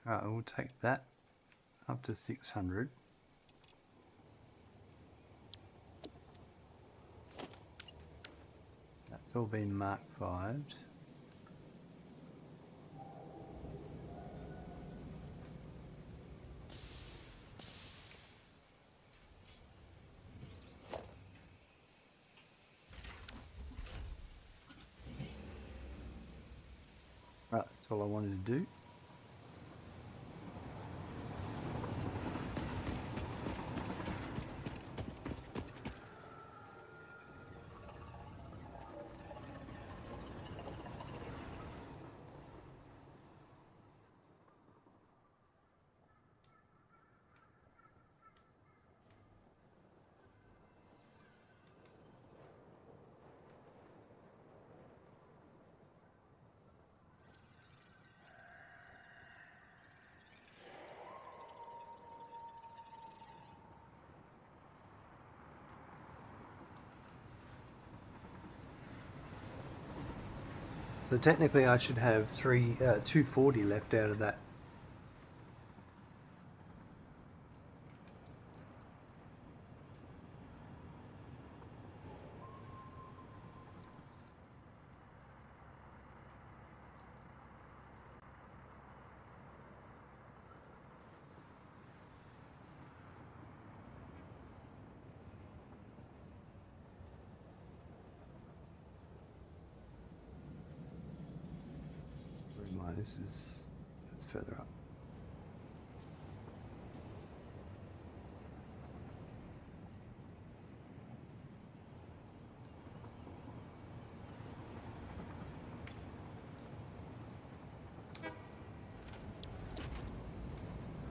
Alright, we'll take that up to 600. That's all been Mark 5'd. Right, that's all I wanted to do. So technically I should have 240 left out of that. It's further up.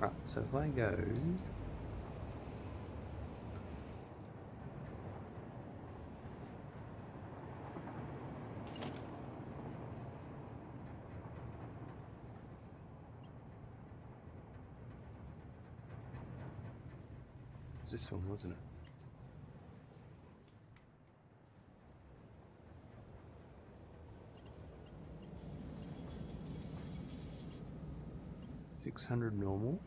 Right, so if I go... It was this one, wasn't it? $600 normal.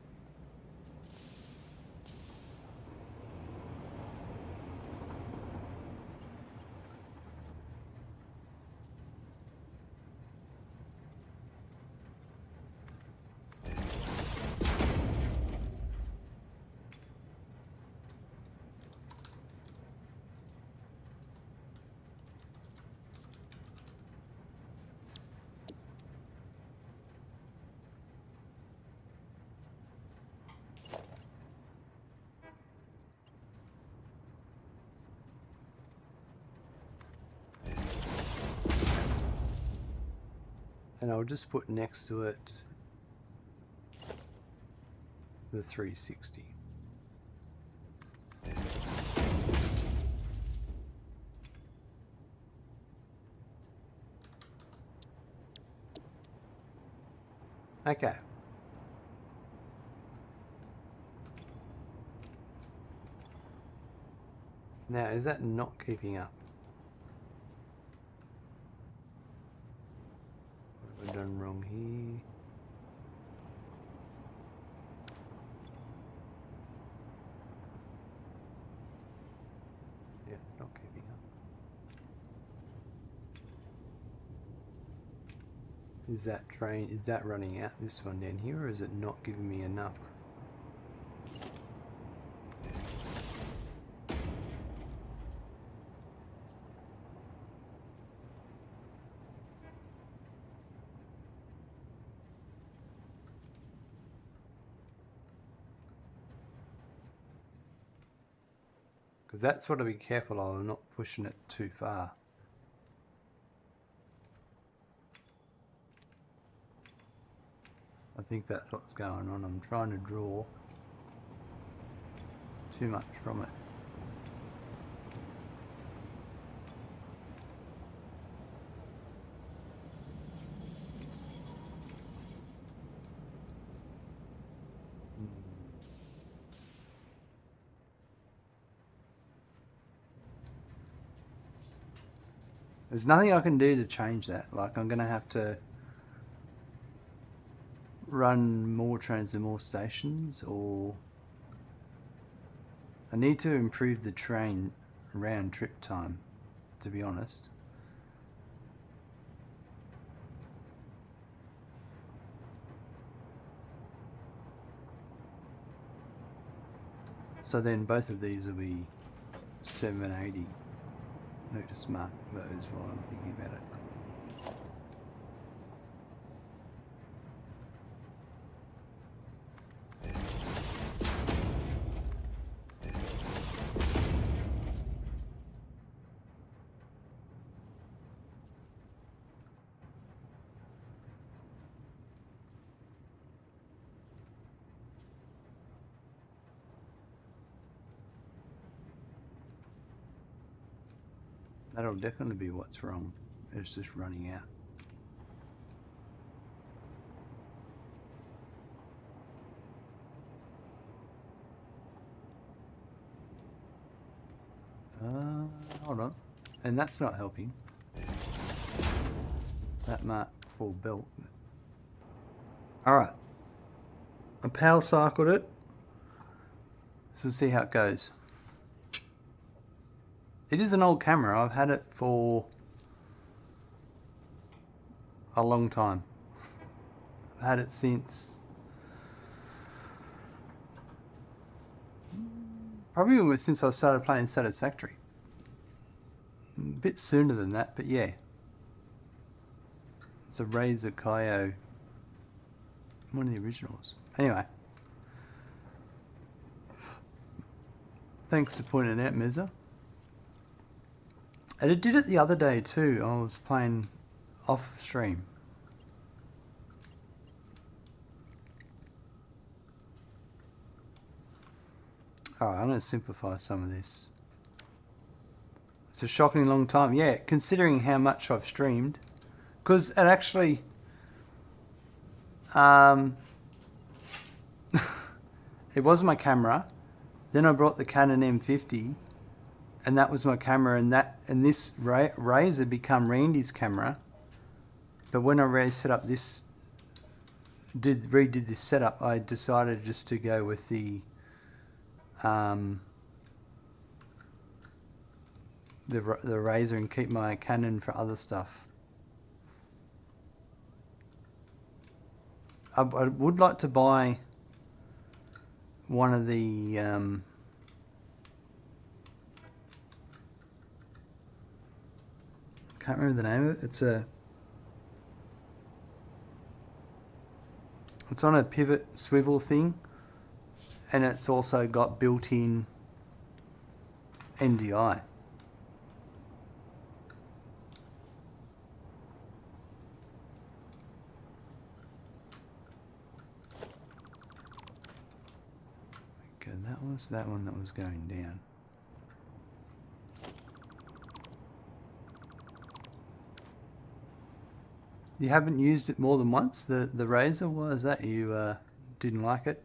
And I'll just put next to it the 360. Okay. Now, is that not keeping up? What have I done wrong here? Yeah, it's not keeping up. Is that running out this one down here, or is it not giving me enough? Because that's what I'll be careful of, I'm not pushing it too far. I think that's what's going on. I'm trying to draw too much from it. There's nothing I can do to change that. Like, I'm going to have to run more trains and more stations, or I need to improve the train round trip time, to be honest. So then both of these will be 780. Note to mark those while I'm thinking about it. That'll definitely be what's wrong. It's just running out. Hold on. And that's not helping. That mark full belt. Alright. I power cycled it. So we'll see how it goes. It is an old camera. I've had it for a long time. I've had it since probably since I started playing Satisfactory. A bit sooner than that, but yeah. It's a Razor Kaio, one of the originals. Anyway. Thanks for pointing it out, Meza. And it did it the other day too. I was playing off stream. Alright, I'm going to simplify some of this. It's a shockingly long time. Yeah, considering how much I've streamed. Because it actually... it was my camera. Then I brought the Canon M50. And that was my camera. And this Razor became Randy's camera. But when I set up this... redid this setup, I decided just to go with the Razor and keep my Canon for other stuff. I would like to buy one of the can't remember the name of it. It's on a pivot swivel thing, and it's also got built-in NDI. Okay, that was that one that was going down. You haven't used it more than once, the Razor? Why is that? You didn't like it?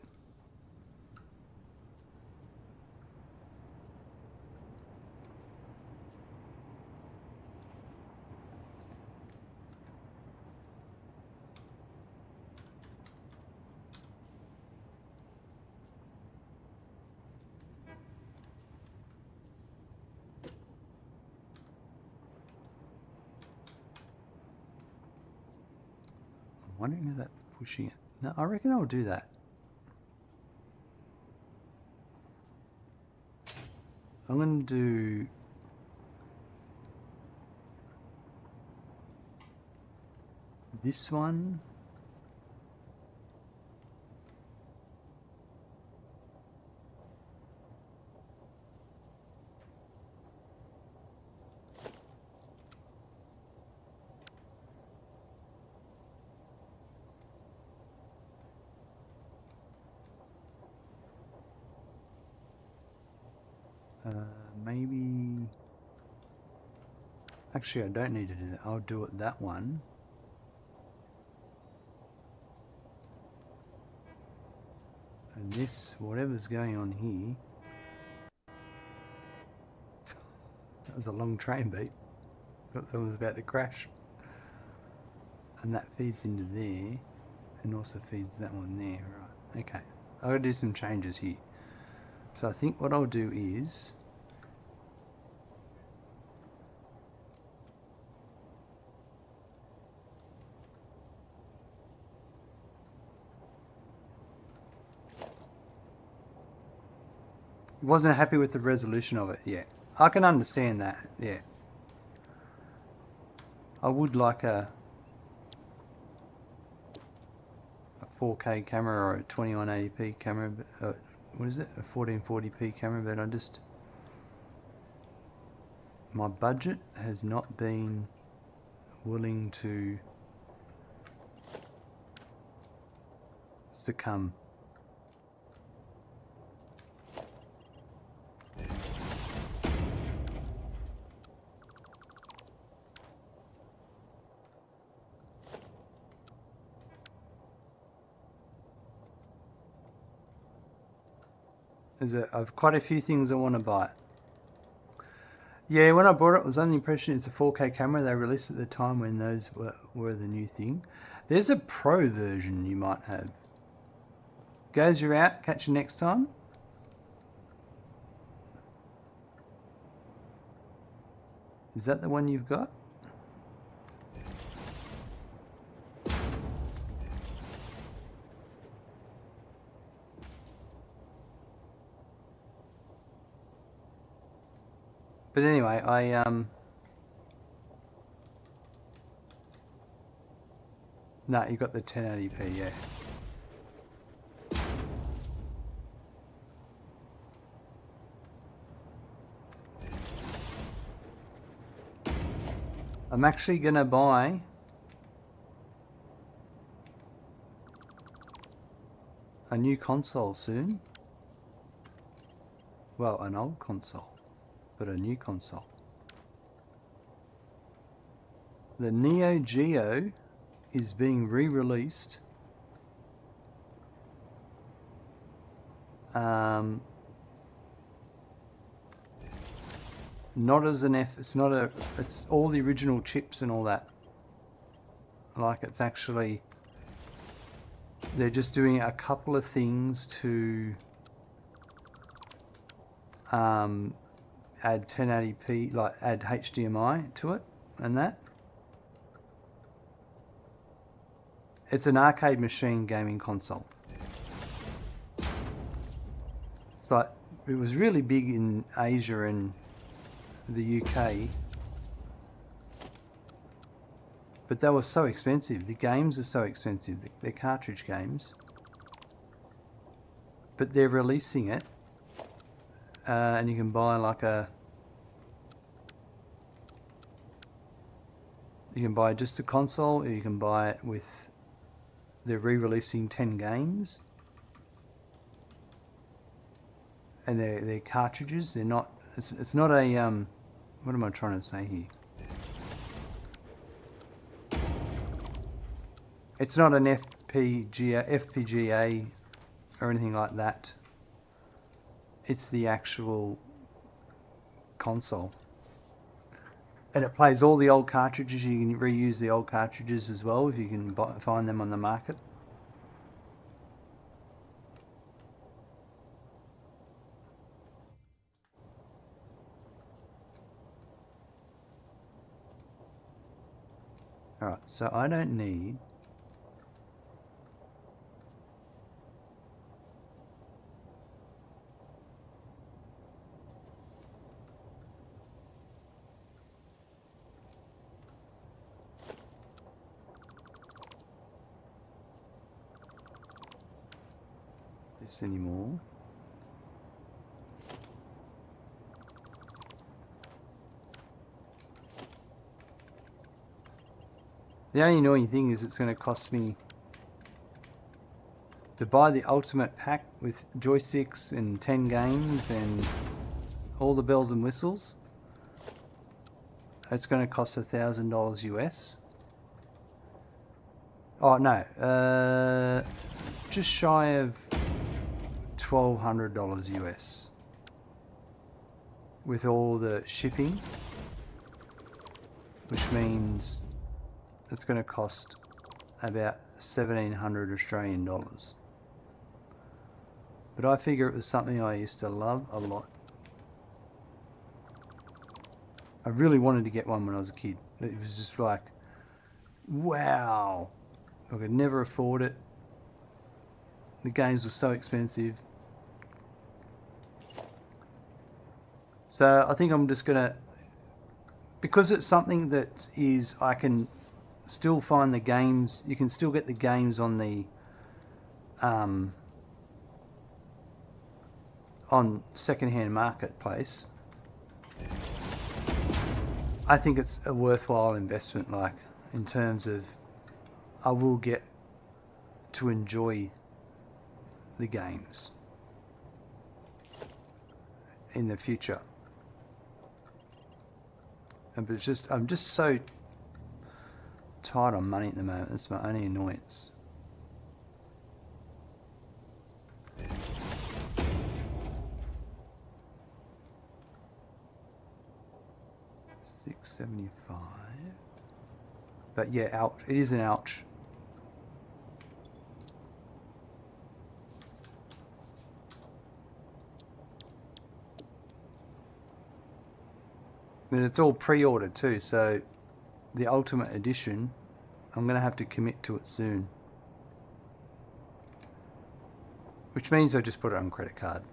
I'm wondering if that's pushing it. No, I reckon I'll do that. I'm going to do... this one. Maybe... Actually, I don't need to do that. I'll do it that one. And this, whatever's going on here... That was a long train beat. Thought that was about to crash. And that feeds into there. And also feeds that one there. Right, okay. I've got to do some changes here. So I think what I'll do is... Wasn't happy with the resolution of it, yeah. I can understand that, yeah. I would like a 4K camera or a 2180p camera, but, what is it, a 1440p camera, but I just... My budget has not been willing to succumb. I've quite a few things I want to buy. Yeah, when I bought it, I was under the impression it's a 4K camera. They released at the time when those were the new thing. There's a Pro version you might have. Guys, you're out. Catch you next time. Is that the one you've got? But anyway, no, you got the 1080p, yeah. I'm actually gonna buy a new console soon. Well, an old console, but a new console. The Neo Geo is being re-released. Not as an it's not a, it's all the original chips and all that. Like it's actually, they're just doing a couple of things to add 1080p, like add HDMI to it and that. It's an arcade machine gaming console. It's like, it was really big in Asia and the UK, but they were so expensive. The games are so expensive, they're cartridge games, but they're releasing it, and you can buy like you can buy just a console, or you can buy it with, they're re-releasing 10 games, and they're cartridges. They're not, it's not a what am I trying to say here? It's not an FPGA or anything like that. It's the actual console. And it plays all the old cartridges. You can reuse the old cartridges as well if you can find them on the market. Alright, so I don't need this anymore. The only annoying thing is it's going to cost me to buy the ultimate pack with joysticks and 10 games and all the bells and whistles. It's going to cost $1,000 US. Oh no, just shy of $1,200 US with all the shipping, which means it's going to cost about 1,700 Australian dollars. But I figure it was something I used to love a lot. I really wanted to get one when I was a kid. It was just like, wow. I could never afford it. The games were so expensive. So I think I'm just gonna, because it's something that is, I can still find the games, you can still get the games on the on secondhand marketplace. I think it's a worthwhile investment, like in terms of I will get to enjoy the games in the future. But it's just, I'm just so tight on money at the moment. It's my only annoyance. $675. But yeah, ouch. It is an ouch. And it's all pre-ordered too, so the Ultimate Edition, I'm going to have to commit to it soon. Which means I just put it on credit card.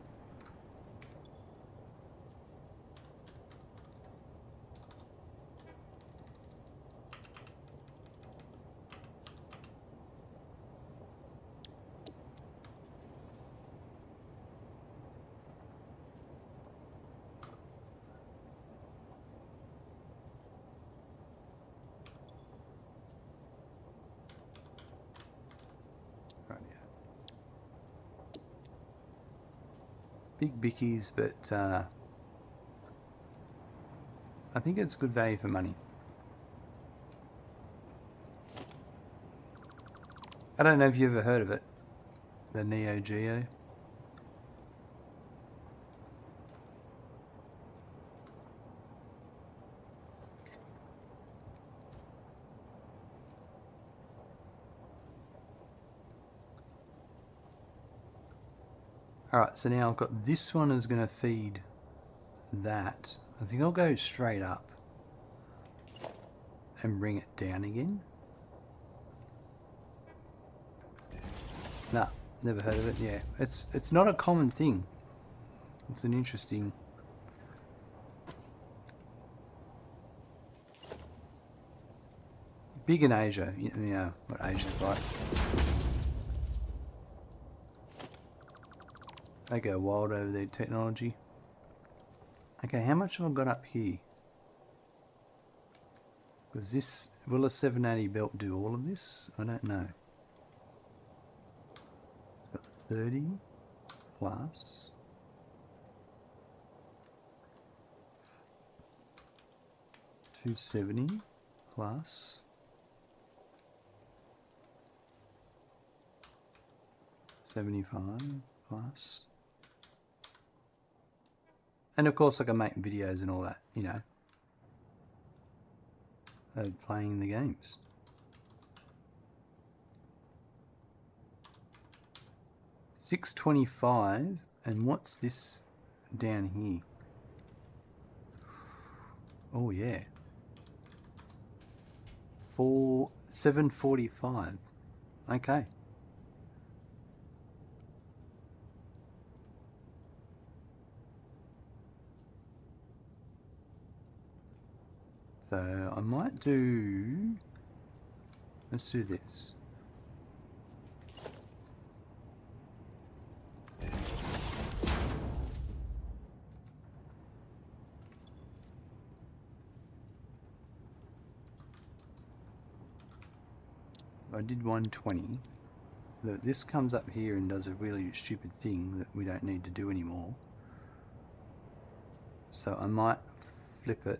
big bickies, but I think it's good value for money. I don't know if you ever heard of it, the Neo Geo. Alright, so now I've got this one is going to feed that. I think I'll go straight up and bring it down again. Nah, never heard of it. Yeah, it's not a common thing. It's an interesting. Big in Asia, you know what Asia's like. They go wild over their technology. Okay, how much have I got up here? Because this, will a 780 belt do all of this? I don't know. It's got 30 plus. $270 plus $75 plus. And of course I can make videos and all that, you know, of playing the games. $625, and what's this down here? Oh yeah. $745. Okay. So I might do, let's do this. I did 120. This comes up here and does a really stupid thing that we don't need to do anymore. So I might flip it.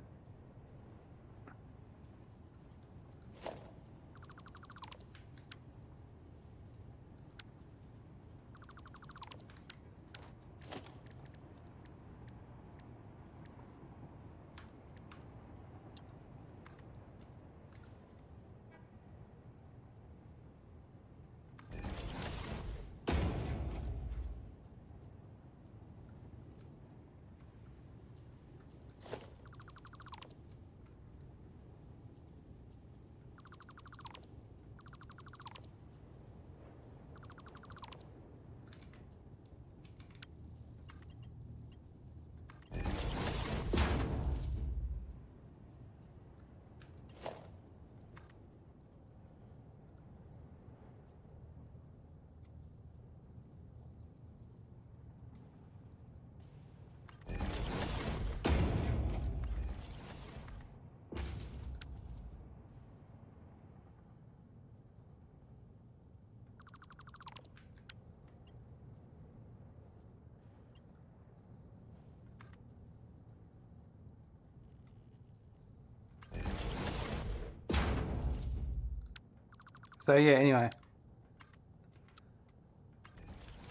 So yeah, anyway,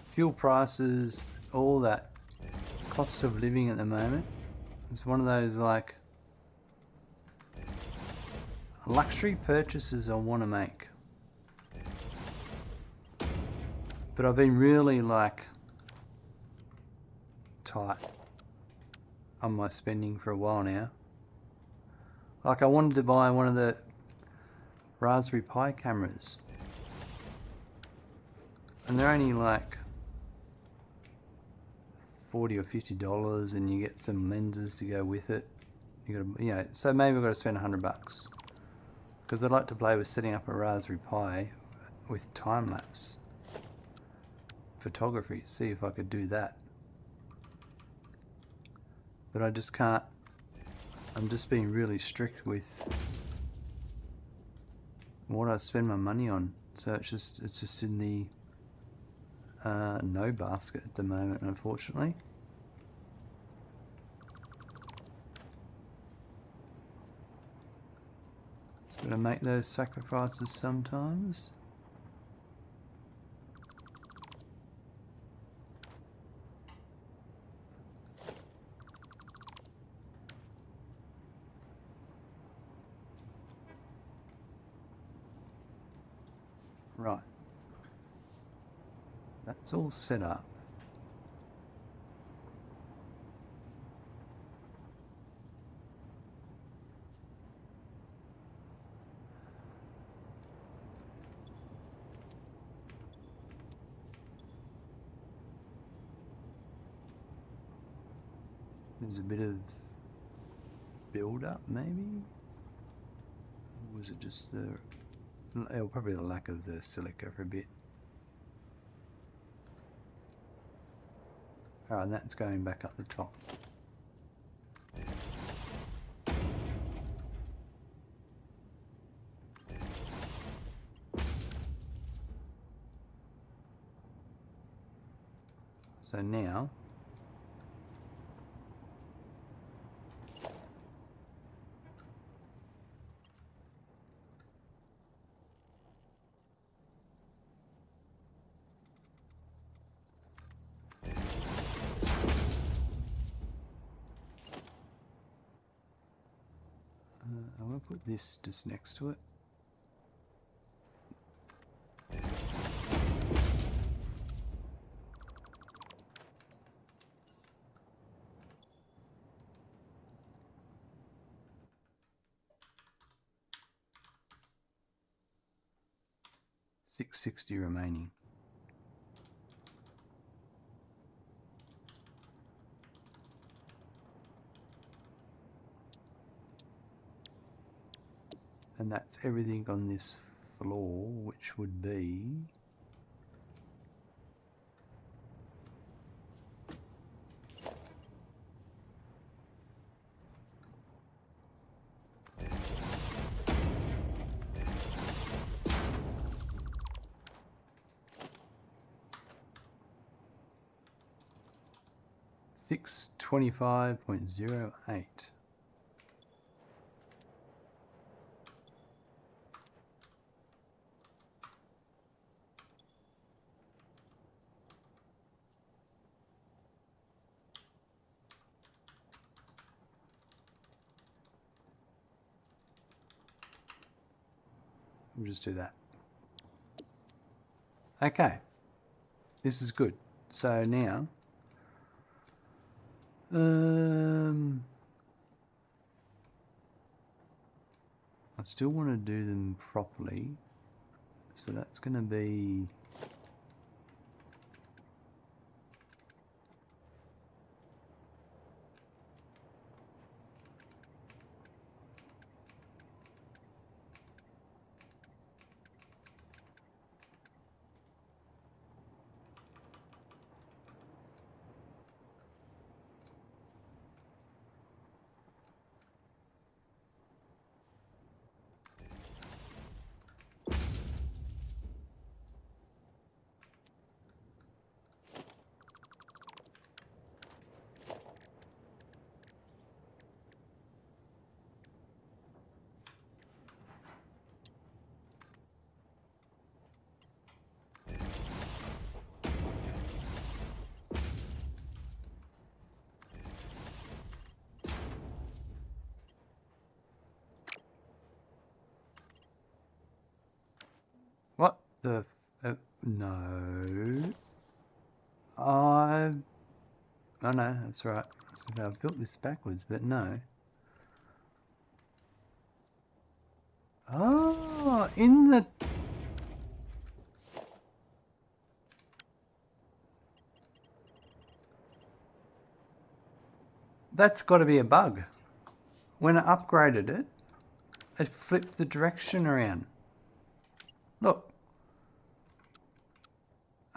fuel prices, all that cost of living at the moment, it's one of those like luxury purchases I want to make, but I've been really like tight on my spending for a while now. Like I wanted to buy one of the Raspberry Pi cameras, and they're only like $40 or $50, and you get some lenses to go with it. You got to, you know, so maybe I've got to spend $100 because I'd like to play with setting up a Raspberry Pi with time-lapse photography, see if I could do that. But I just can't. I'm just being really strict with what I spend my money on, so it's just in the no basket at the moment, unfortunately. Gotta make those sacrifices sometimes. Right. That's all set up. There's a bit of build up maybe? Or was it just the... Oh, probably the lack of the silica for a bit. Alright, and that's going back up the top. So now I'm going to put this just next to it. $660 remaining. And that's everything on this floor, which would be $625.08. We'll just do that. Okay, this is good. So now, I still want to do them properly. So that's going to be what the no. Oh no, that's right. So I've built this backwards, but no. Oh, in the... That's got to be a bug. When I upgraded it, it flipped the direction around. Look.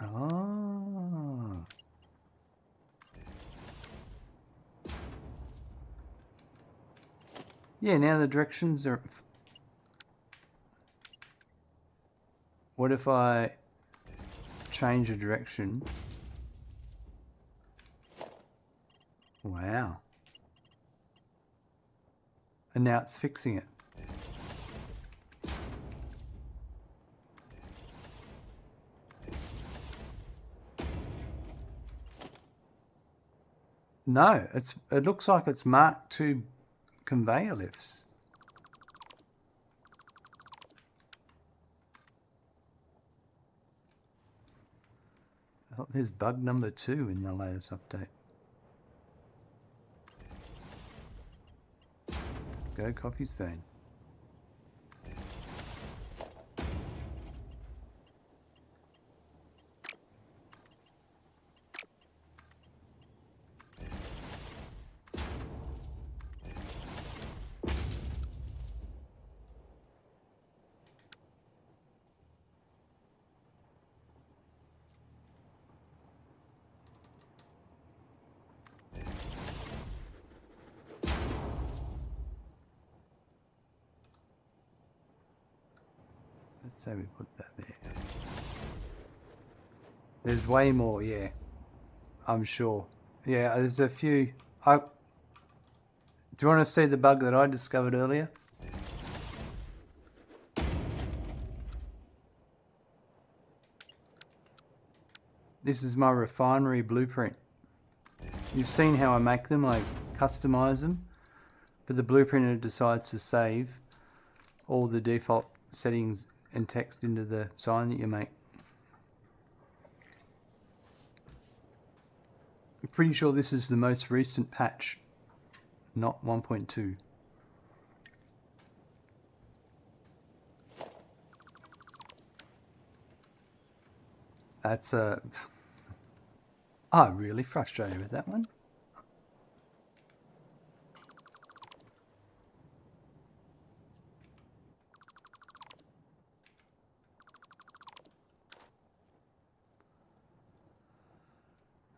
Oh. Yeah, now the directions are... What if I change the direction? Wow. And now it's fixing it. No, it looks like it's Mark II conveyor lifts. I thought there's bug number 2 in the latest update. Go coffee stain. Let's say we put that there. There's way more, yeah. I'm sure. Yeah, there's a few. Do you want to see the bug that I discovered earlier? This is my refinery blueprint. You've seen how I make them, I customize them, but the blueprinter decides to save all the default settings and text into the sign that you make. I'm pretty sure this is the most recent patch, not 1.2. That's I'm really frustrated with that one.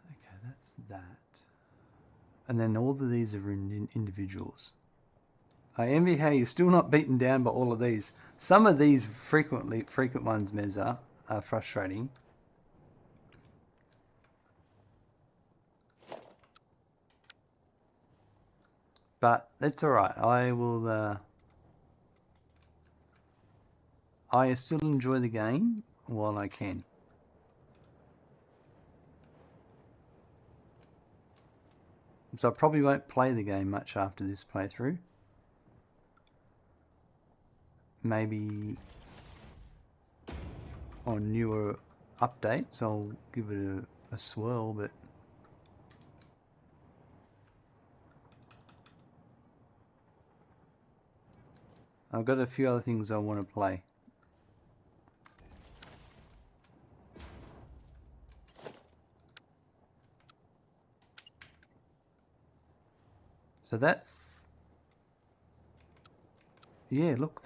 Okay, that's that. And then all of these are in individuals. I envy how you're still not beaten down by all of these. Some of these frequent ones, Meza, are frustrating. But it's alright. I will I still enjoy the game while I can. So I probably won't play the game much after this playthrough. Maybe on newer updates I'll give it a swirl, but I've got a few other things I want to play. So that's, yeah, look,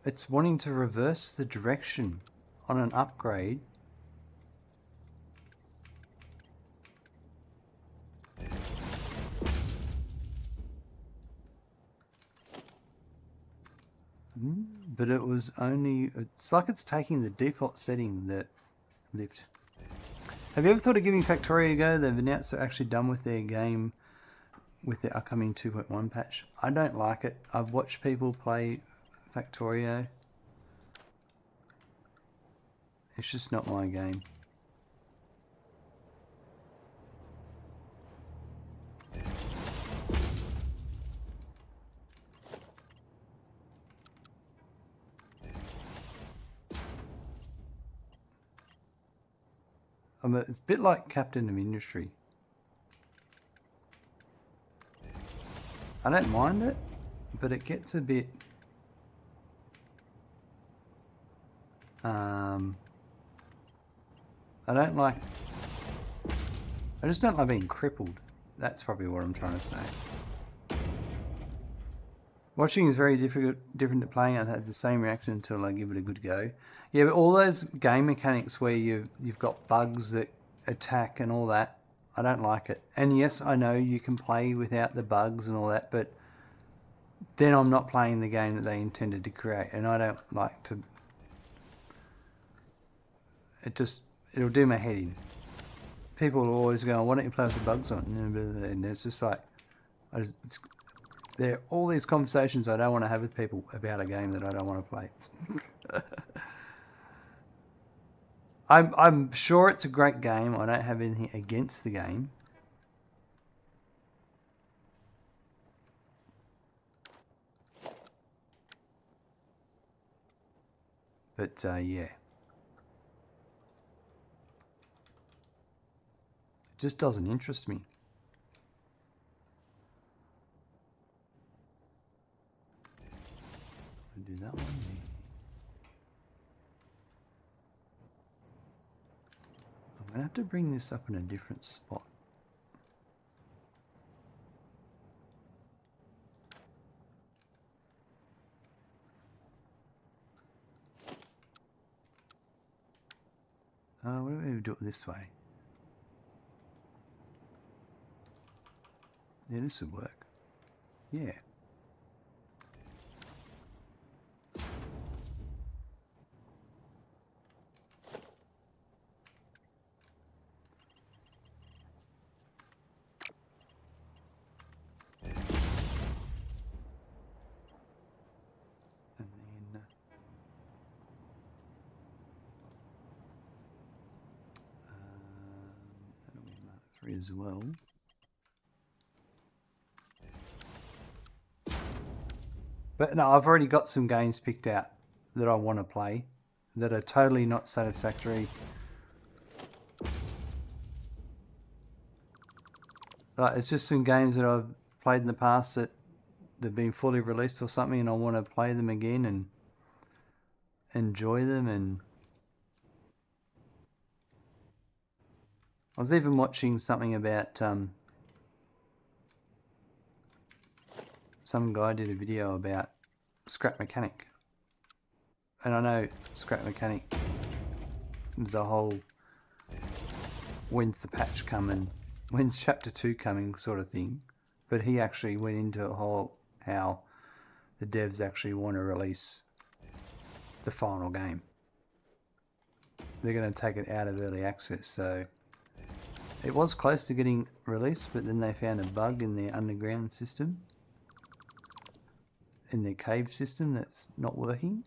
it's wanting to reverse the direction on an upgrade. But it was only, it's like it's taking the default setting that lift. Have you ever thought of giving Factorio a go? They've announced they're actually done with their game with the upcoming 2.1 patch. I don't like it. I've watched people play Factorio. It's just not my game. It's a bit like Captain of Industry. I don't mind it, but it gets a bit I just don't like being crippled. That's probably what I'm trying to say. Watching is very different to playing. I had the same reaction until I give it a good go. Yeah, but all those game mechanics where you've got bugs that attack and all that, I don't like it. And yes, I know you can play without the bugs and all that, but then I'm not playing the game that they intended to create, and I don't like to. It'll do my head in. People will always go, "Why don't you play with the bugs on?" And it's just like, there are all these conversations I don't want to have with people about a game that I don't want to play. I'm sure it's a great game. I don't have anything against the game. But yeah. It just doesn't interest me. I'll do that one there. I'm going to have to bring this up in a different spot. What do we do it this way? Yeah, this would work. Yeah. And then that'll be Mark 3 as well. But no, I've already got some games picked out that I want to play that are totally not Satisfactory. It's just some games that I've played in the past that they've been fully released or something, and I want to play them again and enjoy them. And I was even watching something about some guy did a video about Scrap Mechanic, and I know Scrap Mechanic, there's a whole when's the patch coming, when's chapter 2 coming sort of thing, but he actually went into a whole how the devs actually want to release the final game. They're going to take it out of early access, so it was close to getting released, but then they found a bug in their underground system, in their cave system, that's not working,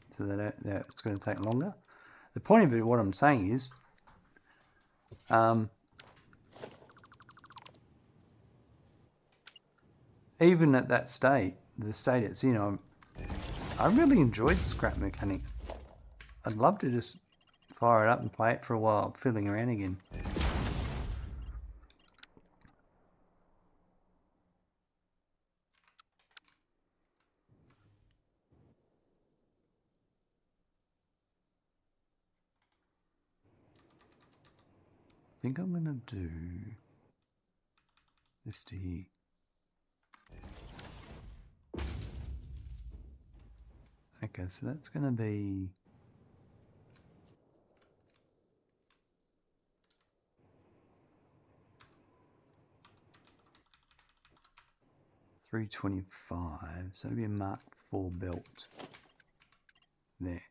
so it's going to take longer. The point of it, what I'm saying is, even at that state, the state it's in, I really enjoyed Scrap Mechanic. I'd love to just fire it up and play it for a while, fiddling around again. I think I'm going to do this to here. Okay, so that's going to be $325, so it'll be a Mark 4 belt there.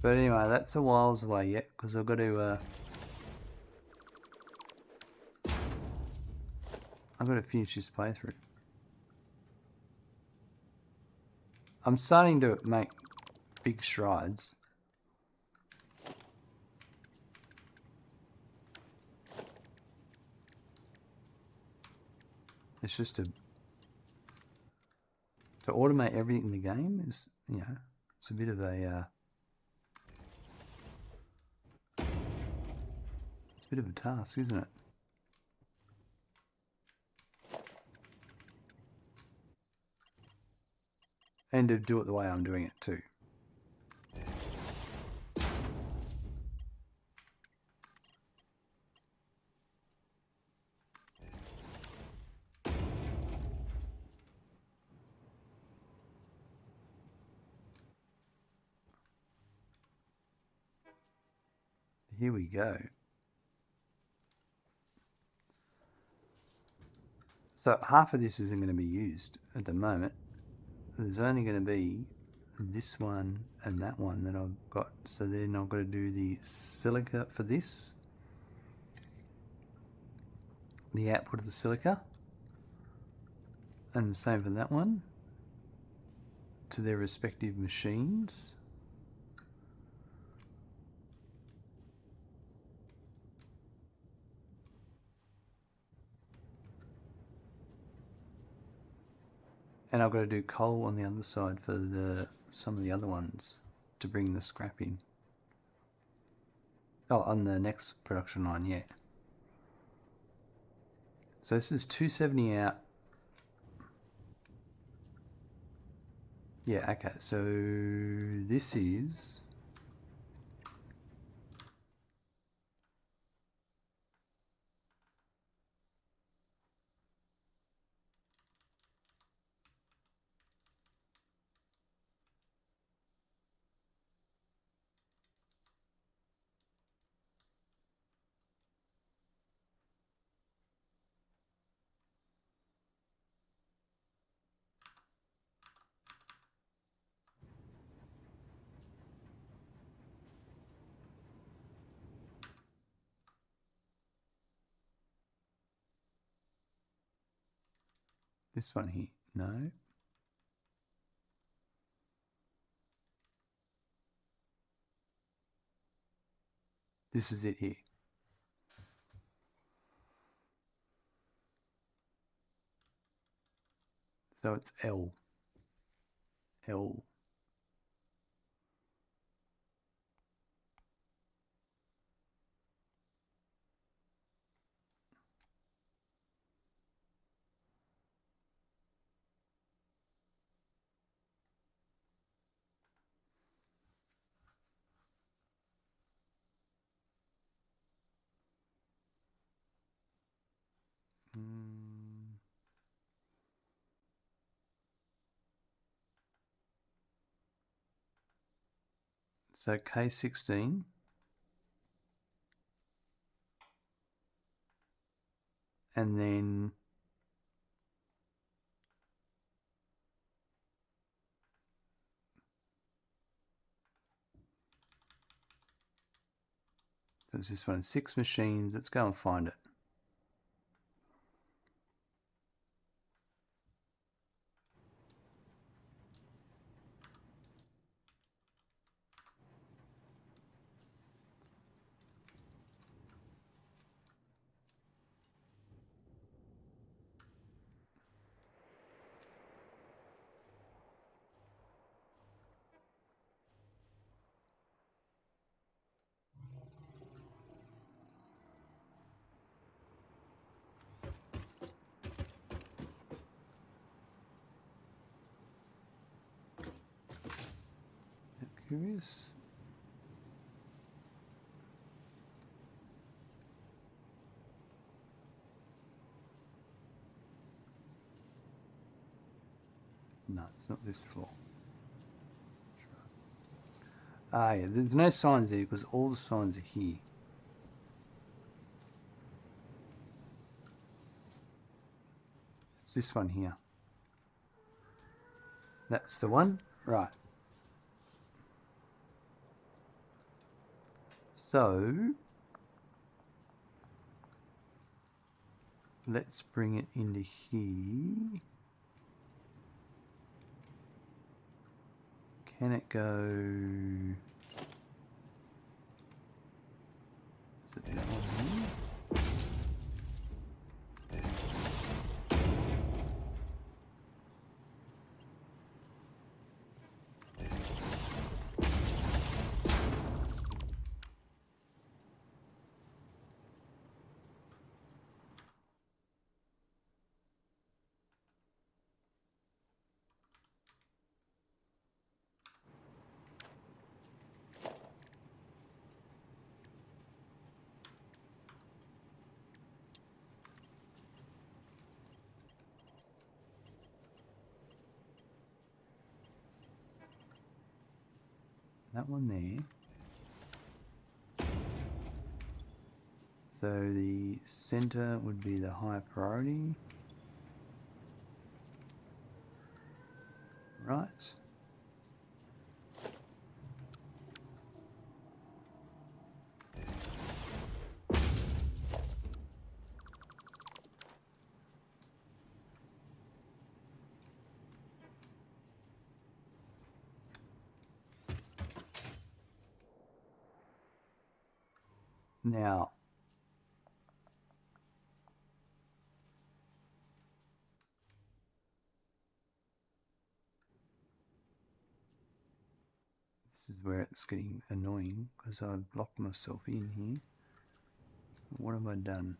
But anyway, that's a whiles away yet, because I've got to finish this playthrough. I'm starting to make big strides. It's just to automate everything in the game is, you know, it's a bit of a it's a bit of a task, isn't it? And to do it the way I'm doing it too. Here we go. So half of this isn't going to be used at the moment. There's only going to be this one and that one that I've got. So then I've got to do the silica for this. The output of the silica. And the same for that one. To their respective machines. And I've got to do coal on the other side for some of the other ones to bring the scrap in. Oh, on the next production line, yeah. So this is 270 out. Yeah, okay, so this is... This one here, no. This is it here. So it's L. L. So K16. And then so it's this one, 6 machines. Let's go and find it. Curious. No, it's not this floor. That's right. Ah, yeah, there's no signs there because all the signs are here. It's this one here. That's the one? Right. So, let's bring it into here. Can it go... Is it that one here? That one there. So the center would be the high priority. Right. Now, This is where it's getting annoying because I've locked myself in here. What have I done?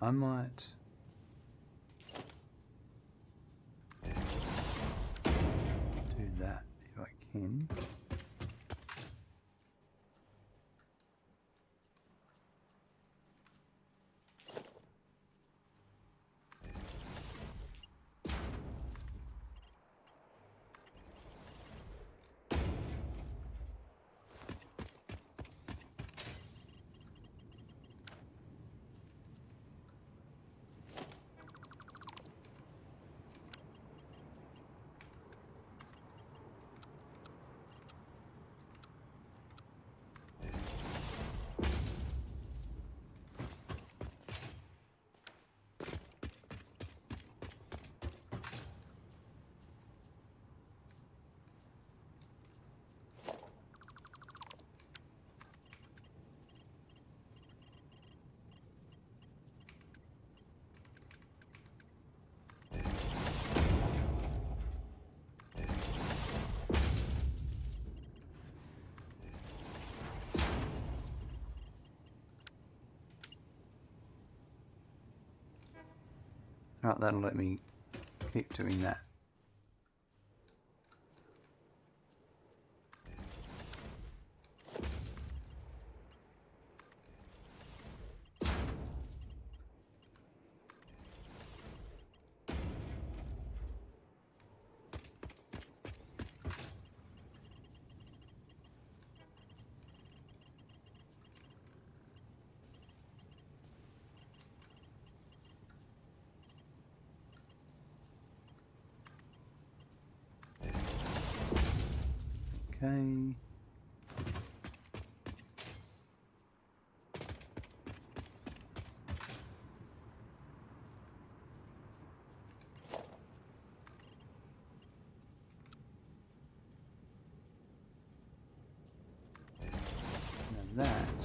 I might do that if I can. Right, that'll let me keep doing that. Okay. Now that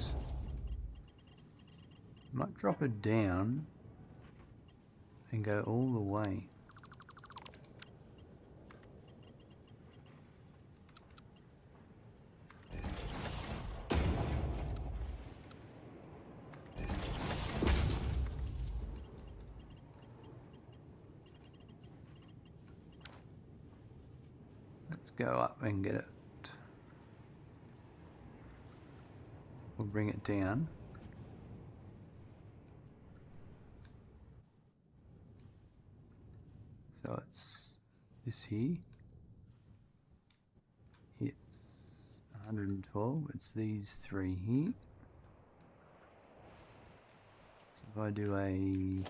might drop it down and go all the way. Let's go up and get it. We'll bring it down. So it's this here. It's 112. It's these three here. So if I do a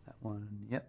that one, yep.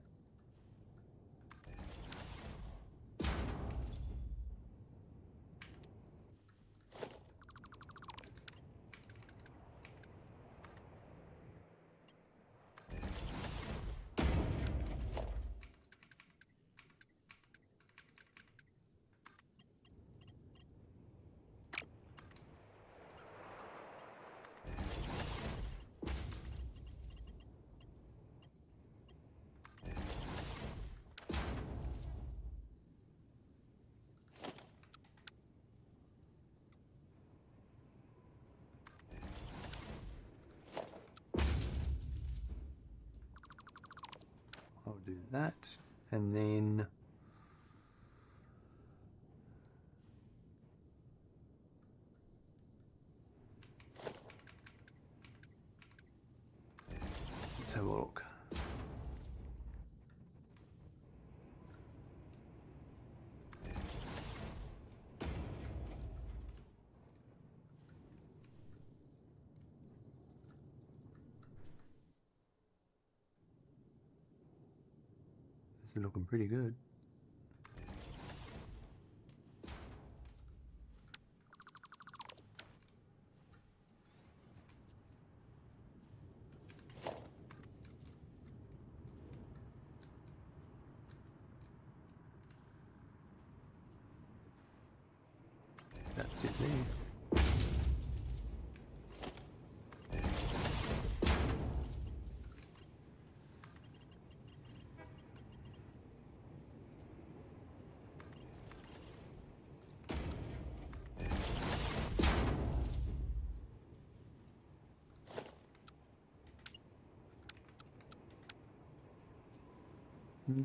I'll do that, and then let's have a look. This is looking pretty good. It's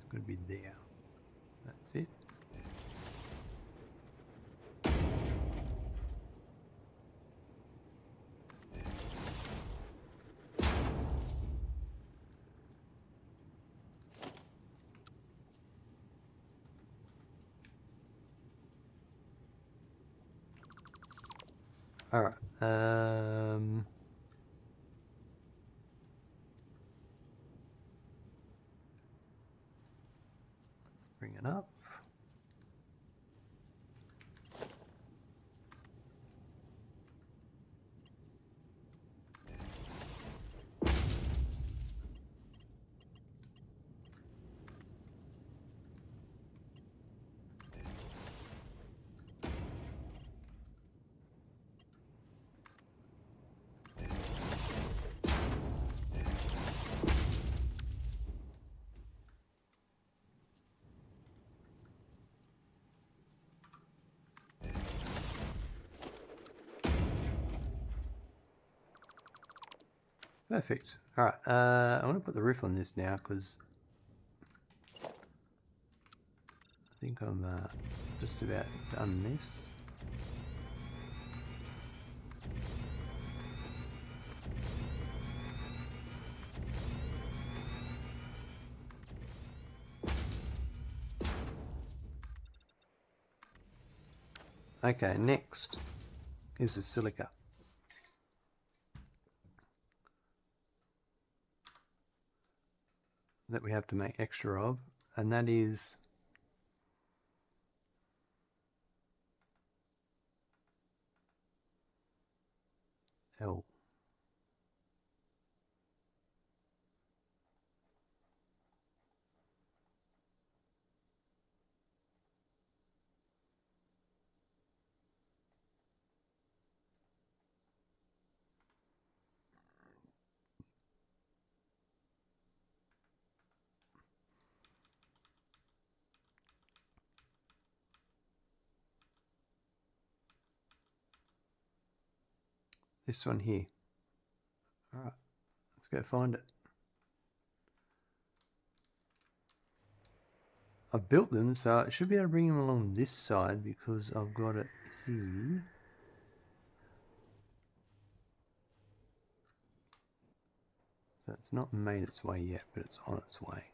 going to be there. That's it. All right. Let's bring it up. Perfect. All right. I want to put the roof on this now because I think I'm just about done this. Okay, next is the silica that we have to make extra of, and that is L. This one here. All right, let's go find it. I've built them, so I should be able to bring them along this side because I've got it here. So it's not made its way yet, but it's on its way.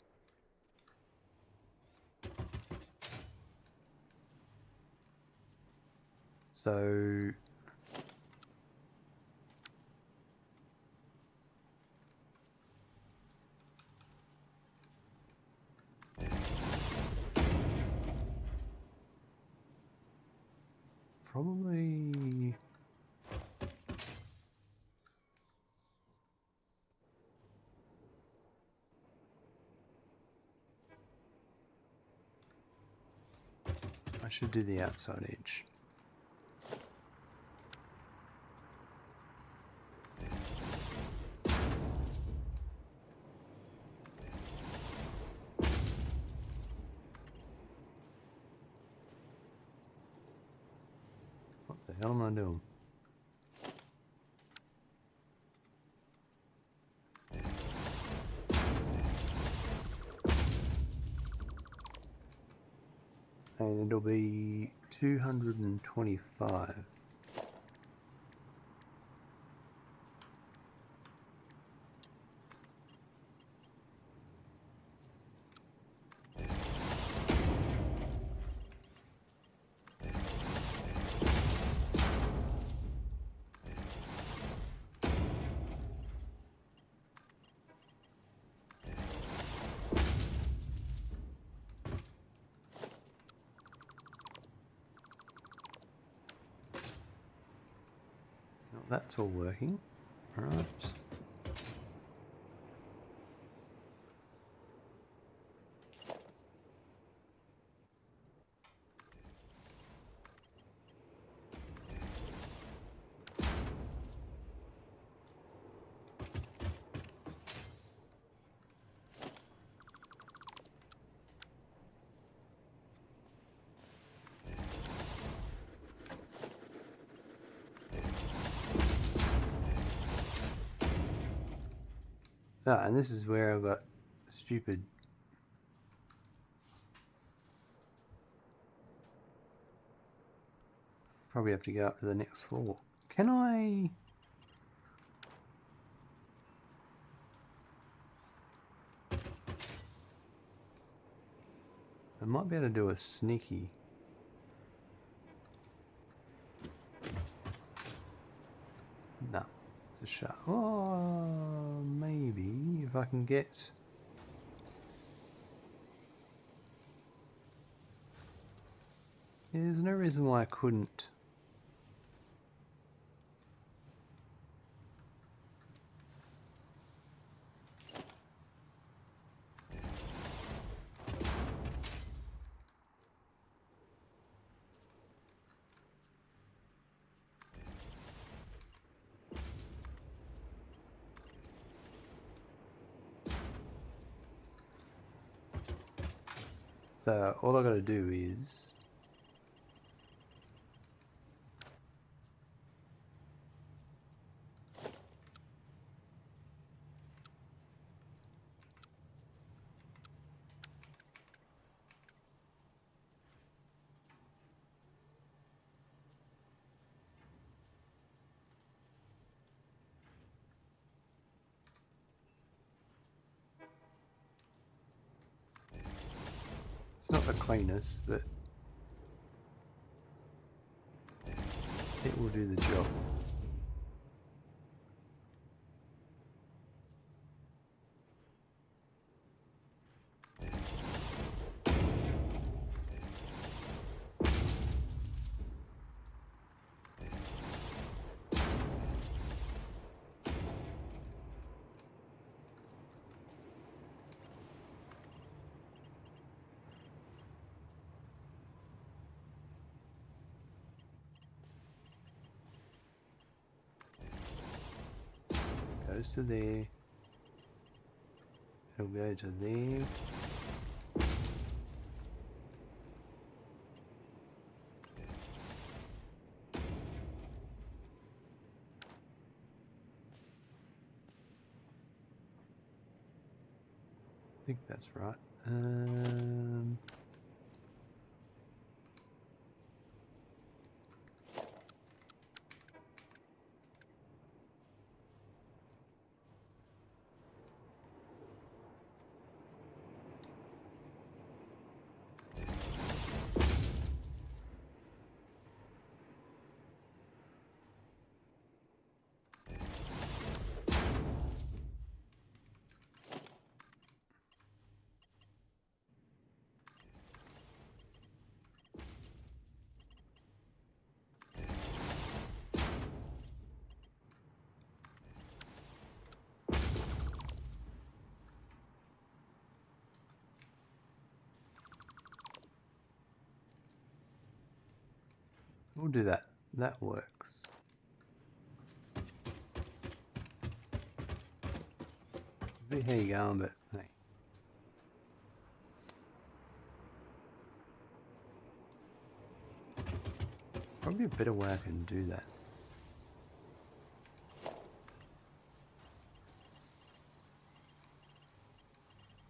So probably I should do the outside edge. What the hell am I doing? And it'll be 225. That's all working. All right. Ah, and this is where I've got stupid. Probably have to go up to the next floor. Can I? I might be able to do a sneaky. No, it's a shot. Oh, maybe if I can get. Yeah, there's no reason why I couldn't. So all I got to do is it's not the cleanest, but it will do the job. Goes to there. It'll go to there. I think that's right. We'll do that. That works. See how you're going, but hey. Probably a better way I can do that.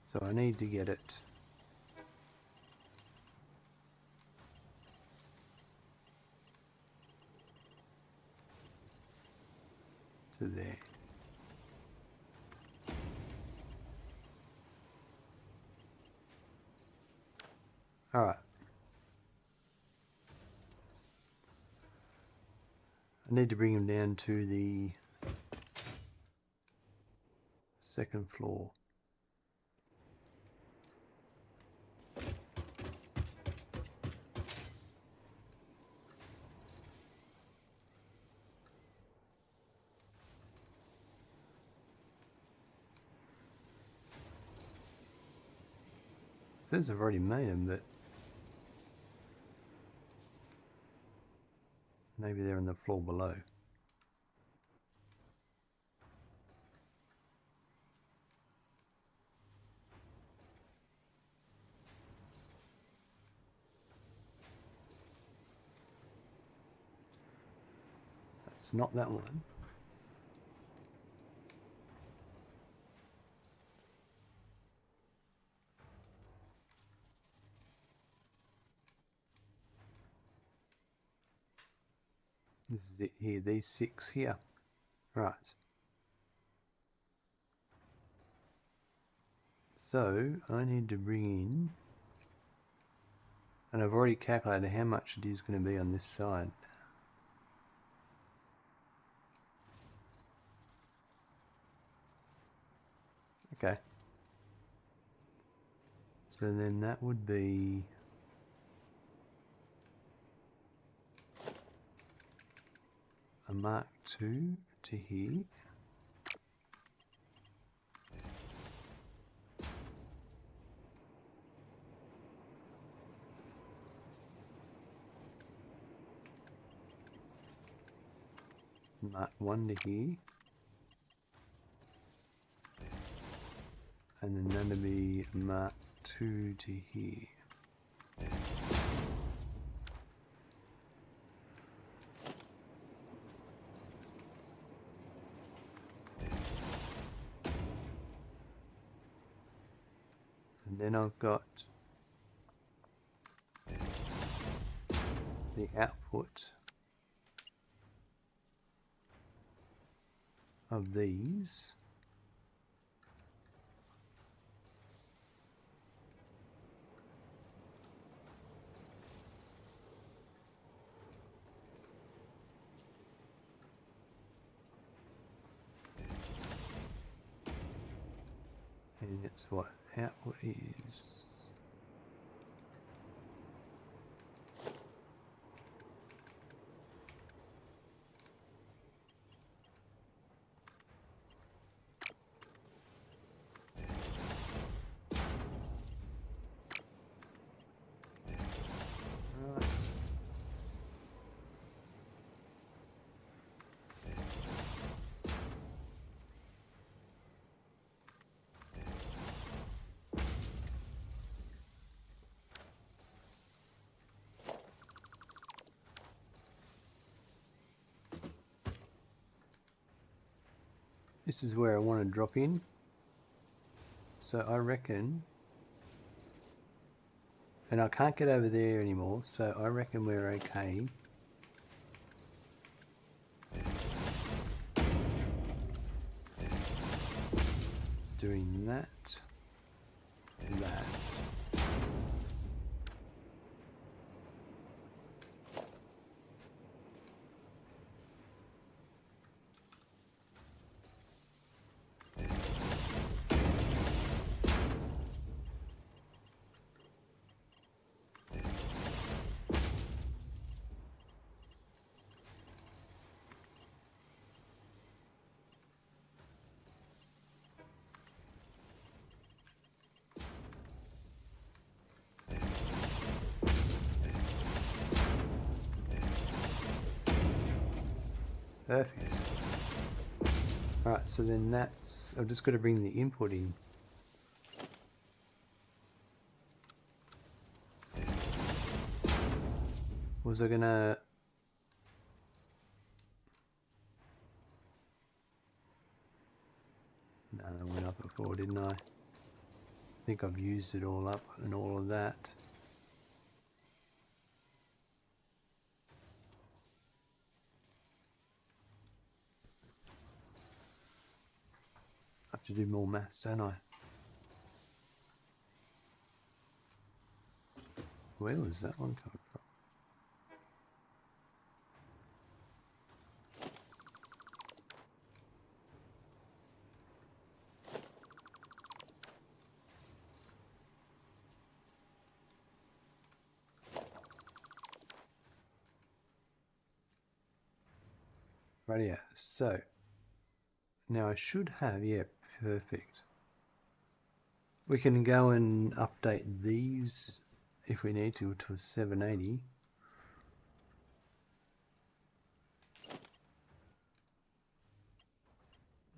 So I need to get it to there. All right. I need to bring him down to the second floor. It says I've already made them, but maybe they're on the floor below. That's not that one. This is it here, these 6 here. Right. So I need to bring in, and I've already calculated how much it is going to be on this side. Okay. So then that would be a Mark II to here. Mark 1 to here. And then that'll be Mark 2 to here. And then I've got the output of these. And it's what output is. Right. This is where I want to drop in. So I reckon, and I can't get over there anymore, so I reckon we're okay. Doing that. Perfect. Alright, so then that's, I've just got to bring the input in. Was I gonna... No, I went up before, didn't I? I think I've used it all up and all of that. I have to do more maths, don't I? Where was that one coming from? Rightio, so now I should have, yeah, perfect. We can go and update these if we need to 780.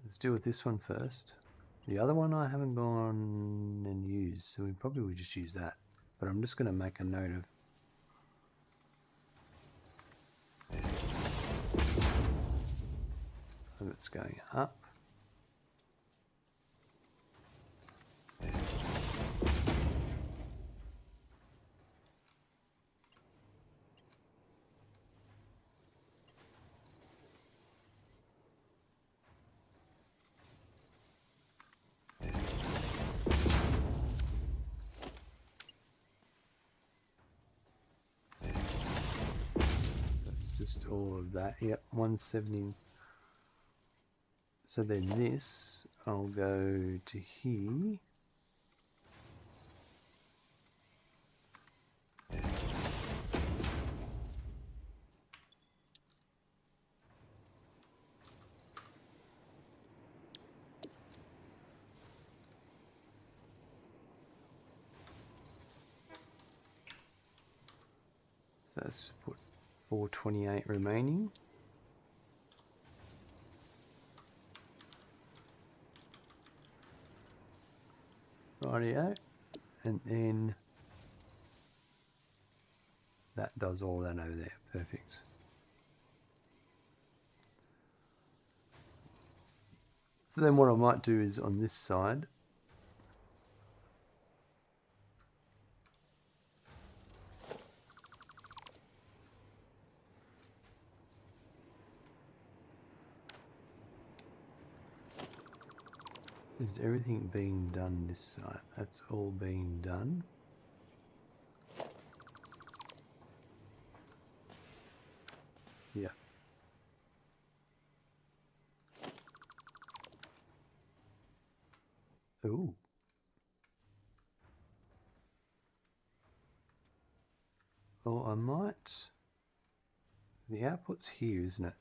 Let's deal with this one first. The other one I haven't gone and used, so we probably would just use that. But I'm just going to make a note of it's going up. just all of that. Yep, 170. So then this, I'll go to here. So let's put 428 remaining. Rightio. And then that does all that over there. Perfect. So then what I might do is on this side, is everything being done this side? That's all being done. Yeah. Ooh. Oh, I might. The output's here, isn't it?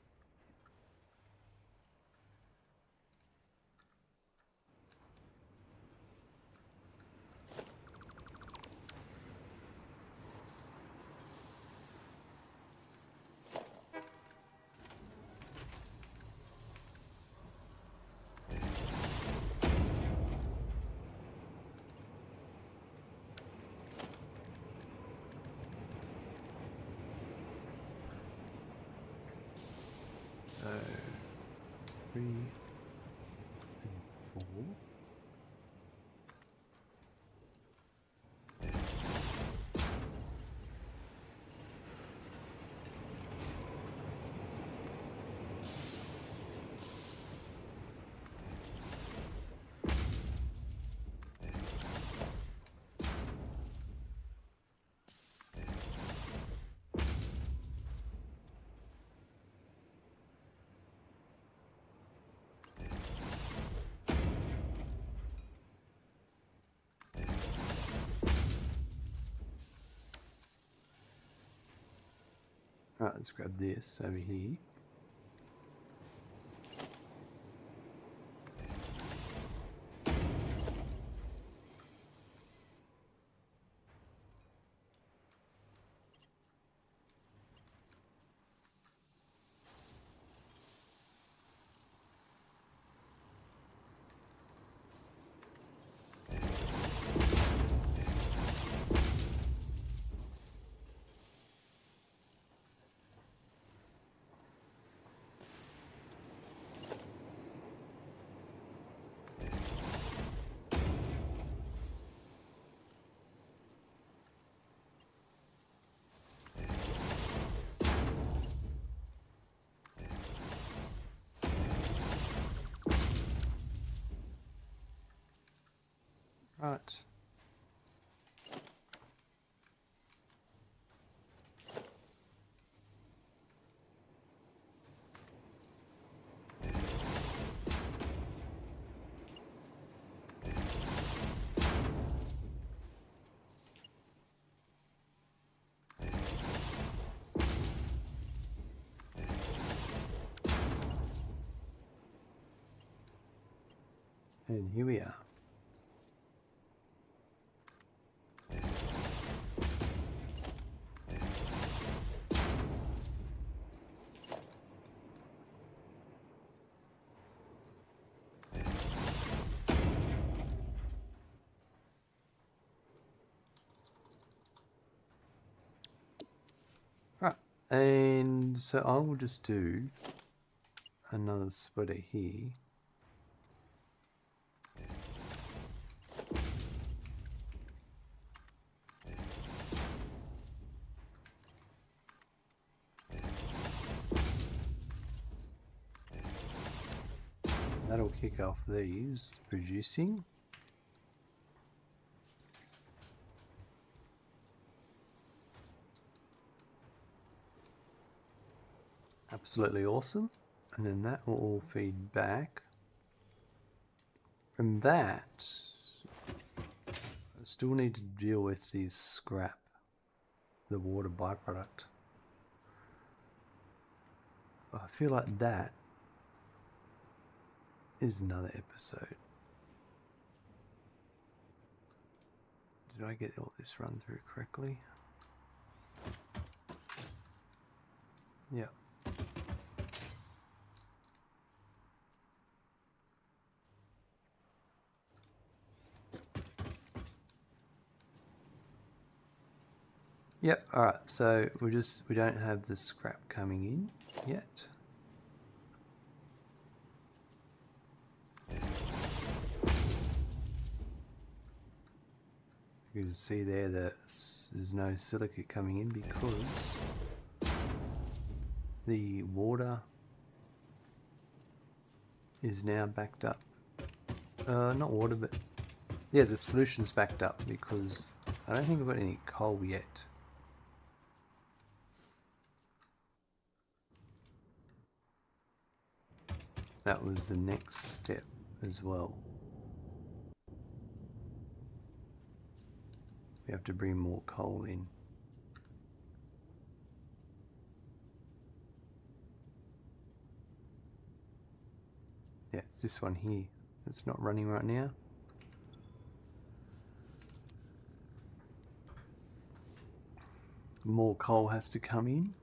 So 3 and 4. Right, let's grab this over here. Right. And here we are. Right, and so I will just do another splitter here. That'll kick off these producing. absolutely awesome. And then that will all feed back. From that, I still need to deal with the scrap, the water byproduct. I feel like that is another episode. Did I get all this run through correctly? Yeah. Yep, alright, so we don't have the scrap coming in yet. You can see there that there's no silica coming in because the water is now backed up. Not water, but yeah, the solution's backed up because I don't think I've got any coal yet. That was the next step as well. We have to bring more coal in. Yeah, it's this one here. It's not running right now. More coal has to come in.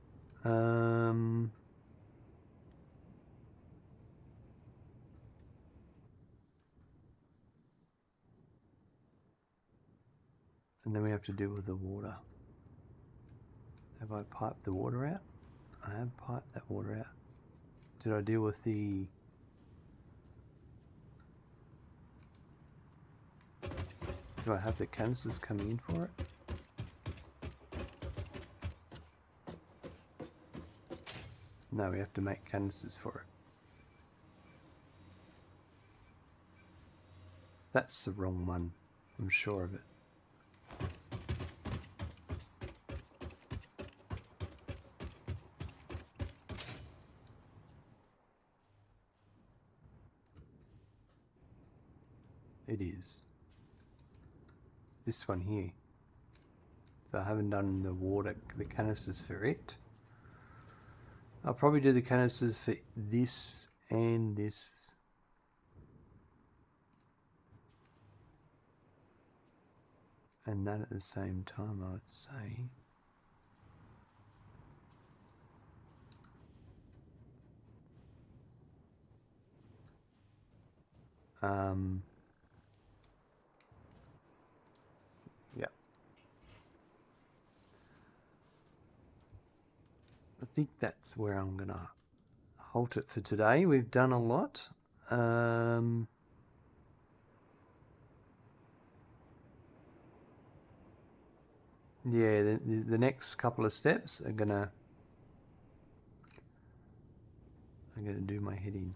And then we have to deal with the water. Have I piped the water out? I have piped that water out. Did I deal with the... Do I have the canisters coming in for it? No, we have to make canisters for it. That's the wrong one. I'm sure of it. It is. It's this one here. So I haven't done the canisters for it. I'll probably do the canisters for this and this. And that at the same time, I would say. Yeah. I think that's where I'm gonna halt it for today. We've done a lot. Yeah, the next couple of steps are gonna do my heading.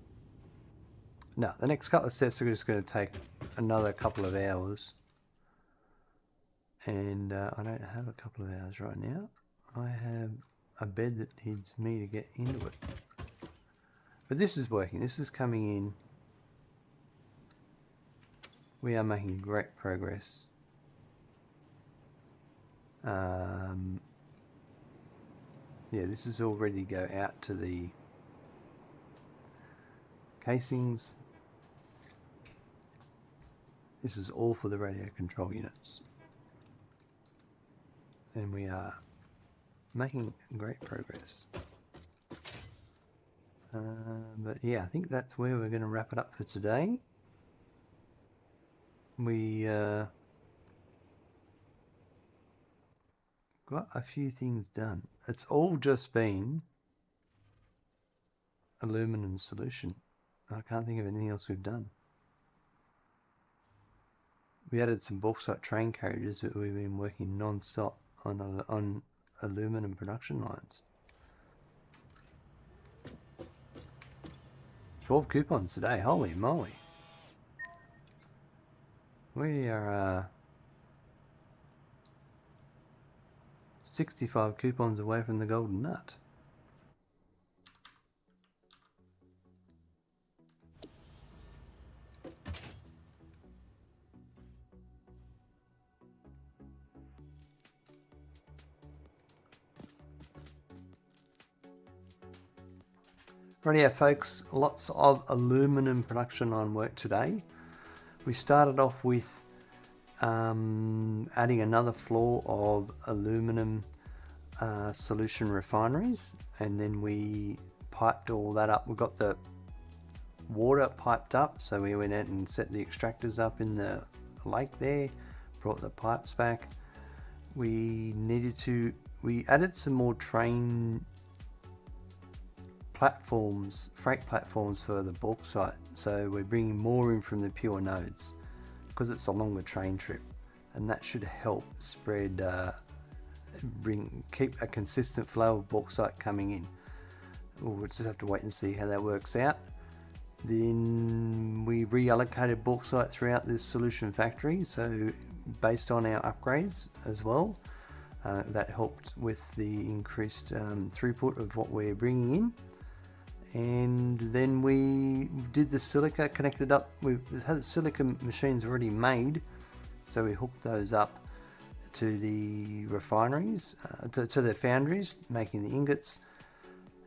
No, the next couple of steps are just going to take another couple of hours. And I don't have a couple of hours right now. I have a bed that needs me to get into it. But this is working. This is coming in. We are making great progress. Yeah, this is all ready to go out to the casings. This is all for the radio control units. And we are making great progress. But yeah, I think that's where we're going to wrap it up for today. We got a few things done. It's all just been Alumina Solution. I can't think of anything else we've done. We added some bauxite train carriages, but we've been working non-stop on aluminum production lines. 12 coupons today, holy moly. We are 65 coupons away from the golden nut. Rightio folks, lots of aluminum production line work today. We started off with adding another floor of Alumina Solution refineries, and then we piped all that up. We got the water piped up, so we went out and set the extractors up in the lake there, brought the pipes back. We added some more train platforms, freight platforms for the bauxite, so we're bringing more in from the pure nodes because it's a longer train trip, and that should help spread, keep a consistent flow of bauxite coming in. We'll just have to wait and see how that works out. Then we reallocated bauxite throughout this solution factory, so based on our upgrades as well, that helped with the increased throughput of what we're bringing in. And then we did the silica, connected up. We had the silica machines already made, so we hooked those up to the refineries, to the foundries, making the ingots.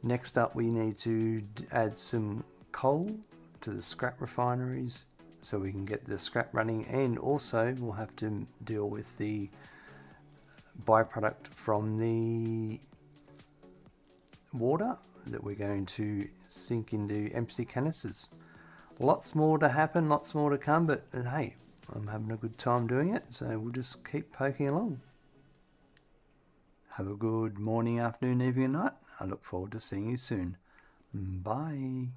Next up, we need to add some coal to the scrap refineries so we can get the scrap running, and also we'll have to deal with the byproduct from the water that we're going to sink into empty canisters. Lots more to happen, lots more to come, but hey, I'm having a good time doing it, so we'll just keep poking along. Have a good morning, afternoon, evening, and night. I look forward to seeing you soon. Bye.